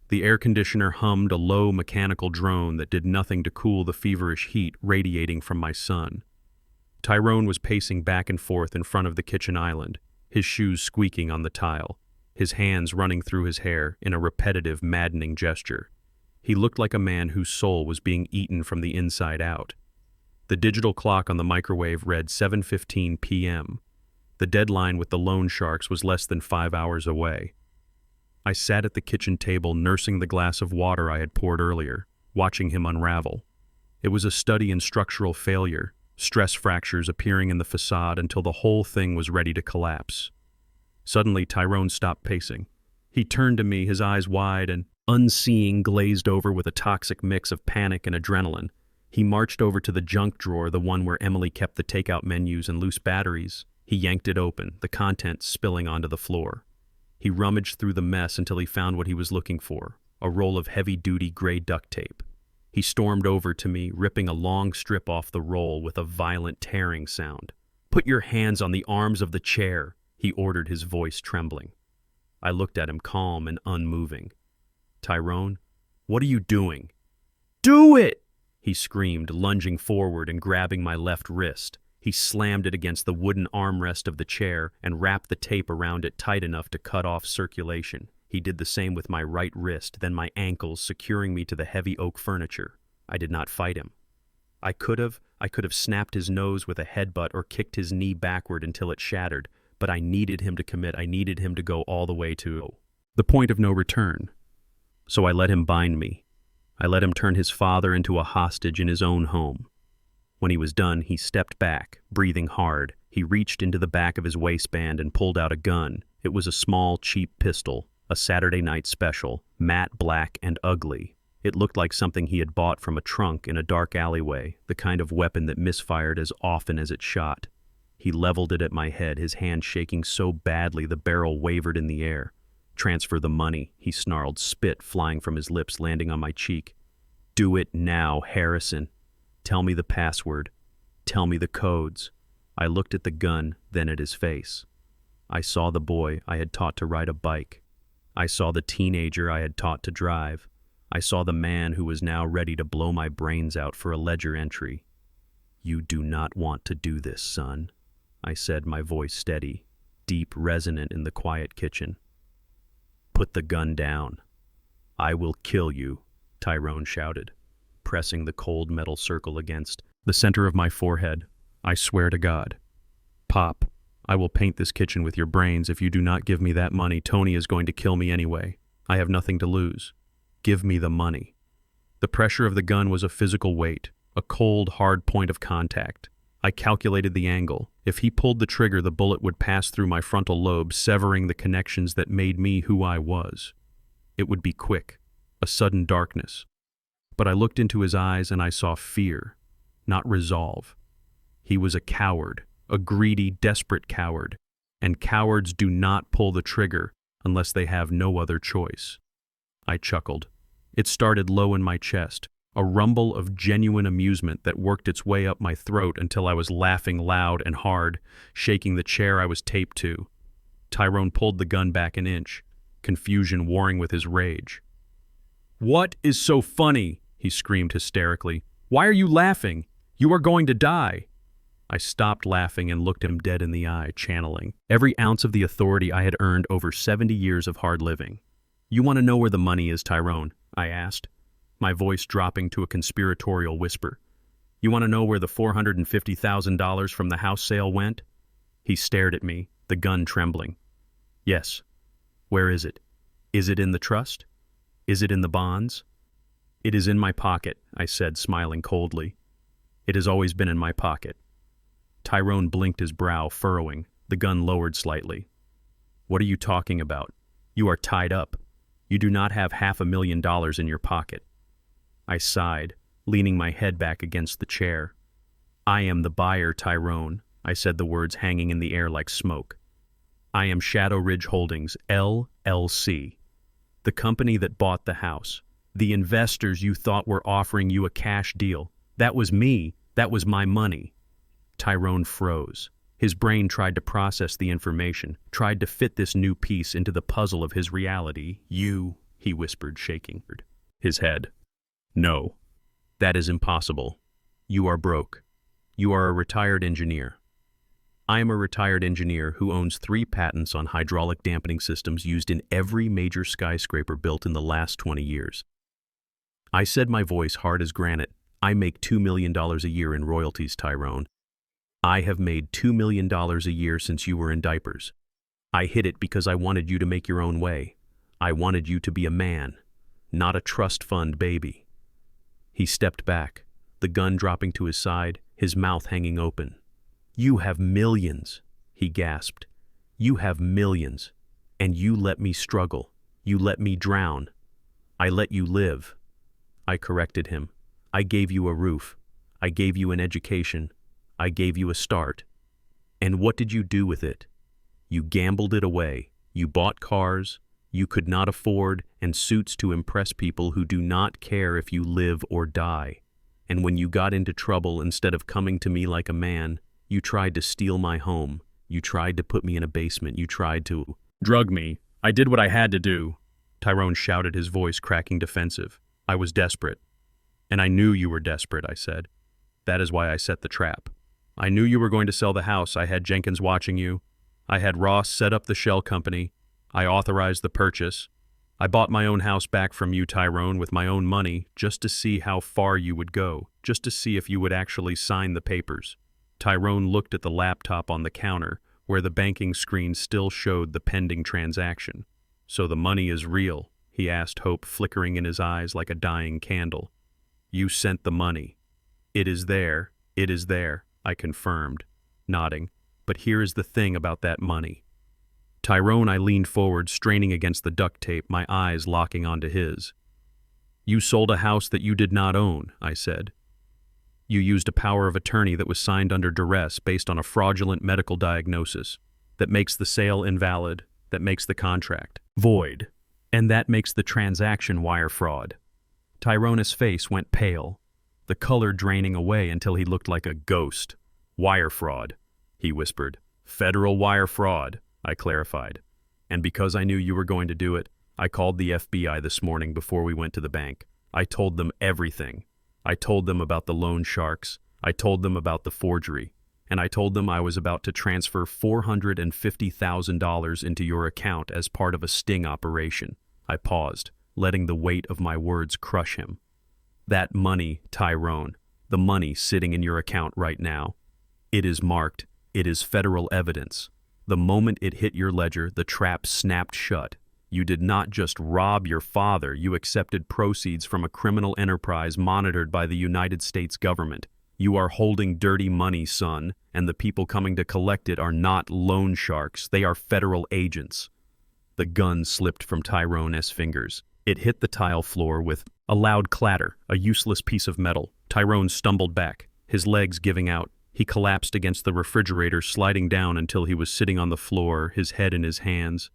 The air conditioner hummed a low mechanical drone that did nothing to cool the feverish heat radiating from my son. Tyrone was pacing back and forth in front of the kitchen island, his shoes squeaking on the tile, his hands running through his hair in a repetitive, maddening gesture. He looked like a man whose soul was being eaten from the inside out. The digital clock on the microwave read 7:15 p.m. The deadline with the loan sharks was less than 5 hours away. I sat at the kitchen table nursing the glass of water I had poured earlier, watching him unravel. It was a study in structural failure, stress fractures appearing in the facade until the whole thing was ready to collapse. Suddenly, Tyrone stopped pacing. He turned to me, his eyes wide and unseeing, glazed over with a toxic mix of panic and adrenaline. He marched over to the junk drawer, the one where Emily kept the takeout menus and loose batteries. He yanked it open, the contents spilling onto the floor. He rummaged through the mess until he found what he was looking for, a roll of heavy-duty gray duct tape. He stormed over to me, ripping a long strip off the roll with a violent tearing sound. "Put your hands on the arms of the chair," he ordered, his voice trembling. I looked at him, calm and unmoving. "Tyrone, what are you doing?" "Do it!" he screamed, lunging forward and grabbing my left wrist. He slammed it against the wooden armrest of the chair and wrapped the tape around it tight enough to cut off circulation. He did the same with my right wrist, then my ankles, securing me to the heavy oak furniture. I did not fight him. I could have snapped his nose with a headbutt or kicked his knee backward until it shattered, but I needed him to commit. I needed him to go all the way to the point of no return. So I let him bind me. I let him turn his father into a hostage in his own home. When he was done, he stepped back, breathing hard. He reached into the back of his waistband and pulled out a gun. It was a small, cheap pistol, a Saturday night special, matte black and ugly. It looked like something he had bought from a trunk in a dark alleyway, the kind of weapon that misfired as often as it shot. He leveled it at my head, his hand shaking so badly the barrel wavered in the air. "Transfer the money," he snarled, spit flying from his lips, landing on my cheek. "Do it now, Harrison. Tell me the password. Tell me the codes." I looked at the gun, then at his face. I saw the boy I had taught to ride a bike. I saw the teenager I had taught to drive. I saw the man who was now ready to blow my brains out for a ledger entry. "You do not want to do this, son," I said, my voice steady. deep, resonant in the quiet kitchen. "Put the gun down. I will kill you," Tyrone shouted, pressing the cold metal circle against the center of my forehead. "I swear to God. Pop, I will paint this kitchen with your brains. If you do not give me that money, Tony is going to kill me anyway. I have nothing to lose. Give me the money." The pressure of the gun was a physical weight, a cold, hard point of contact. I calculated the angle. If he pulled the trigger, the bullet would pass through my frontal lobe, severing the connections that made me who I was. It would be quick, a sudden darkness. But I looked into his eyes and I saw fear, not resolve. He was a coward, a greedy, desperate coward, and cowards do not pull the trigger unless they have no other choice. I chuckled. It started low in my chest, a rumble of genuine amusement that worked its way up my throat until I was laughing loud and hard, shaking the chair I was taped to. Tyrone pulled the gun back an inch, confusion warring with his rage. "What is so funny?" he screamed hysterically. "Why are you laughing? You are going to die." I stopped laughing and looked him dead in the eye, channeling every ounce of the authority I had earned over 70 years of hard living. "You want to know where the money is, Tyrone?" I asked, my voice dropping to a conspiratorial whisper. "You want to know where the $450,000 from the house sale went?" He stared at me, the gun trembling. "Yes. Where is it? Is it in the trust? Is it in the bonds?" "It is in my pocket," I said, smiling coldly. "It has always been in my pocket." Tyrone blinked, his brow furrowing, the gun lowered slightly. "What are you talking about? You are tied up. You do not have $500,000 in your pocket." I sighed, leaning my head back against the chair. "I am the buyer, Tyrone," I said, the words hanging in the air like smoke. "I am Shadow Ridge Holdings, LLC. The company that bought the house. The investors you thought were offering you a cash deal. That was me. That was my money." Tyrone froze. His brain tried to process the information, tried to fit this new piece into the puzzle of his reality. "You," he whispered, shaking his head. "No, that is impossible. You are broke. You are a retired engineer." "I am a retired engineer who owns 3 patents on hydraulic dampening systems used in every major skyscraper built in the last 20 years. I said, my voice hard as granite. "I make $2 million a year in royalties, Tyrone. I have made $2 million a year since you were in diapers. I hid it because I wanted you to make your own way. I wanted you to be a man, not a trust fund baby." He stepped back, the gun dropping to his side, his mouth hanging open. "You have millions," he gasped. "You have millions, and you let me struggle. You let me drown. I let you live." I corrected him. "I gave you a roof. I gave you an education. I gave you a start. And what did you do with it? You gambled it away. You bought cars you could not afford and suits to impress people who do not care if you live or die. And when you got into trouble, instead of coming to me like a man, you tried to steal my home. You tried to put me in a basement. You tried to drug me. I did what I had to do." Tyrone shouted, his voice cracking defensive. "I was desperate." "And I knew you were desperate," I said. "That is why I set the trap. I knew you were going to sell the house. I had Jenkins watching you. I had Ross set up the shell company. I authorized the purchase. I bought my own house back from you, Tyrone, with my own money, just to see how far you would go, just to see if you would actually sign the papers." Tyrone looked at the laptop on the counter, where the banking screen still showed the pending transaction. "So the money is real?" he asked, hope flickering in his eyes like a dying candle. "You sent the money." It is there, I confirmed, nodding. "But here is the thing about that money." "Tyrone," I leaned forward, straining against the duct tape, my eyes locking onto his. "You sold a house that you did not own," I said. "You used a power of attorney that was signed under duress based on a fraudulent medical diagnosis that makes the sale invalid, that makes the contract void, and that makes the transaction wire fraud." Tyrone's face went pale, the color draining away until he looked like a ghost. "Wire fraud," he whispered. "Federal wire fraud," I clarified. "And because I knew you were going to do it, I called the FBI this morning before we went to the bank. I told them everything. I told them about the loan sharks. I told them about the forgery. and I told them I was about to transfer $450,000 into your account as part of a sting operation. I paused, letting the weight of my words crush him. That money, Tyrone, the money sitting in your account right now, it is marked, it is federal evidence. The moment it hit your ledger, the trap snapped shut. You did not just rob your father, you accepted proceeds from a criminal enterprise monitored by the United States government. You are holding dirty money, son, and the people coming to collect it are not loan sharks, they are federal agents. The gun slipped from Tyrone's fingers. It hit the tile floor with a loud clatter, a useless piece of metal. Tyrone stumbled back, his legs giving out. He collapsed against the refrigerator, sliding down until he was sitting on the floor, his head in his hands.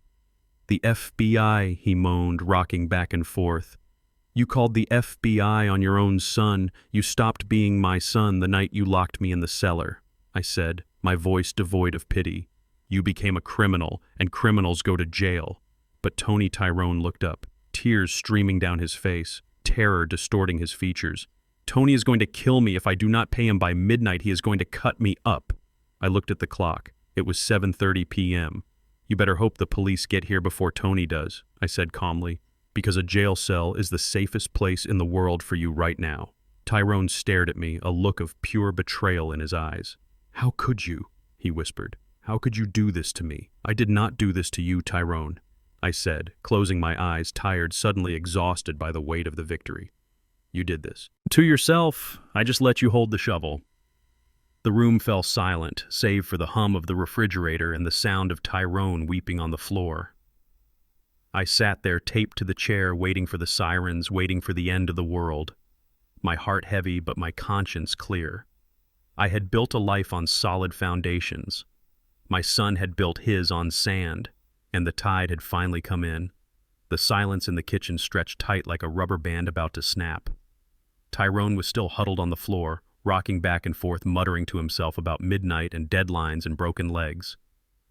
The FBI, he moaned, rocking back and forth. You called the FBI on your own son. You stopped being my son the night you locked me in the cellar, I said, my voice devoid of pity. You became a criminal, and criminals go to jail. But Tony Tyrone looked up, tears streaming down his face, terror distorting his features. Tony is going to kill me. If I do not pay him by midnight, he is going to cut me up. I looked at the clock. It was 7:30 p.m. You better hope the police get here before Tony does, I said calmly, because a jail cell is the safest place in the world for you right now. Tyrone stared at me, a look of pure betrayal in his eyes. How could you? He whispered. How could you do this to me? I did not do this to you, Tyrone, I said, closing my eyes, tired, suddenly exhausted by the weight of the victory. You did this. To yourself, I just let you hold the shovel. The room fell silent, save for the hum of the refrigerator and the sound of Tyrone weeping on the floor. I sat there taped to the chair, waiting for the sirens, waiting for the end of the world. My heart heavy, but my conscience clear. I had built a life on solid foundations. My son had built his on sand, and the tide had finally come in. The silence in the kitchen stretched tight like a rubber band about to snap. Tyrone was still huddled on the floor, rocking back and forth, muttering to himself about midnight and deadlines and broken legs.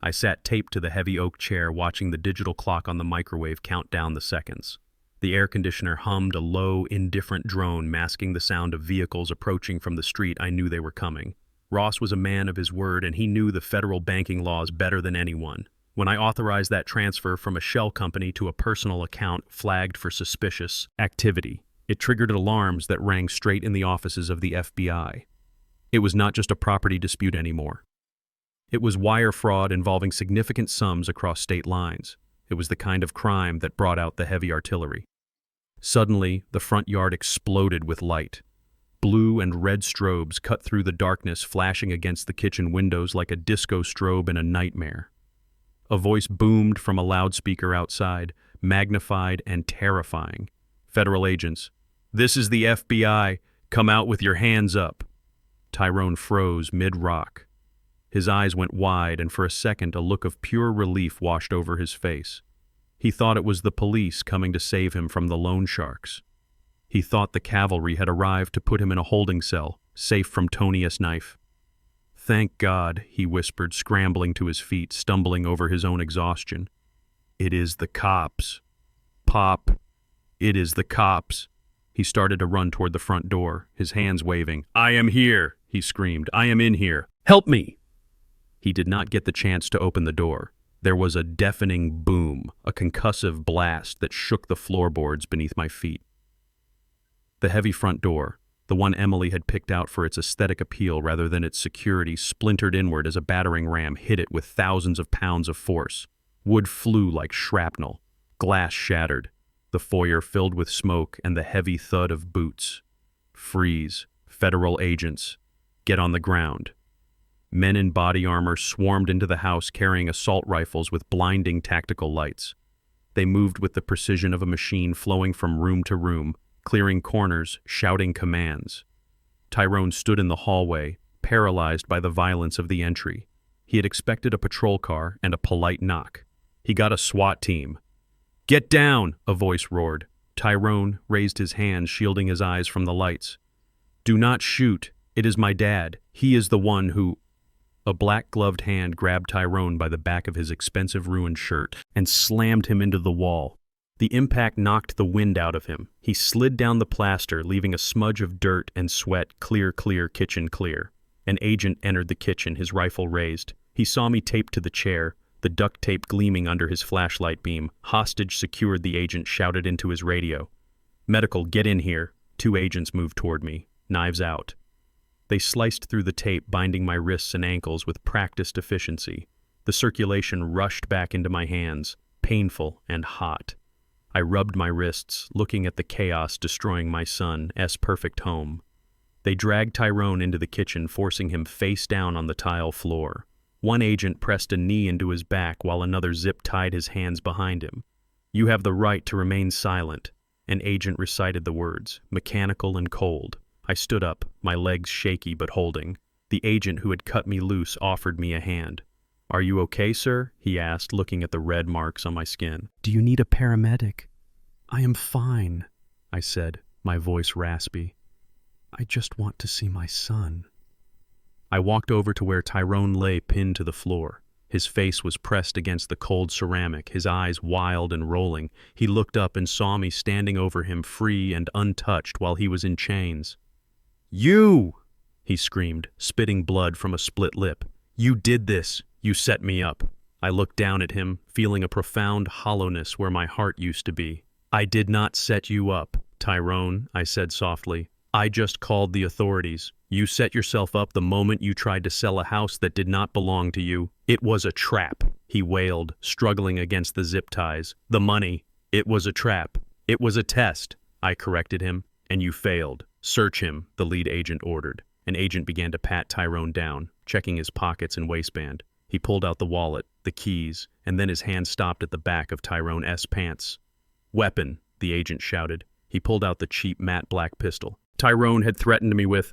I sat taped to the heavy oak chair, watching the digital clock on the microwave count down the seconds. The air conditioner hummed a low, indifferent drone, masking the sound of vehicles approaching from the street. I knew they were coming. Ross was a man of his word, and he knew the federal banking laws better than anyone. When I authorized that transfer from a shell company to a personal account flagged for suspicious activity, it triggered alarms that rang straight in the offices of the FBI. It was not just a property dispute anymore. It was wire fraud involving significant sums across state lines. It was the kind of crime that brought out the heavy artillery. Suddenly, the front yard exploded with light. Blue and red strobes cut through the darkness, flashing against the kitchen windows like a disco strobe in a nightmare. A voice boomed from a loudspeaker outside, magnified and terrifying. Federal agents. This is the FBI. Come out with your hands up. Tyrone froze mid-rock. His eyes went wide, and for a second a look of pure relief washed over his face. He thought it was the police coming to save him from the loan sharks. He thought the cavalry had arrived to put him in a holding cell, safe from Tony's knife. Thank God, he whispered, scrambling to his feet, stumbling over his own exhaustion. It is the cops. Pop. It is the cops. He started to run toward the front door, his hands waving. I am here, he screamed. I am in here. Help me! He did not get the chance to open the door. There was a deafening boom, a concussive blast that shook the floorboards beneath my feet. The heavy front door, the one Emily had picked out for its aesthetic appeal rather than its security, splintered inward as a battering ram hit it with thousands of pounds of force. Wood flew like shrapnel. Glass shattered. The foyer filled with smoke and the heavy thud of boots. Freeze. Federal agents. Get on the ground. Men in body armor swarmed into the house carrying assault rifles with blinding tactical lights. They moved with the precision of a machine, flowing from room to room, clearing corners, shouting commands. Tyrone stood in the hallway, paralyzed by the violence of the entry. He had expected a patrol car and a polite knock. He got a SWAT team. Get down, a voice roared. Tyrone raised his hands, shielding his eyes from the lights. Do not shoot. It is my dad. He is the one who... A black-gloved hand grabbed Tyrone by the back of his expensive ruined shirt and slammed him into the wall. The impact knocked the wind out of him. He slid down the plaster, leaving a smudge of dirt and sweat, clear, kitchen clear. An agent entered the kitchen, his rifle raised. He saw me taped to the chair, the duct tape gleaming under his flashlight beam. Hostage secured, the agent shouted into his radio. Medical, get in here. 2 agents moved toward me, knives out. They sliced through the tape, binding my wrists and ankles with practiced efficiency. The circulation rushed back into my hands, painful and hot. I rubbed my wrists, looking at the chaos destroying my son's perfect home. They dragged Tyrone into the kitchen, forcing him face down on the tile floor. One agent pressed a knee into his back while another zip-tied his hands behind him. "You have the right to remain silent." An agent recited the words, mechanical and cold. I stood up, my legs shaky but holding. The agent who had cut me loose offered me a hand. "Are you okay, sir?" he asked, looking at the red marks on my skin. "Do you need a paramedic?" "I am fine," I said, my voice raspy. "I just want to see my son." I walked over to where Tyrone lay pinned to the floor. His face was pressed against the cold ceramic, his eyes wild and rolling. He looked up and saw me standing over him, free and untouched while he was in chains. "You!" he screamed, spitting blood from a split lip. "You did this. You set me up." I looked down at him, feeling a profound hollowness where my heart used to be. "I did not set you up, Tyrone," I said softly. "I just called the authorities. You set yourself up the moment you tried to sell a house that did not belong to you. It was a trap," he wailed, struggling against the zip ties. "The money. It was a trap. It was a test," I corrected him. "And you failed. Search him," the lead agent ordered. An agent began to pat Tyrone down, checking his pockets and waistband. He pulled out the wallet, the keys, and then his hand stopped at the back of Tyrone's pants. "Weapon," the agent shouted. He pulled out the cheap matte black pistol Tyrone had threatened me with.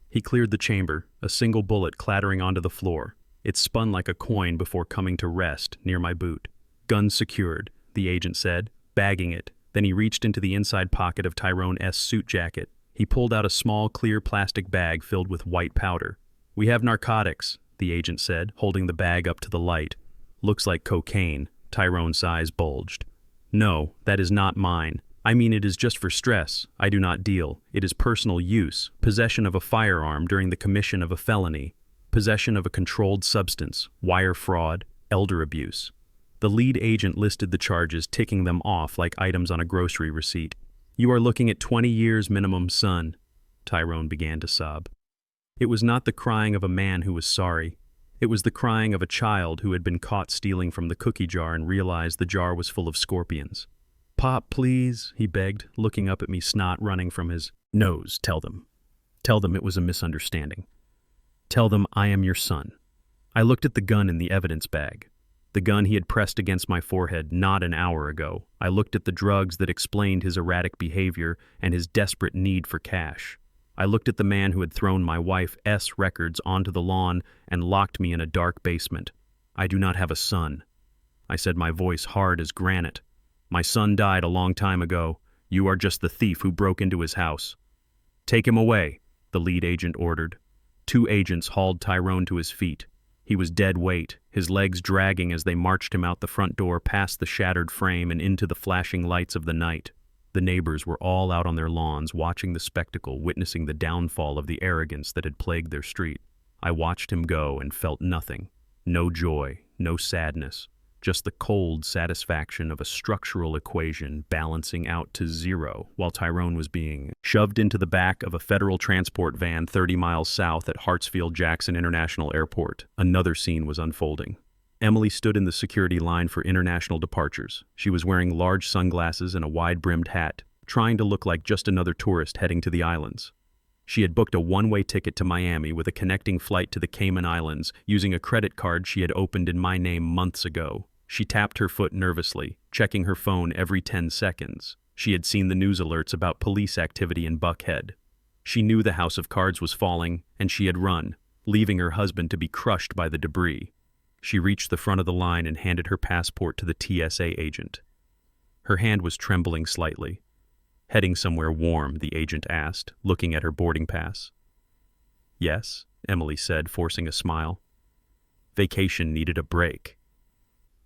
He cleared the chamber, a single bullet clattering onto the floor. It spun like a coin before coming to rest near my boot. "Gun secured," the agent said, bagging it. Then he reached into the inside pocket of Tyrone's suit jacket. He pulled out a small, clear plastic bag filled with white powder. "We have narcotics," the agent said, holding the bag up to the light. "Looks like cocaine." Tyrone's eyes bulged. "No, that is not mine. I mean, it is just for stress. I do not deal. It is personal use, possession of a firearm during the commission of a felony, possession of a controlled substance, wire fraud, elder abuse." The lead agent listed the charges, ticking them off like items on a grocery receipt. "You are looking at 20 years minimum, son." Tyrone began to sob. It was not the crying of a man who was sorry. It was the crying of a child who had been caught stealing from the cookie jar and realized the jar was full of scorpions. "Pop, please," he begged, looking up at me, snot running from his nose. Tell them it was a misunderstanding. Tell them I am your son." I looked at the gun in the evidence bag. The gun he had pressed against my forehead not an hour ago. I looked at the drugs that explained his erratic behavior and his desperate need for cash. I looked at the man who had thrown my wife's records onto the lawn and locked me in a dark basement. "I do not have a son," I said, my voice hard as granite. "My son died a long time ago. You are just the thief who broke into his house." "Take him away," the lead agent ordered. 2 agents hauled Tyrone to his feet. He was dead weight, his legs dragging as they marched him out the front door, past the shattered frame and into the flashing lights of the night. The neighbors were all out on their lawns, watching the spectacle, witnessing the downfall of the arrogance that had plagued their street. I watched him go and felt nothing. No joy, no sadness. Just the cold satisfaction of a structural equation balancing out to zero while Tyrone was being shoved into the back of a federal transport van 30 miles south at Hartsfield-Jackson International Airport. Another scene was unfolding. Emily stood in the security line for international departures. She was wearing large sunglasses and a wide-brimmed hat, trying to look like just another tourist heading to the islands. She had booked a one-way ticket to Miami with a connecting flight to the Cayman Islands using a credit card she had opened in my name months ago. She tapped her foot nervously, checking her phone every 10 seconds. She had seen the news alerts about police activity in Buckhead. She knew the house of cards was falling, and she had run, leaving her husband to be crushed by the debris. She reached the front of the line and handed her passport to the TSA agent. Her hand was trembling slightly. "Heading somewhere warm?" the agent asked, looking at her boarding pass. "Yes," Emily said, forcing a smile. "Vacation needed a break."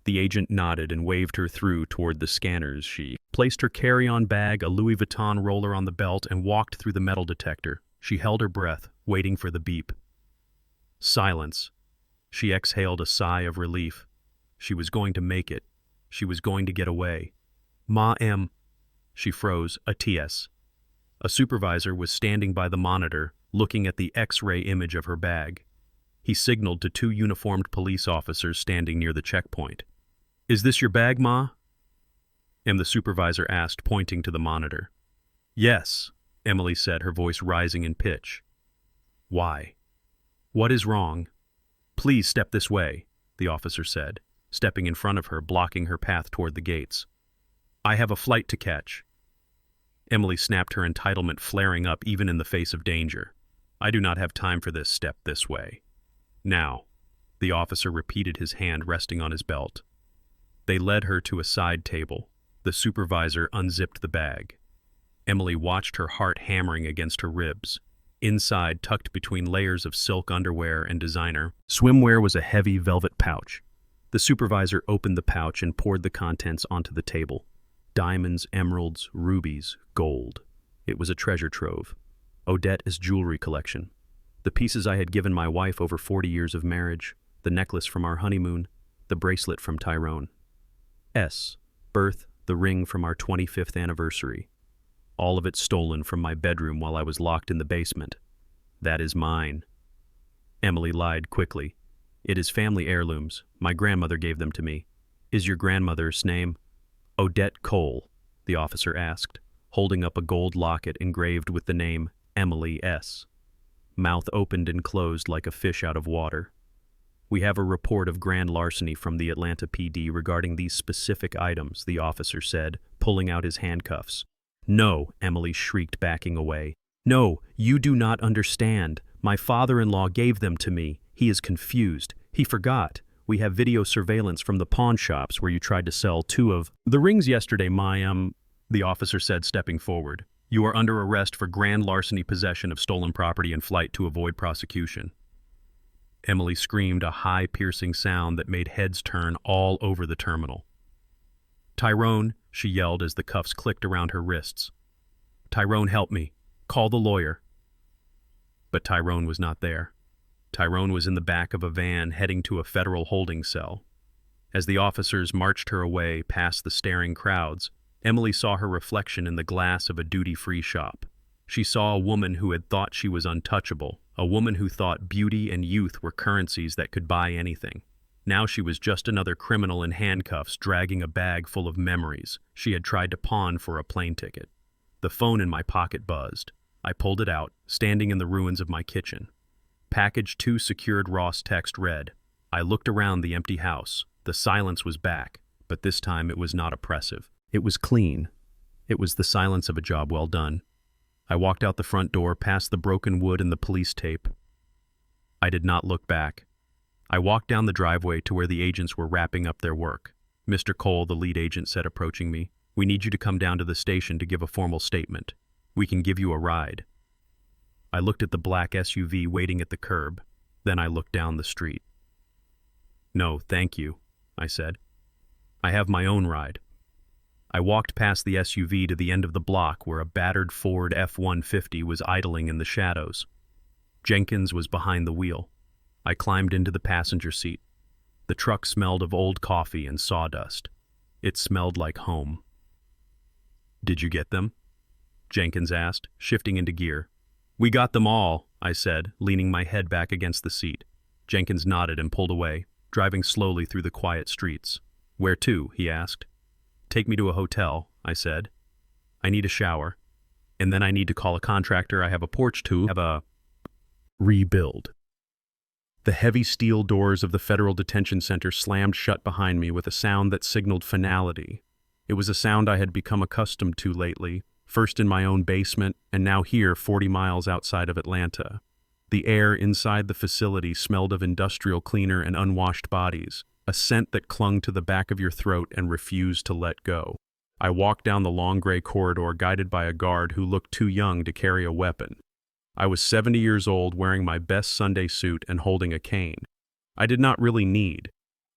The agent nodded and waved her through toward the scanners. She placed her carry-on bag, a Louis Vuitton roller on the belt, and walked through the metal detector. She held her breath, waiting for the beep. Silence. She exhaled a sigh of relief. She was going to make it. She was going to get away. Ma. She froze, a TS. A supervisor was standing by the monitor, looking at the X-ray image of her bag. He signaled to two uniformed police officers standing near the checkpoint. "Is this your bag, Ma?" The supervisor asked, pointing to the monitor. "Yes," Emily said, her voice rising in pitch. "Why? What is wrong?" "Please step this way," the officer said, stepping in front of her, blocking her path toward the gates. "I have a flight to catch." Emily snapped, her entitlement flaring up even in the face of danger. "I do not have time for this. Step this way." "Now," the officer repeated, his hand resting on his belt. They led her to a side table. The supervisor unzipped the bag. Emily watched, her heart hammering against her ribs. Inside, tucked between layers of silk underwear and designer swimwear, was a heavy velvet pouch. The supervisor opened the pouch and poured the contents onto the table. Diamonds, emeralds, rubies, gold. It was a treasure trove. Odette's jewelry collection. The pieces I had given my wife over 40 years of marriage, the necklace from our honeymoon, the bracelet from Tyrone. Birth, the ring from our 25th anniversary. All of it stolen from my bedroom while I was locked in the basement. "That is mine." Emily lied quickly. "It is family heirlooms. My grandmother gave them to me." "Is your grandmother's name?" "Odette Cole," the officer asked, holding up a gold locket engraved with the name Emily S. Mouth opened and closed like a fish out of water. "We have a report of grand larceny from the Atlanta PD regarding these specific items," the officer said, pulling out his handcuffs. "No," Emily shrieked, backing away. "No, you do not understand. My father-in-law gave them to me. He is confused. He forgot. We have video surveillance from the pawn shops where you tried to sell 2 of the rings yesterday, the officer said, stepping forward. "You are under arrest for grand larceny, possession of stolen property, and flight to avoid prosecution." Emily screamed, a high, piercing sound that made heads turn all over the terminal. "Tyrone," she yelled as the cuffs clicked around her wrists. "Tyrone, help me. Call the lawyer." But Tyrone was not there. Tyrone was in the back of a van heading to a federal holding cell. As the officers marched her away past the staring crowds, Emily saw her reflection in the glass of a duty-free shop. She saw a woman who had thought she was untouchable, a woman who thought beauty and youth were currencies that could buy anything. Now she was just another criminal in handcuffs, dragging a bag full of memories she had tried to pawn for a plane ticket. The phone in my pocket buzzed. I pulled it out, standing in the ruins of my kitchen. Package 2 secured Ross text read. I looked around the empty house. The silence was back, but this time it was not oppressive. It was clean. It was the silence of a job well done. I walked out the front door, past the broken wood and the police tape. I did not look back. I walked down the driveway to where the agents were wrapping up their work. "Mr. Cole," the lead agent said, approaching me, "we need you to come down to the station to give a formal statement. We can give you a ride." I looked at the black SUV waiting at the curb. Then I looked down the street. "No, thank you," I said. "I have my own ride." I walked past the SUV to the end of the block where a battered Ford F-150 was idling in the shadows. Jenkins was behind the wheel. I climbed into the passenger seat. The truck smelled of old coffee and sawdust. It smelled like home. "Did you get them?" Jenkins asked, shifting into gear. "We got them all," I said, leaning my head back against the seat. Jenkins nodded and pulled away, driving slowly through the quiet streets. "Where to?" he asked. "Take me to a hotel," I said. "I need a shower. And then I need to call a contractor. I have a porch to have a rebuild." The heavy steel doors of the Federal Detention Center slammed shut behind me with a sound that signaled finality. It was a sound I had become accustomed to lately, first in my own basement and now here 40 miles outside of Atlanta. The air inside the facility smelled of industrial cleaner and unwashed bodies, a scent that clung to the back of your throat and refused to let go. I walked down the long gray corridor guided by a guard who looked too young to carry a weapon. I was 70 years old, wearing my best Sunday suit and holding a cane. I did not really need,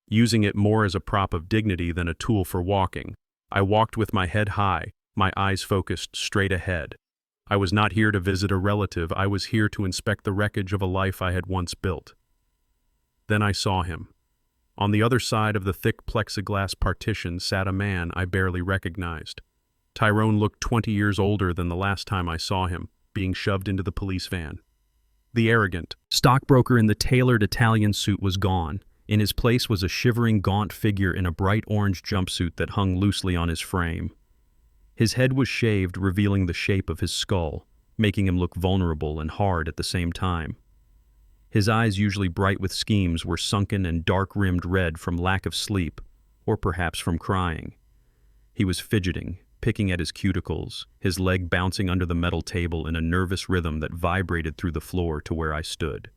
using it more as a prop of dignity than a tool for walking. I walked with my head high, my eyes focused straight ahead. I was not here to visit a relative. I was here to inspect the wreckage of a life I had once built. Then I saw him. On the other side of the thick plexiglass partition sat a man I barely recognized. Tyrone looked 20 years older than the last time I saw him, being shoved into the police van. The arrogant stockbroker in the tailored Italian suit was gone. In his place was a shivering, gaunt figure in a bright orange jumpsuit that hung loosely on his frame. His head was shaved, revealing the shape of his skull, making him look vulnerable and hard at the same time. His eyes, usually bright with schemes, were sunken and dark-rimmed red from lack of sleep, or perhaps from crying. He was fidgeting, picking at his cuticles, his leg bouncing under the metal table in a nervous rhythm that vibrated through the floor to where I stood.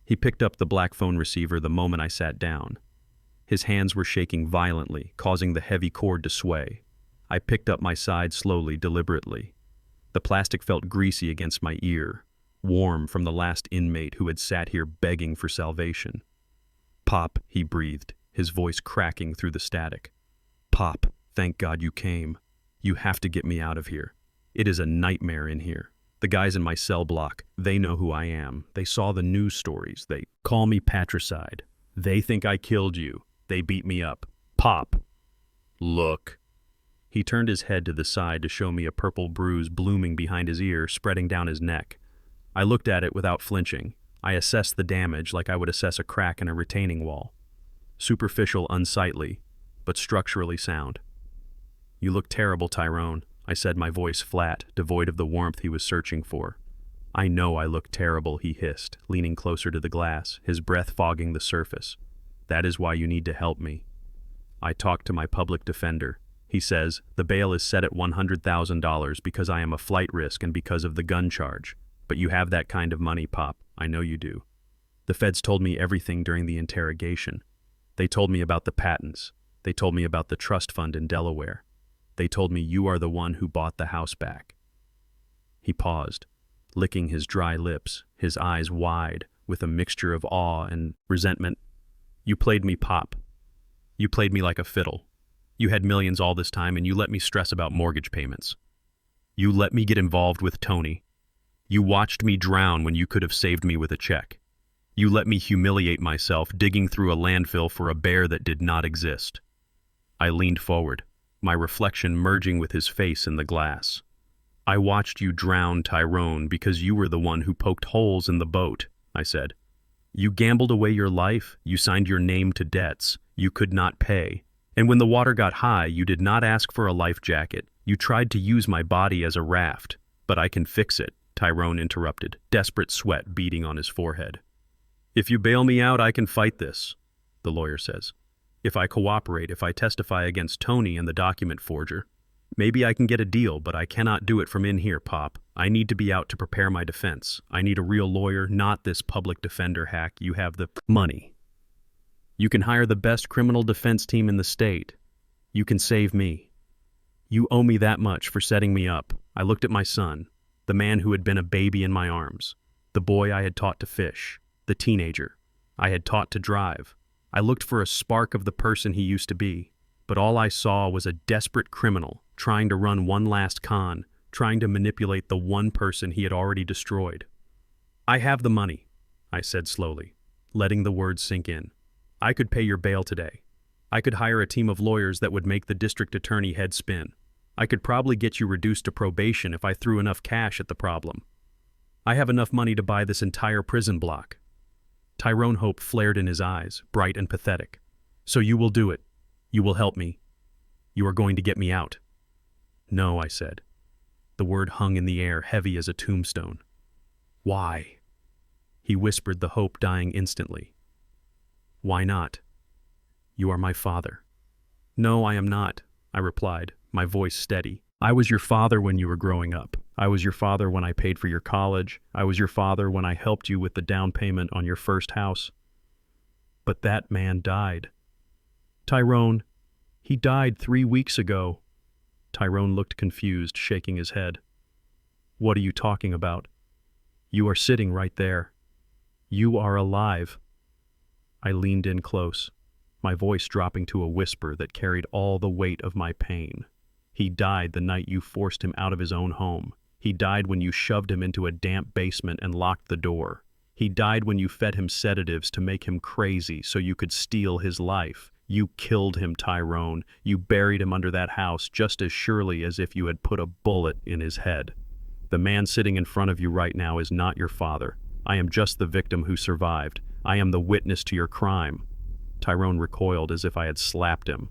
He picked up the black phone receiver the moment I sat down. His hands were shaking violently, causing the heavy cord to sway. I picked up my side slowly, deliberately. The plastic felt greasy against my ear, warm from the last inmate who had sat here begging for salvation. "Pop," he breathed, his voice cracking through the static. "Pop, thank God you came. You have to get me out of here. It is a nightmare in here. The guys in my cell block, they know who I am. They saw the news stories. They call me patricide. They think I killed you. They beat me up. Pop. Look." He turned his head to the side to show me a purple bruise blooming behind his ear, spreading down his neck. I looked at it without flinching. I assessed the damage like I would assess a crack in a retaining wall. Superficial, unsightly, but structurally sound. "You look terrible, Tyrone," I said, my voice flat, devoid of the warmth he was searching for. "I know I look terrible," he hissed, leaning closer to the glass, his breath fogging the surface. "That is why you need to help me. I talked to my public defender. He says, the bail is set at $100,000 because I am a flight risk and because of the gun charge. But you have that kind of money, Pop. I know you do. The feds told me everything during the interrogation. They told me about the patents. They told me about the trust fund in Delaware. They told me you are the one who bought the house back." He paused, licking his dry lips, his eyes wide, with a mixture of awe and resentment. "You played me, Pop. You played me like a fiddle. You had millions all this time, and you let me stress about mortgage payments. You let me get involved with Tony. You watched me drown when you could have saved me with a check. You let me humiliate myself digging through a landfill for a bear that did not exist." I leaned forward, my reflection merging with his face in the glass. "I watched you drown, Tyrone, because you were the one who poked holes in the boat," I said. "You gambled away your life, you signed your name to debts you could not pay. And when the water got high, you did not ask for a life jacket. You tried to use my body as a raft. But I can fix it," Tyrone interrupted, desperate sweat beading on his forehead. "If you bail me out, I can fight this," the lawyer says. "If I cooperate, if I testify against Tony and the document forger, maybe I can get a deal, but I cannot do it from in here, Pop. I need to be out to prepare my defense. I need a real lawyer, not this public defender hack. You have the money. You can hire the best criminal defense team in the state. You can save me. You owe me that much for setting me up." I looked at my son, the man who had been a baby in my arms, the boy I had taught to fish, the teenager I had taught to drive. I looked for a spark of the person he used to be, but all I saw was a desperate criminal trying to run one last con, trying to manipulate the one person he had already destroyed. "I have the money," I said slowly, letting the words sink in. "I could pay your bail today. I could hire a team of lawyers that would make the district attorney head spin. I could probably get you reduced to probation if I threw enough cash at the problem. I have enough money to buy this entire prison block." Tyrone hope flared in his eyes, bright and pathetic. "So you will do it. You will help me. You are going to get me out." "No," I said. The word hung in the air, heavy as a tombstone. "Why?" He whispered, the hope dying instantly. "Why not? You are my father." "No, I am not," I replied, my voice steady. "I was your father when you were growing up. I was your father when I paid for your college. I was your father when I helped you with the down payment on your first house. But that man died. Tyrone, he died 3 weeks ago." Tyrone looked confused, shaking his head. "What are you talking about? You are sitting right there. You are alive." I leaned in close, my voice dropping to a whisper that carried all the weight of my pain. "He died the night you forced him out of his own home. He died when you shoved him into a damp basement and locked the door. He died when you fed him sedatives to make him crazy so you could steal his life. You killed him, Tyrone. You buried him under that house just as surely as if you had put a bullet in his head. The man sitting in front of you right now is not your father. I am just the victim who survived. I am the witness to your crime." Tyrone recoiled as if I had slapped him.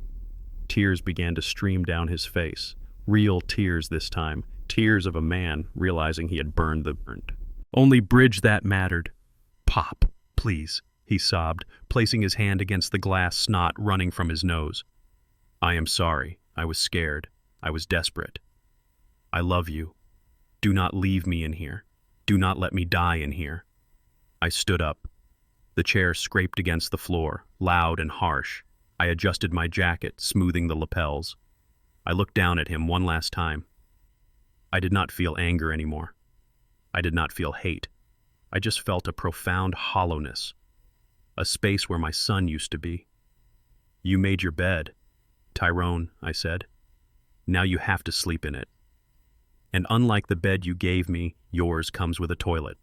Tears began to stream down his face. Real tears this time. Tears of a man realizing he had burned the burned. Only bridge that mattered. "Pop, please," he sobbed, placing his hand against the glass snot running from his nose. "I am sorry. I was scared. I was desperate. I love you. Do not leave me in here. Do not let me die in here." I stood up. The chair scraped against the floor, loud and harsh. I adjusted my jacket, smoothing the lapels. I looked down at him one last time. I did not feel anger anymore. I did not feel hate. I just felt a profound hollowness. A space where my son used to be. "You made your bed, Tyrone," I said. "Now you have to sleep in it. And unlike the bed you gave me, yours comes with a toilet."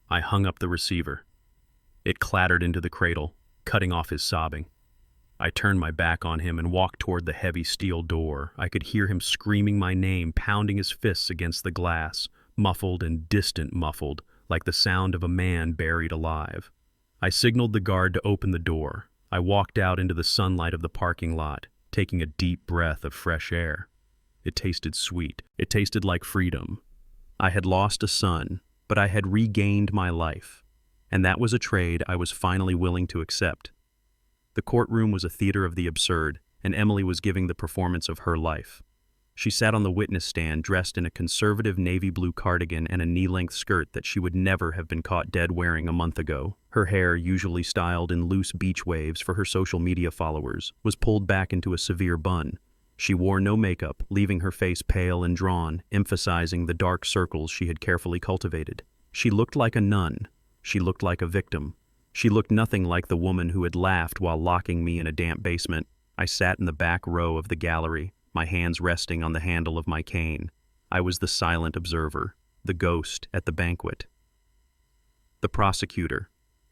I hung up the receiver. It clattered into the cradle, cutting off his sobbing. I turned my back on him and walked toward the heavy steel door. I could hear him screaming my name, pounding his fists against the glass, muffled and distant muffled, like the sound of a man buried alive. I signaled the guard to open the door. I walked out into the sunlight of the parking lot, taking a deep breath of fresh air. It tasted sweet. It tasted like freedom. I had lost a son, but I had regained my life, and that was a trade I was finally willing to accept. The courtroom was a theater of the absurd, and Emily was giving the performance of her life. She sat on the witness stand dressed in a conservative navy blue cardigan and a knee-length skirt that she would never have been caught dead wearing a month ago. Her hair, usually styled in loose beach waves for her social media followers, was pulled back into a severe bun. She wore no makeup, leaving her face pale and drawn, emphasizing the dark circles she had carefully cultivated. She looked like a nun. She looked like a victim. She looked nothing like the woman who had laughed while locking me in a damp basement. I sat in the back row of the gallery, my hands resting on the handle of my cane. I was the silent observer, the ghost at the banquet. The prosecutor,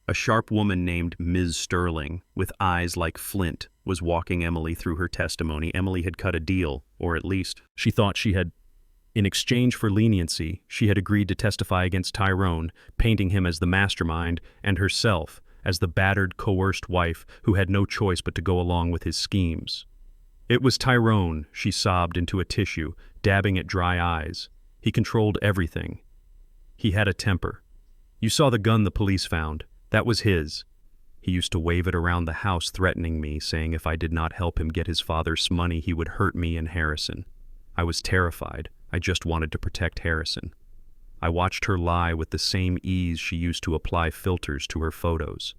a sharp woman named Ms. Sterling, with eyes like flint, was walking Emily through her testimony. Emily had cut a deal, or at least she thought she had. In exchange for leniency, she had agreed to testify against Tyrone, painting him as the mastermind and herself as the battered, coerced wife who had no choice but to go along with his schemes. "It was Tyrone," she sobbed into a tissue, dabbing at dry eyes. "He controlled everything. He had a temper. You saw the gun the police found. That was his. He used to wave it around the house, threatening me, saying if I did not help him get his father's money, he would hurt me and Harrison. I was terrified. I just wanted to protect Harrison. I watched her lie with the same ease she used to apply filters to her photos.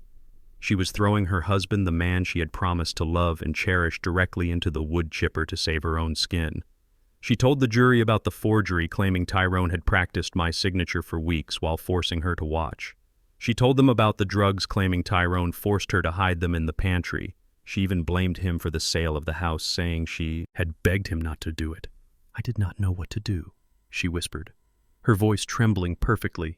She was throwing her husband, the man she had promised to love and cherish, directly into the wood chipper to save her own skin. She told the jury about the forgery, claiming Tyrone had practiced my signature for weeks while forcing her to watch. She told them about the drugs, claiming Tyrone forced her to hide them in the pantry. She even blamed him for the sale of the house, saying she had begged him not to do it. "I did not know what to do," she whispered, her voice trembling perfectly.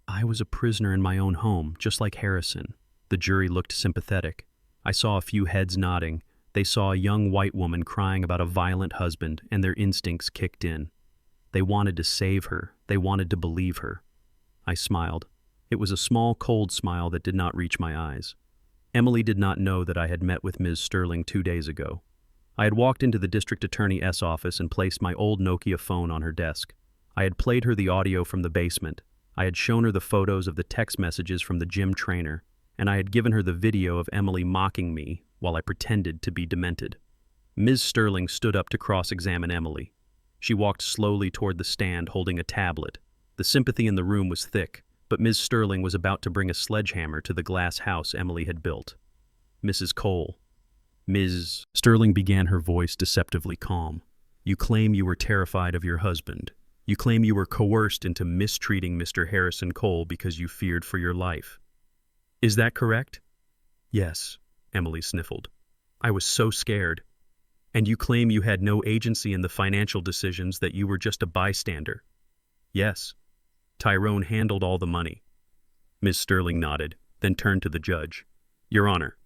"I was a prisoner in my own home, just like Harrison." The jury looked sympathetic. I saw a few heads nodding. They saw a young white woman crying about a violent husband, and their instincts kicked in. They wanted to save her. They wanted to believe her. I smiled. It was a small, cold smile that did not reach my eyes. Emily did not know that I had met with Ms. Sterling 2 days ago. I had walked into the district attorney's office and placed my old Nokia phone on her desk. I had played her the audio from the basement. I had shown her the photos of the text messages from the gym trainer, and I had given her the video of Emily mocking me while I pretended to be demented. Ms. Sterling stood up to cross-examine Emily. She walked slowly toward the stand holding a tablet. The sympathy in the room was thick, but Ms. Sterling was about to bring a sledgehammer to the glass house Emily had built. "Mrs. Cole." Ms. Sterling began, her voice deceptively calm. "You claim you were terrified of your husband. You claim you were coerced into mistreating Mr. Harrison Cole because you feared for your life. Is that correct?" "Yes," Emily sniffled. "I was so scared. And you claim you had no agency in the financial decisions, that you were just a bystander." "Yes. Tyrone handled all the money." Ms. Sterling nodded, then turned to the judge. Your Honor,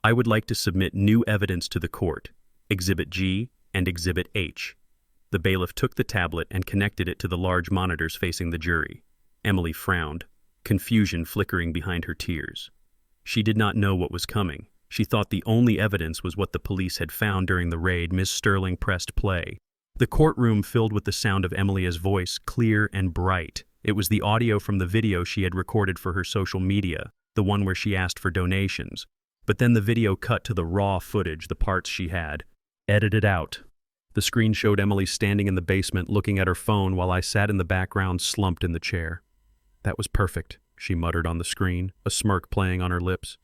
I would like to submit new evidence to the court, Exhibit G and Exhibit H. The bailiff took the tablet and connected it to the large monitors facing the jury. Emily frowned, confusion flickering behind her tears. She did not know what was coming. She thought the only evidence was what the police had found during the raid. Ms. Sterling pressed play. The courtroom filled with the sound of Emilia's voice, clear and bright. It was the audio from the video she had recorded for her social media, the one where she asked for donations. But then the video cut to the raw footage, the parts she had edited out. The screen showed Emily standing in the basement looking at her phone while I sat in the background slumped in the chair. That was perfect, she muttered on the screen, a smirk playing on her lips.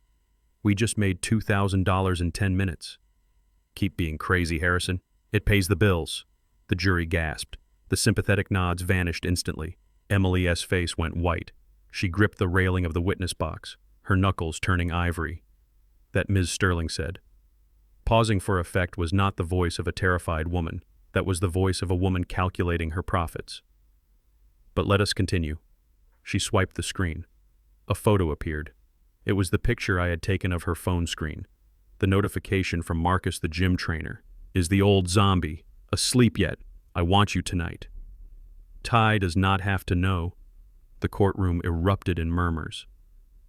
We just made $2,000 in 10 minutes. Keep being crazy, Harrison. It pays the bills. The jury gasped. The sympathetic nods vanished instantly. Emily's face went white. She gripped the railing of the witness box, her knuckles turning ivory. That Ms. Sterling said. Pausing for effect was not the voice of a terrified woman. That was the voice of a woman calculating her profits. But let us continue. She swiped the screen. A photo appeared. It was the picture I had taken of her phone screen. The notification from Marcus, the gym trainer. Is the old zombie asleep yet? I want you tonight. Ty does not have to know. The courtroom erupted in murmurs.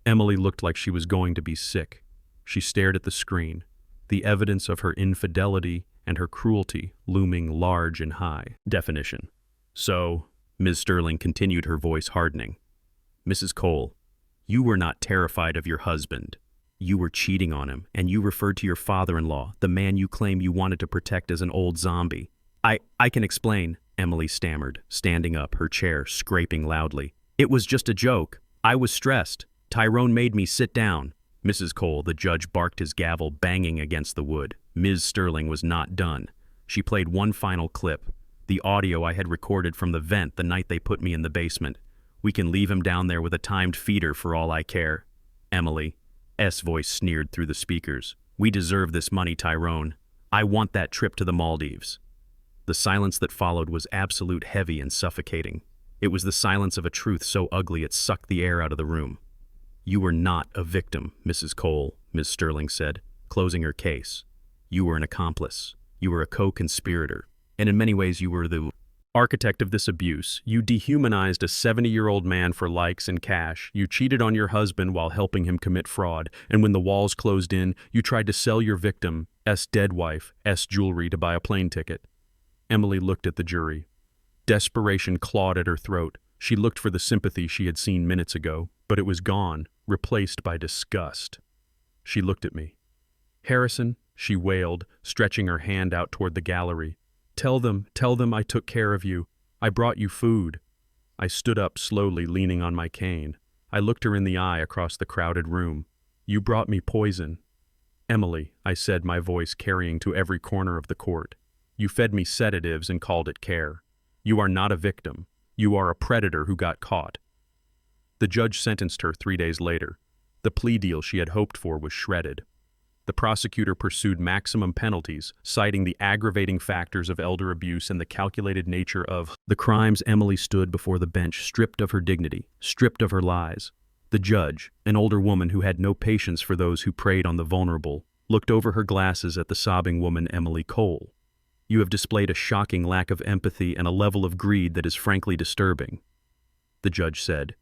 Emily looked like she was going to be sick. She stared at the screen, the evidence of her infidelity and her cruelty looming large and high. Definition. So, Ms. Sterling continued, her voice hardening. Mrs. Cole, you were not terrified of your husband. You were cheating on him, and you referred to your father-in-law, the man you claim you wanted to protect, as an old zombie. I can explain, Emily stammered, standing up, her chair scraping loudly. It was just a joke. I was stressed. Tyrone made me sit down. Mrs. Cole, the judge barked his gavel, banging against the wood. Ms. Sterling was not done. She played one final clip, the audio I had recorded from the vent the night they put me in the basement. We can leave him down there with a timed feeder for all I care. Emily's voice sneered through the speakers. We deserve this money, Tyrone. I want that trip to the Maldives. The silence that followed was absolute, heavy and suffocating. It was the silence of a truth so ugly it sucked the air out of the room. You were not a victim, Mrs. Cole, Ms. Sterling said, closing her case. You were an accomplice. You were a co-conspirator. And in many ways you were the architect of this abuse. You dehumanized a 70-year-old man for likes and cash. You cheated on your husband while helping him commit fraud. And when the walls closed in, you tried to sell your victim's dead wife's jewelry to buy a plane ticket. Emily looked at the jury. Desperation clawed at her throat. She looked for the sympathy she had seen minutes ago, but it was gone, replaced by disgust. She looked at me. Harrison, she wailed, stretching her hand out toward the gallery. Tell them I took care of you. I brought you food. I stood up slowly, leaning on my cane. I looked her in the eye across the crowded room. You brought me poison. Emily, I said, my voice carrying to every corner of the court. You fed me sedatives and called it care. You are not a victim. You are a predator who got caught. The judge sentenced her 3 days later. The plea deal she had hoped for was shredded. The prosecutor pursued maximum penalties, citing the aggravating factors of elder abuse and the calculated nature of the crimes. Emily stood before the bench, stripped of her dignity, stripped of her lies. The judge, an older woman who had no patience for those who preyed on the vulnerable, looked over her glasses at the sobbing woman Emily Cole. You have displayed a shocking lack of empathy and a level of greed that is frankly disturbing. The judge said,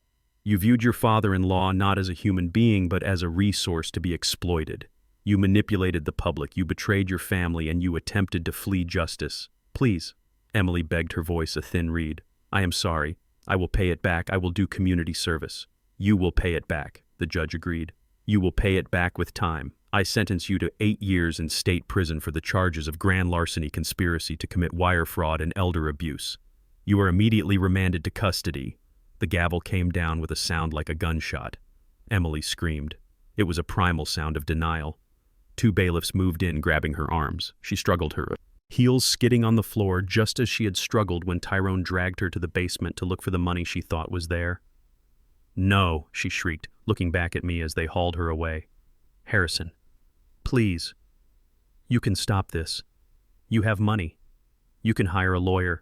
You viewed your father-in-law not as a human being but as a resource to be exploited. You manipulated the public, you betrayed your family, and you attempted to flee justice. Please, Emily begged, her voice a thin reed. I am sorry. I will pay it back. I will do community service. You will pay it back, the judge agreed. You will pay it back with time. I sentence you to 8 years in state prison for the charges of grand larceny, conspiracy to commit wire fraud, and elder abuse. You are immediately remanded to custody. The gavel came down with a sound like a gunshot. Emily screamed. It was a primal sound of denial. 2 bailiffs moved in, grabbing her arms. She struggled, her heels skidding on the floor, just as she had struggled when Tyrone dragged her to the basement to look for the money she thought was there. No, she shrieked, looking back at me as they hauled her away. Harrison, please. You can stop this. You have money. You can hire a lawyer.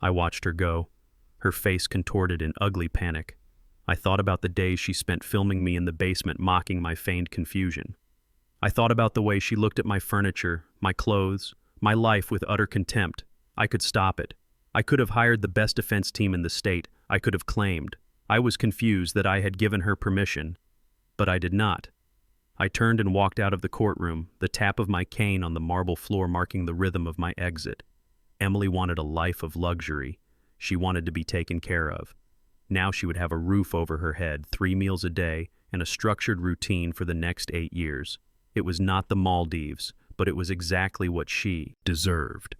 I watched her go, her face contorted in ugly panic. I thought about the days she spent filming me in the basement mocking my feigned confusion. I thought about the way she looked at my furniture, my clothes, my life with utter contempt. I could stop it. I could have hired the best defense team in the state. I could have claimed. I was confused that I had given her permission, but I did not. I turned and walked out of the courtroom, the tap of my cane on the marble floor marking the rhythm of my exit. Emily wanted a life of luxury. She wanted to be taken care of. Now she would have a roof over her head, 3 meals a day, and a structured routine for the next 8 years. It was not the Maldives, but it was exactly what she deserved.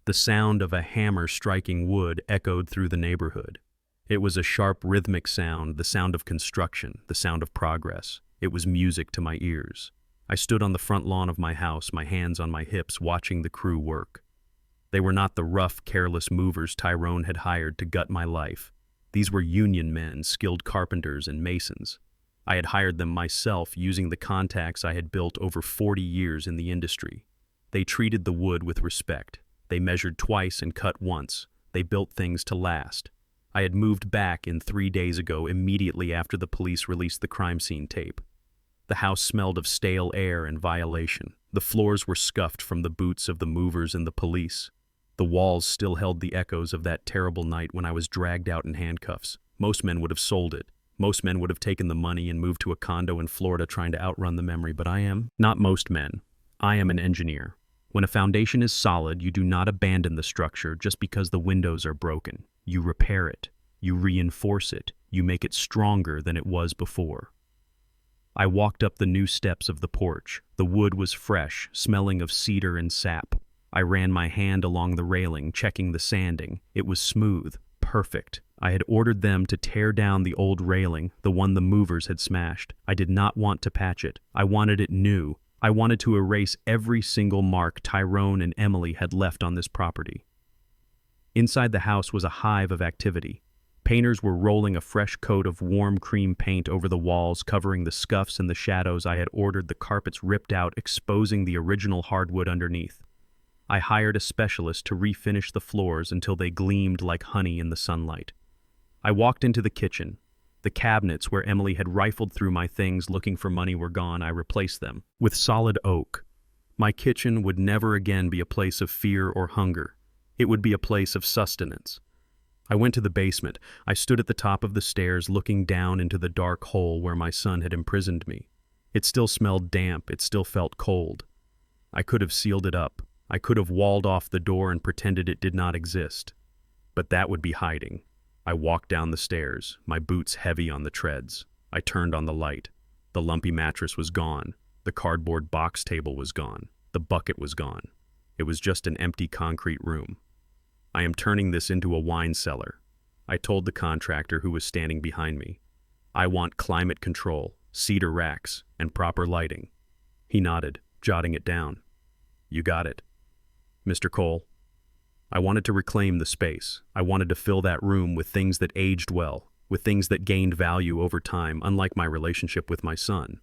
The sound of a hammer striking wood echoed through the neighborhood. It was a sharp rhythmic sound, the sound of construction, the sound of progress. It was music to my ears. I stood on the front lawn of my house, my hands on my hips, watching the crew work. They were not the rough, careless movers Tyrone had hired to gut my life. These were union men, skilled carpenters and masons. I had hired them myself using the contacts I had built over 40 years in the industry. They treated the wood with respect. They measured twice and cut once. They built things to last. I had moved back in 3 days ago, immediately after the police released the crime scene tape. The house smelled of stale air and violation. The floors were scuffed from the boots of the movers and the police. The walls still held the echoes of that terrible night when I was dragged out in handcuffs. Most men would have sold it. Most men would have taken the money and moved to a condo in Florida trying to outrun the memory, but I am not most men. I am an engineer. When a foundation is solid, you do not abandon the structure just because the windows are broken. You repair it. You reinforce it. You make it stronger than it was before. I walked up the new steps of the porch. The wood was fresh, smelling of cedar and sap. I ran my hand along the railing, checking the sanding. It was smooth, perfect. I had ordered them to tear down the old railing, the one the movers had smashed. I did not want to patch it. I wanted it new. I wanted to erase every single mark Tyrone and Emily had left on this property. Inside the house was a hive of activity. Painters were rolling a fresh coat of warm cream paint over the walls, covering the scuffs and the shadows I had ordered. The carpets ripped out, exposing the original hardwood underneath. I hired a specialist to refinish the floors until they gleamed like honey in the sunlight. I walked into the kitchen. The cabinets where Emily had rifled through my things looking for money were gone. I replaced them with solid oak. My kitchen would never again be a place of fear or hunger. It would be a place of sustenance. I went to the basement. I stood at the top of the stairs looking down into the dark hole where my son had imprisoned me. It still smelled damp. It still felt cold. I could have sealed it up. I could have walled off the door and pretended it did not exist. But that would be hiding. I walked down the stairs, my boots heavy on the treads. I turned on the light. The lumpy mattress was gone. The cardboard box table was gone. The bucket was gone. It was just an empty concrete room. I am turning this into a wine cellar. I told the contractor who was standing behind me. I want climate control, cedar racks, and proper lighting. He nodded, jotting it down. You got it. Mr. Cole. I wanted to reclaim the space. I wanted to fill that room with things that aged well, with things that gained value over time, unlike my relationship with my son.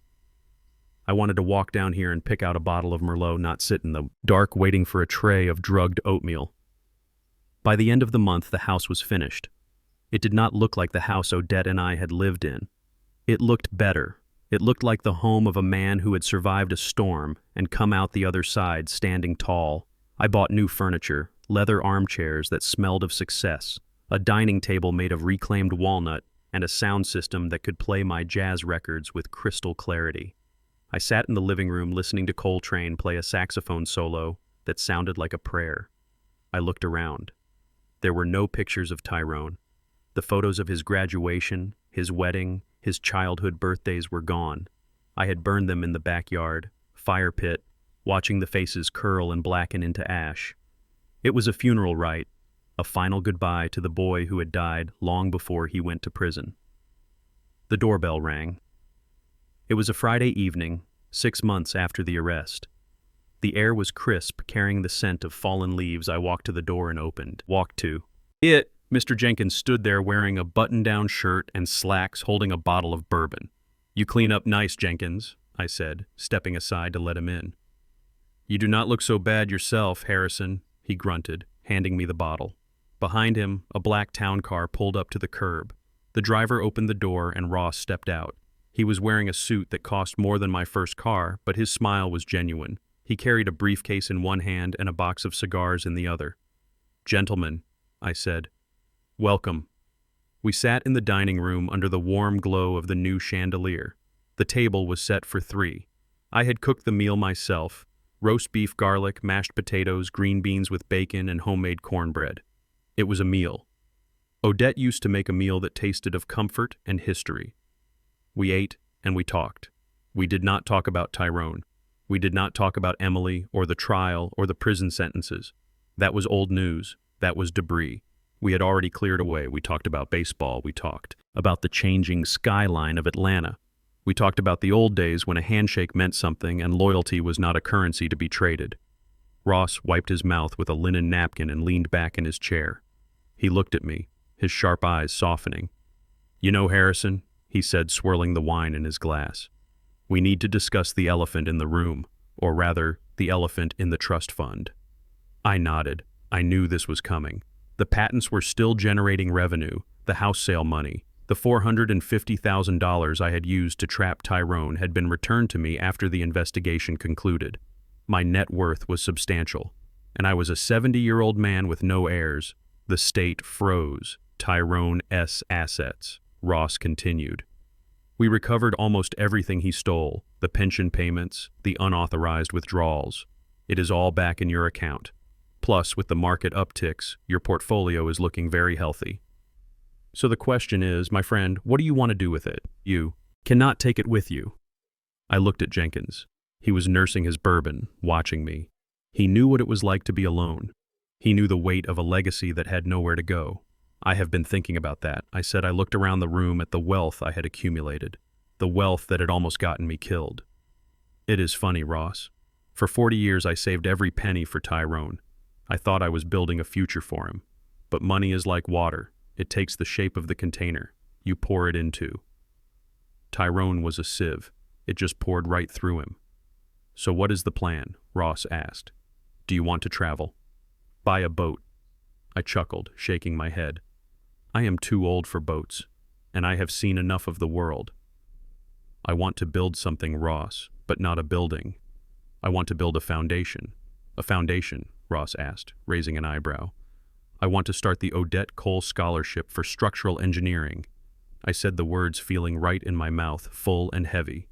I wanted to walk down here and pick out a bottle of Merlot, not sit in the dark waiting for a tray of drugged oatmeal. By the end of the month, the house was finished. It did not look like the house Odette and I had lived in. It looked better. It looked like the home of a man who had survived a storm and come out the other side standing tall. I bought new furniture, leather armchairs that smelled of success, a dining table made of reclaimed walnut, and a sound system that could play my jazz records with crystal clarity. I sat in the living room listening to Coltrane play a saxophone solo that sounded like a prayer. I looked around. There were no pictures of Tyrone. The photos of his graduation, his wedding, his childhood birthdays were gone. I had burned them in the backyard, fire pit, watching the faces curl and blacken into ash. It was a funeral rite, a final goodbye to the boy who had died long before he went to prison. The doorbell rang. It was a Friday evening, 6 months after the arrest. The air was crisp, carrying the scent of fallen leaves. I walked to the door and opened. Mr. Jenkins stood there wearing a button-down shirt and slacks, holding a bottle of bourbon. You clean up nice, Jenkins, I said, stepping aside to let him in. You do not look so bad yourself, Harrison, he grunted, handing me the bottle. Behind him, a black town car pulled up to the curb. The driver opened the door and Ross stepped out. He was wearing a suit that cost more than my first car, but his smile was genuine. He carried a briefcase in one hand and a box of cigars in the other. "Gentlemen," I said, "welcome." We sat in the dining room under the warm glow of the new chandelier. The table was set for 3. I had cooked the meal myself: roast beef, garlic, mashed potatoes, green beans with bacon, and homemade cornbread. It was a meal. Odette used to make a meal that tasted of comfort and history. We ate and we talked. We did not talk about Tyrone. We did not talk about Emily or the trial or the prison sentences. That was old news. That was debris. We had already cleared away. We talked about baseball. We talked about the changing skyline of Atlanta. We talked about the old days when a handshake meant something and loyalty was not a currency to be traded. Ross wiped his mouth with a linen napkin and leaned back in his chair. He looked at me, his sharp eyes softening. "You know, Harrison," he said, swirling the wine in his glass, "we need to discuss the elephant in the room, or rather, the elephant in the trust fund." I nodded. I knew this was coming. The patents were still generating revenue, the house sale money. The $450,000 I had used to trap Tyrone had been returned to me after the investigation concluded. My net worth was substantial, and I was a 70-year-old man with no heirs. The state froze Tyrone's assets. Ross continued. "We recovered almost everything he stole, the pension payments, the unauthorized withdrawals. It is all back in your account. Plus, with the market upticks, your portfolio is looking very healthy. So the question is, my friend, what do you want to do with it? You cannot take it with you." I looked at Jenkins. He was nursing his bourbon, watching me. He knew what it was like to be alone. He knew the weight of a legacy that had nowhere to go. "I have been thinking about that," I said. I looked around the room at the wealth I had accumulated, the wealth that had almost gotten me killed. "It is funny, Ross. For 40 years I saved every penny for Tyrone. I thought I was building a future for him. But money is like water. It takes the shape of the container you pour it into. Tyrone was a sieve. It just poured right through him. "So what is the plan?" Ross asked. "Do you want to travel? Buy a boat?" I chuckled, shaking my head. "I am too old for boats, and I have seen enough of the world. I want to build something, Ross, but not a building. I want to build a foundation." "A foundation?" Ross asked, raising an eyebrow. "I want to start the Odette Cole Scholarship for Structural Engineering." I said the words feeling right in my mouth, full and heavy.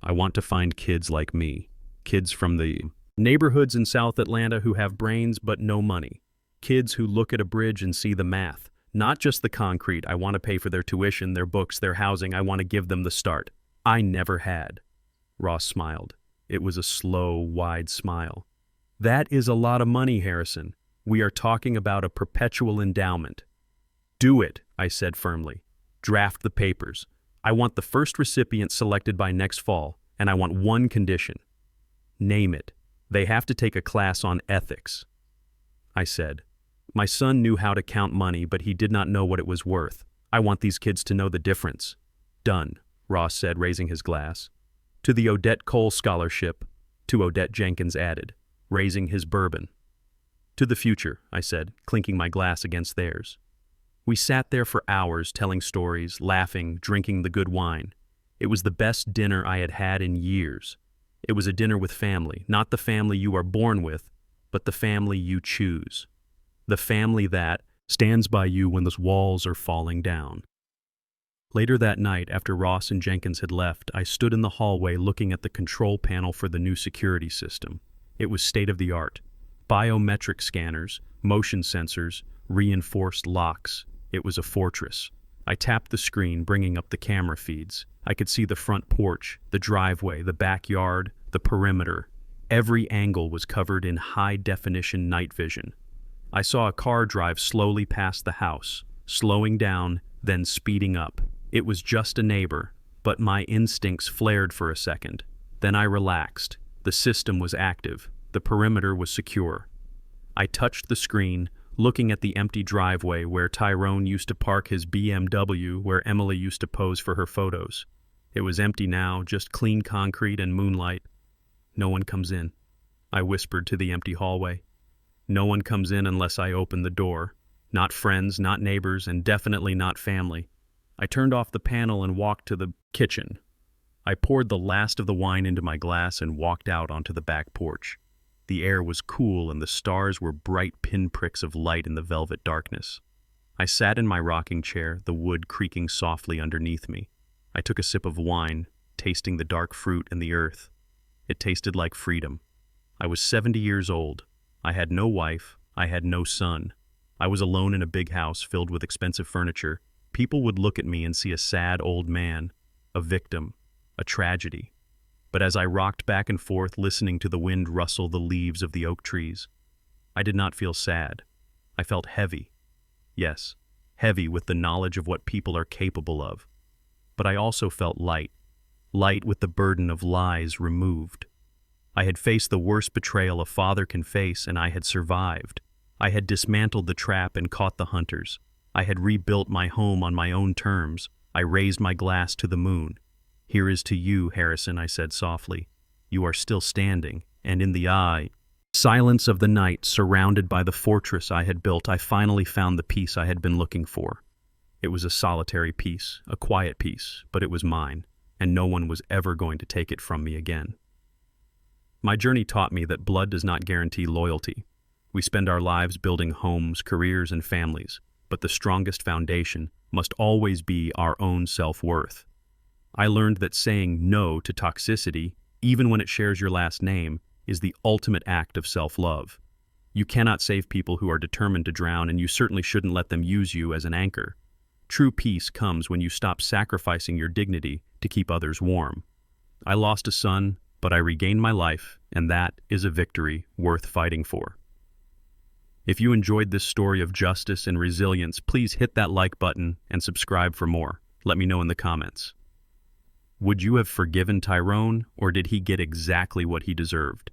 "I want to find kids like me, kids from the neighborhoods in South Atlanta who have brains but no money, kids who look at a bridge and see the math, not just the concrete. I want to pay for their tuition, their books, their housing. I want to give them the start I never had." Ross smiled. It was a slow, wide smile. "That is a lot of money, Harrison. We are talking about a perpetual endowment." "Do it," I said firmly. "Draft the papers. I want the first recipient selected by next fall, and I want one condition." "Name it." "They have to take a class on ethics." I said, "My son knew how to count money, but he did not know what it was worth. I want these kids to know the difference." "Done," Ross said, raising his glass. "To the Odette Cole Scholarship," to Odette, Jenkins added, raising his bourbon. "To the future," I said, clinking my glass against theirs. We sat there for hours telling stories, laughing, drinking the good wine. It was the best dinner I had had in years. It was a dinner with family, not the family you are born with, but the family you choose. The family that stands by you when the walls are falling down. Later that night, after Ross and Jenkins had left, I stood in the hallway looking at the control panel for the new security system. It was state-of-the-art. Biometric scanners, motion sensors, reinforced locks. It was a fortress. I tapped the screen, bringing up the camera feeds. I could see the front porch, the driveway, the backyard, the perimeter. Every angle was covered in high-definition night vision. I saw a car drive slowly past the house, slowing down, then speeding up. It was just a neighbor, but my instincts flared for a second. Then I relaxed. The system was active. The perimeter was secure. I touched the screen, looking at the empty driveway where Tyrone used to park his BMW, where Emily used to pose for her photos. It was empty now, just clean concrete and moonlight. "No one comes in," I whispered to the empty hallway. "No one comes in unless I open the door. Not friends, not neighbors, and definitely not family. I turned off the panel and walked to the kitchen. I poured the last of the wine into my glass and walked out onto the back porch. The air was cool and the stars were bright pinpricks of light in the velvet darkness. I sat in my rocking chair, the wood creaking softly underneath me. I took a sip of wine, tasting the dark fruit and the earth. It tasted like freedom. I was 70 years old. I had no wife. I had no son. I was alone in a big house filled with expensive furniture. People would look at me and see a sad old man, a victim, a tragedy. But as I rocked back and forth listening to the wind rustle the leaves of the oak trees, I did not feel sad. I felt heavy. Yes, heavy with the knowledge of what people are capable of. But I also felt light with the burden of lies removed. I had faced the worst betrayal a father can face, and I had survived. I had dismantled the trap and caught the hunters. I had rebuilt my home on my own terms. I raised my glass to the moon. "Here is to you, Harrison," I said softly. "You are still standing, and in the silence of the night, surrounded by the fortress I had built, I finally found the peace I had been looking for. It was a solitary peace, a quiet peace, but it was mine, and no one was ever going to take it from me again." My journey taught me that blood does not guarantee loyalty. We spend our lives building homes, careers, and families, but the strongest foundation must always be our own self-worth. I learned that saying no to toxicity, even when it shares your last name, is the ultimate act of self-love. You cannot save people who are determined to drown, and you certainly shouldn't let them use you as an anchor. True peace comes when you stop sacrificing your dignity to keep others warm. I lost a son, but I regained my life, and that is a victory worth fighting for. If you enjoyed this story of justice and resilience, please hit that like button and subscribe for more. Let me know in the comments. Would you have forgiven Tyrone, or did he get exactly what he deserved?